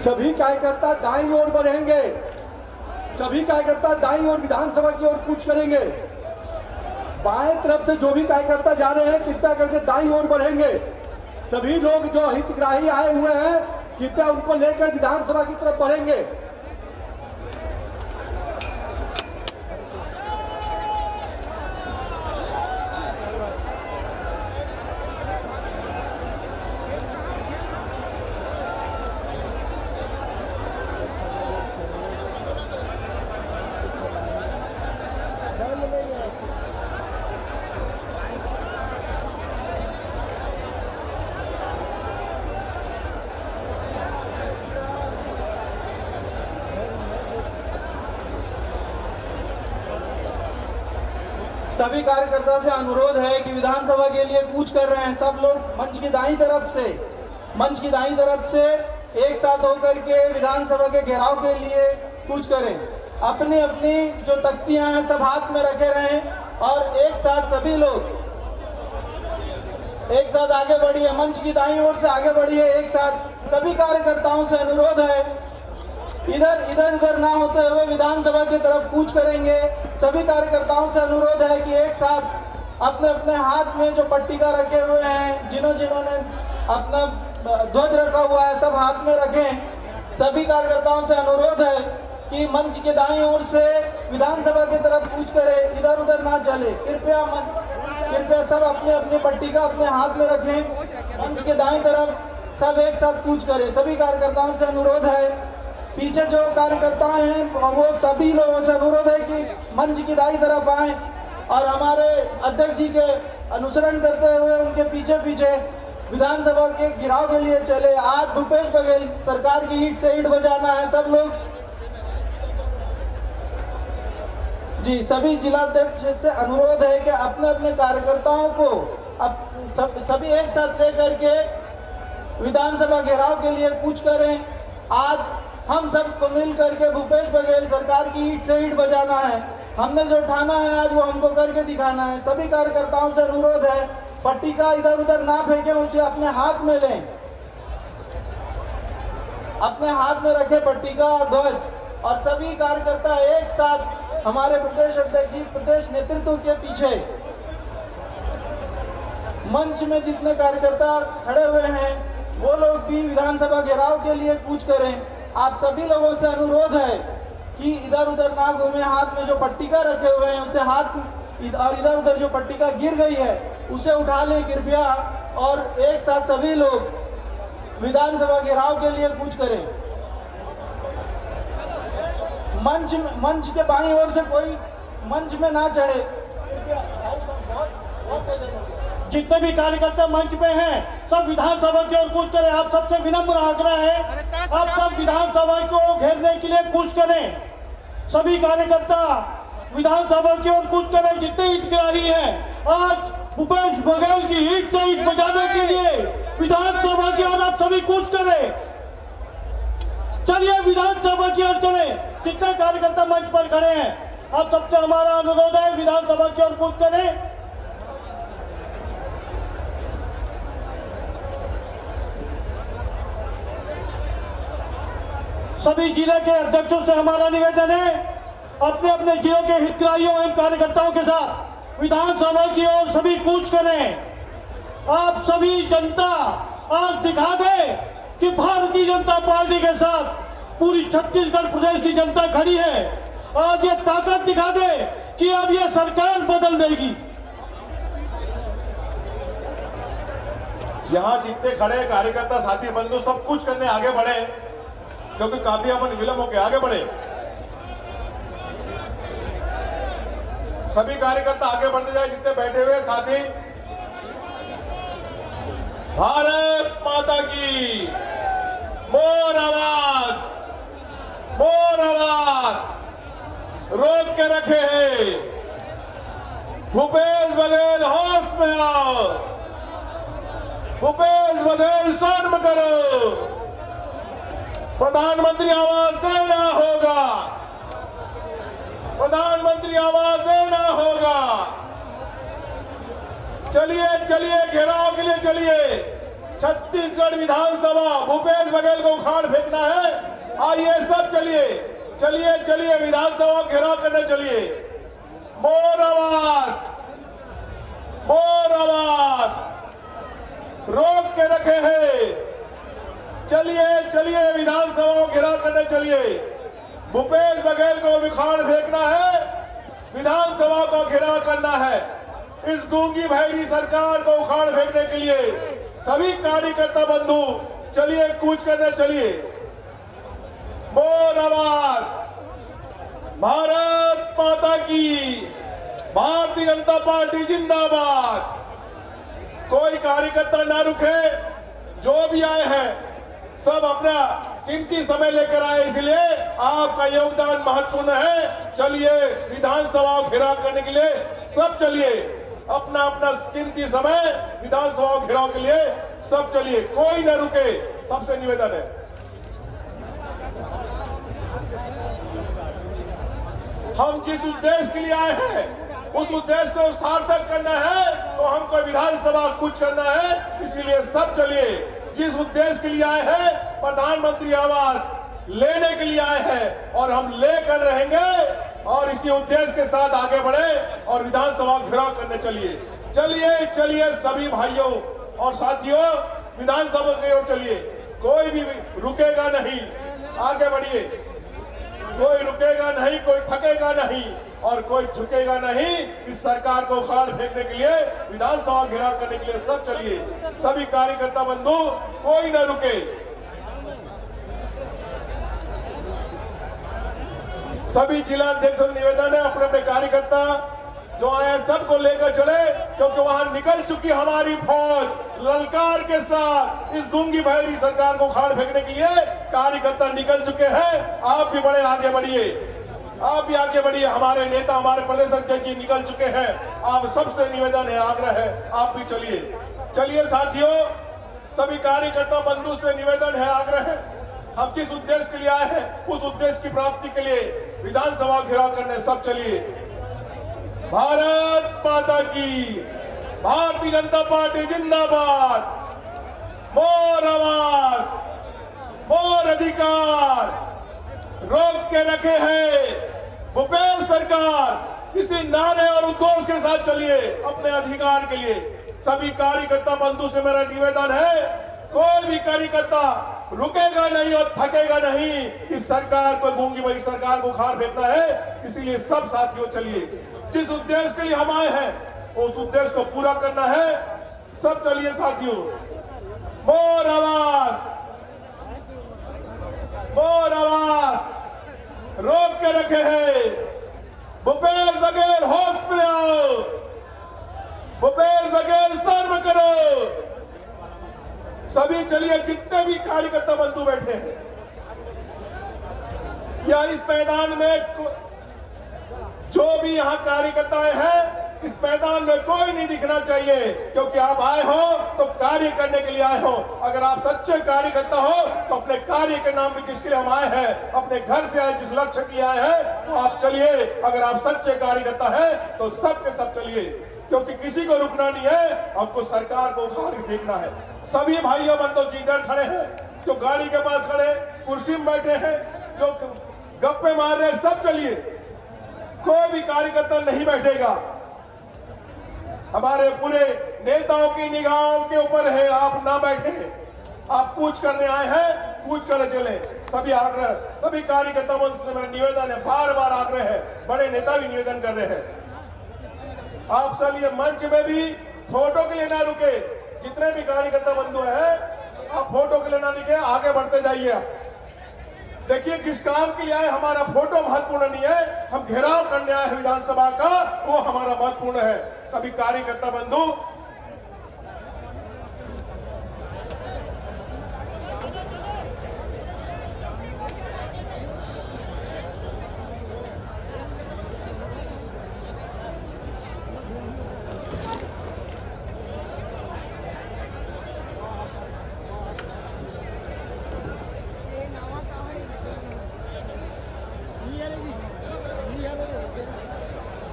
[SPEAKER 10] सभी कार्यकर्ता दाईं ओर बढ़ेंगे। सभी कार्यकर्ता दाईं ओर विधानसभा की ओर कूच करेंगे। बाएं तरफ से जो भी कार्यकर्ता जा रहे हैं कृपया करके दाईं ओर बढ़ेंगे। सभी लोग जो हितग्राही आए हुए हैं कृपया उनको लेकर विधानसभा की तरफ बढ़ेंगे।
[SPEAKER 11] सभी कार्यकर्ता से अनुरोध है कि विधानसभा के लिए कूच कर रहे हैं सब लोग मंच की दाईं तरफ से एक साथ होकर के विधानसभा के घेराव के लिए कूच करें। अपनी अपनी जो तख्तियां हैं सब हाथ में रखे रहें और एक साथ सभी लोग एक साथ आगे बढ़िए। मंच की दाईं ओर से आगे बढ़िए। एक साथ सभी कार्यकर्ताओं से अनुरोध है इधर उधर ना होते हुए विधानसभा की तरफ कूच करेंगे। सभी कार्यकर्ताओं से अनुरोध है कि एक साथ अपने अपने हाथ में जो पट्टिका रखे हुए हैं जिन्होंने अपना ध्वज रखा हुआ है सब हाथ में रखें। सभी कार्यकर्ताओं से अनुरोध है कि मंच के दाईं ओर से विधानसभा की तरफ कूच करें, इधर उधर ना चले। कृपया सब अपने अपने पट्टिका अपने हाथ में रखें। मंच के दाईं तरफ सब एक साथ कूच करें। सभी कार्यकर्ताओं से अनुरोध है। पीछे जो कार्यकर्ता हैं वो सभी लोगों से अनुरोध है कि मंच की दाईं तरफ आएं और हमारे अध्यक्ष जी के अनुसरण करते हुए उनके पीछे पीछे विधानसभा के घेराव के लिए चले। आज भूपेश बघेल सरकार की ईंट से ईंट बजाना है सब लोग। जी सभी जिलाध्यक्ष से अनुरोध है कि अपने अपने कार्यकर्ताओं को सभी एक साथ लेकर के विधानसभा घेराव के लिए कूच करें। आज हम सबको मिल करके भूपेश बघेल सरकार की ईंट से ईंट बजाना है। हमने जो ठाना है आज वो हमको करके दिखाना है। सभी कार्यकर्ताओं से अनुरोध है पट्टिका इधर उधर ना फेंकें, उसे अपने हाथ में लें, अपने हाथ में रखें पट्टिका ध्वज। और सभी कार्यकर्ता एक साथ हमारे प्रदेश अध्यक्ष जी प्रदेश नेतृत्व के पीछे मंच में जितने कार्यकर्ता खड़े हुए हैं वो लोग भी विधानसभा घेराव के लिए कूच करें। आप सभी लोगों से अनुरोध है कि इधर उधर ना घूमे। हाथ में जो पट्टिका रखे हुए हैं उसे हाथ और इधर उधर जो पट्टिका गिर गई है उसे उठा लें कृपया और एक साथ सभी लोग विधानसभा घेराव के लिए कूच करें। मंच के बाईं ओर से कोई मंच में ना चढ़े।
[SPEAKER 5] जितने भी कार्यकर्ता मंच पे हैं सब विधानसभा की ओर कूच करें। आप सबसे विनम्र आग्रह है आप सब विधानसभा को घेरने के लिए कूच करें। सभी कार्यकर्ता विधानसभा की ओर कूच करें। जितने हितग्राही हैं आज भूपेश बघेल की ईंट से ईंट बजाने के लिए विधानसभा की ओर आप सभी कूच करें। चलिए विधानसभा की ओर चलें। जितने कार्यकर्ता मंच पर खड़े हैं आप सबसे हमारा अनुरोध है विधानसभा की ओर कूच करें। सभी जिले के अध्यक्षों से हमारा निवेदन है अपने अपने जिलों के हितग्राहियों एवं कार्यकर्ताओं के साथ विधानसभा की ओर सभी कूच करें। आप सभी जनता आज दिखा दे कि भारतीय जनता पार्टी के साथ
[SPEAKER 10] पूरी छत्तीसगढ़ प्रदेश की जनता खड़ी है। आज ये ताकत दिखा दे कि अब ये सरकार बदल देगी।
[SPEAKER 2] यहाँ जितने खड़े कार्यकर्ता साथी बंधु सब कुछ करने आगे बढ़े, क्योंकि काफी अपन विलंब होकर आगे बढ़े। सभी कार्यकर्ता आगे बढ़ते जाए, जितने बैठे हुए साथी। भारत माता की मोर आवाज, मोर आवाज रोक के रखे हैं। भूपेश बघेल होश में आओ, भूपेश बघेल शर्म करो। प्रधानमंत्री आवास देना होगा, प्रधानमंत्री आवास देना होगा। चलिए चलिए, घेराव के लिए चलिए। छत्तीसगढ़ विधानसभा भूपेश बघेल को उखाड़ फेंकना है। आइए सब चलिए, चलिए चलिए, विधानसभा घेराव करने चलिए। मोर आवाज, मोर आवाज रोक के रखे हैं। चलिए चलिए, विधानसभा को घेराव करने चलिए। भूपेश बघेल को उखाड़ फेंकना है, विधानसभा को घेराव करना है। इस गूंगी भैरी सरकार को उखाड़ फेंकने के लिए सभी कार्यकर्ता बंधु चलिए, कूच करने चलिए। मोर आवाज, भारत माता की, भारतीय जनता पार्टी जिंदाबाद। कोई कार्यकर्ता ना रुके, जो भी आए हैं सब अपना कीमती समय लेकर आए, इसलिए आपका योगदान महत्वपूर्ण है। चलिए, विधानसभा को घेराव करने के लिए सब चलिए, अपना अपना कीमती समय विधानसभा को घेराव के लिए सब चलिए, कोई न रुके, सबसे निवेदन है। हम जिस उद्देश्य के लिए आए हैं उस उद्देश्य को सार्थक करना है, तो हमको विधानसभा कुछ करना है, इसीलिए सब चलिए। जिस उद्देश्य के लिए आए हैं, प्रधानमंत्री आवास लेने के लिए आए हैं, और हम लेकर रहेंगे और इसी उद्देश्य के साथ आगे बढ़े और विधानसभा घेराव करने चलिए। चलिए चलिए सभी भाइयों और साथियों, विधानसभा की ओर चलिए। कोई भी रुकेगा नहीं, आगे बढ़िए। कोई रुकेगा नहीं, कोई थकेगा नहीं और कोई झुकेगा नहीं। इस सरकार को उखाड़ फेंकने के लिए, विधानसभा घेराव करने के लिए सब चलिए। सभी कार्यकर्ता बंधु कोई न रुके। सभी जिला अध्यक्षों से निवेदन है, अपने अपने कार्यकर्ता जो आए सबको लेकर चले, क्योंकि वहां निकल चुकी हमारी फौज ललकार के साथ। इस गूंगी भैरी सरकार को उखाड़ फेंकने के लिए कार्यकर्ता निकल चुके हैं। आप भी बड़े आगे बढ़िए, आप भी आगे बढ़िए। हमारे नेता, हमारे प्रदेश अध्यक्ष जी निकल चुके हैं। आप सबसे निवेदन है, आग्रह है, आप भी चलिए। चलिए साथियों, सभी कार्यकर्ता बंधु से निवेदन है, आग्रह है, हम जिस उद्देश्य के लिए आए हैं उस उद्देश्य की प्राप्ति के लिए विधानसभा घेराव करने सब चलिए। भारत माता की, भारतीय जनता पार्टी जिंदाबाद। मोर आवाज, मोर अधिकार रोक के रखे हैं। भूपेश सरकार इसी नारे और उद्घोष के साथ चलिए अपने अधिकार के लिए। सभी कार्यकर्ता बंधु से मेरा निवेदन है, कोई भी कार्यकर्ता रुकेगा नहीं और थकेगा नहीं। इस सरकार को, गूंगी भरी सरकार को उखाड़ फेंकना है, इसीलिए सब साथियों चलिए। जिस उद्देश्य के लिए हम आए हैं उस उद्देश्य को पूरा करना है, सब चलिए साथियों। मोर आवाज, मोर आवाज रोक के रखे हैं। भूपेश बघेल होश में आओ, भूपेश बघेल शर्म करो। सभी चलिए, जितने भी कार्यकर्ता बंधु बैठे हैं या इस मैदान में जो भी यहाँ कार्यकर्ताएं हैं, इस मैदान में कोई नहीं दिखना चाहिए, क्योंकि आप आए हो तो कार्य करने के लिए आए हो। अगर आप सच्चे कार्यकर्ता हो तो अपने कार्य के नाम पे जिसके लिए हम आए हैं, अपने घर से आए जिस लक्ष्य के लिए आए हैं, तो आप चलिए। अगर आप सच्चे कार्यकर्ता हैं तो सब के सब चलिए, क्योंकि किसी को रुकना नहीं है, आपको सरकार को उखाड़ के फेंकना है। सभी भाइयों बंधु जी इधर खड़े हैं, जो गाड़ी के पास खड़े, कुर्सी में बैठे हैं, जो गप्पे मार रहे हैं, सब चलिए। कोई भी कार्यकर्ता नहीं बैठेगा। हमारे पूरे नेताओं की निगाहों के ऊपर है, आप ना बैठे। आप कूच करने आए हैं, कूच कर चले। सभी आग्रह, सभी कार्यकर्ताओं से मेरा निवेदन है, बार बार आग्रह है, बड़े नेता भी निवेदन कर रहे हैं, आप सब ये मंच में भी फोटो के लिए ना रुके। जितने भी कार्यकर्ता बंधु हैं, आप फोटो के लिए ना रुके, आगे बढ़ते जाइए। देखिए, जिस काम के लिए आए, हमारा फोटो महत्वपूर्ण नहीं है, हम घेराव करने आए हैं विधानसभा का, वो हमारा महत्वपूर्ण है। सभी कार्यकर्ता बंधु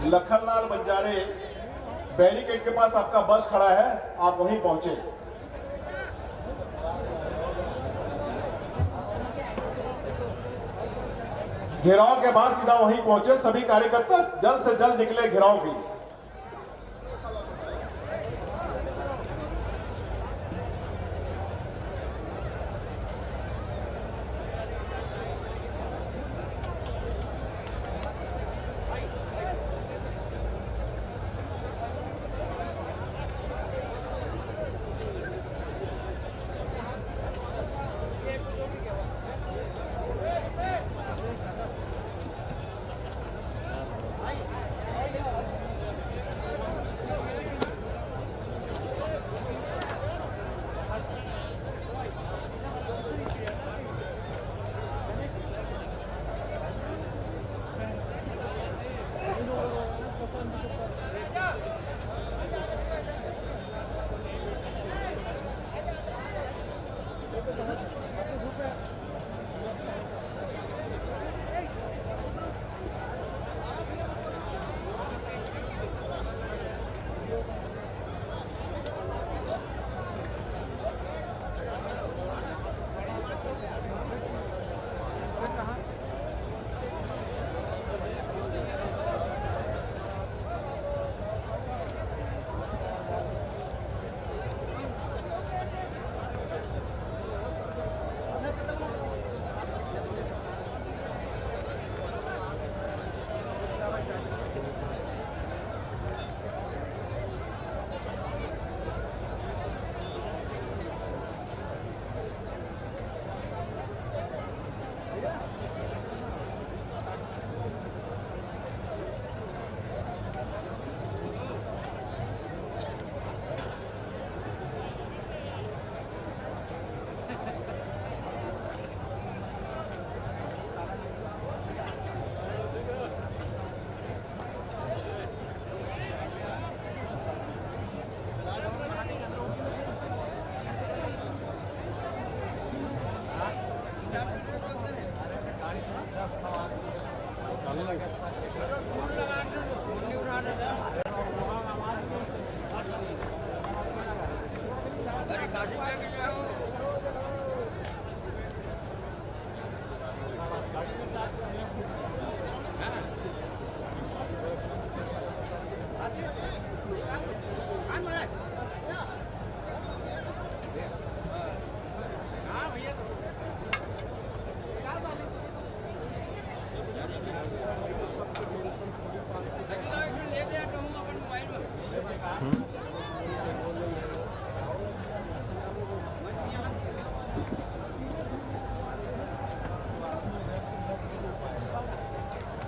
[SPEAKER 2] लखनलाल बंजारे बैरिकेड के पास आपका बस खड़ा है, आप वहीं पहुंचे। घेराव के बाद सीधा वहीं पहुंचे। सभी कार्यकर्ता जल्द से जल्द निकले घेराव के लिए।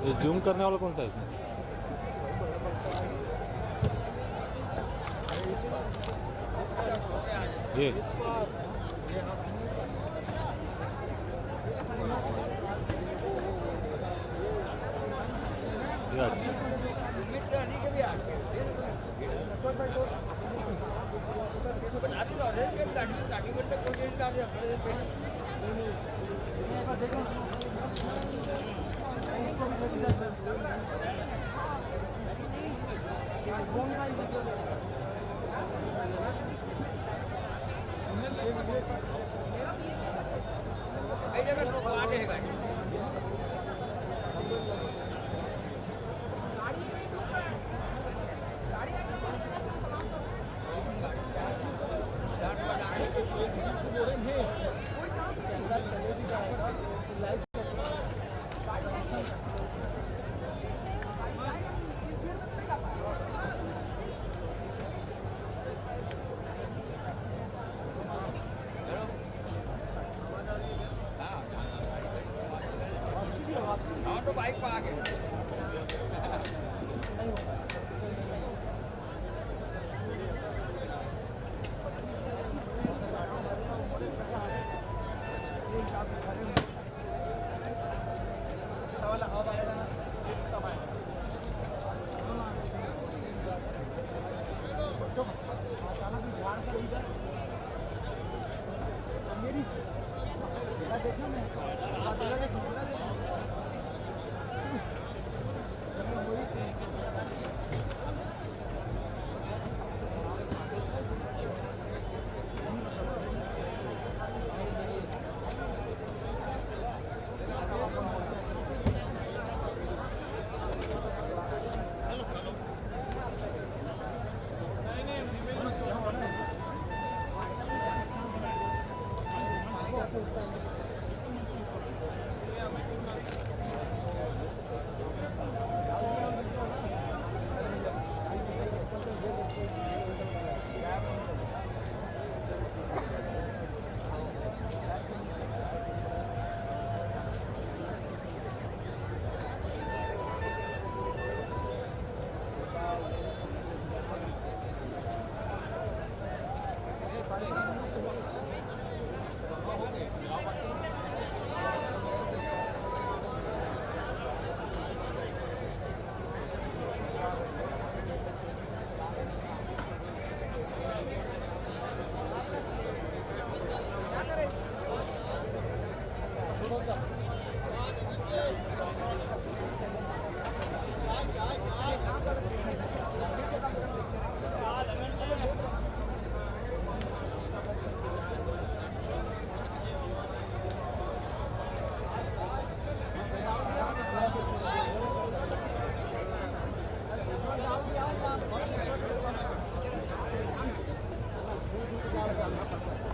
[SPEAKER 12] ये जूम करने वाला कौन सा है इसमें? ये
[SPEAKER 3] बाइक पे आ गए।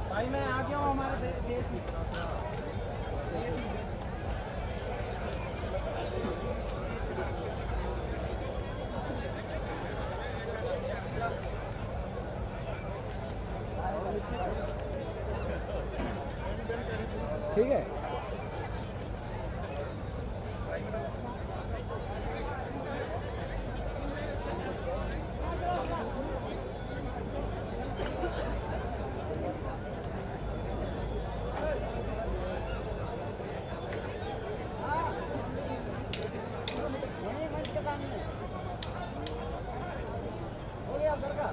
[SPEAKER 3] भाई मैं आ गया हूँ हमारे देश में। ठीक है। हो गया सर का।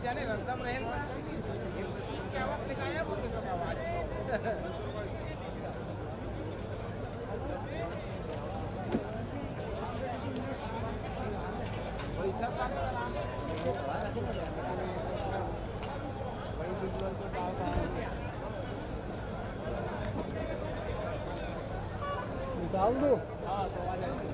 [SPEAKER 3] जाने रंगम रहेल ना क्या वक्त दिखाया वो सब आवाज निकाल दो। हाँ तो आ जाएंगे।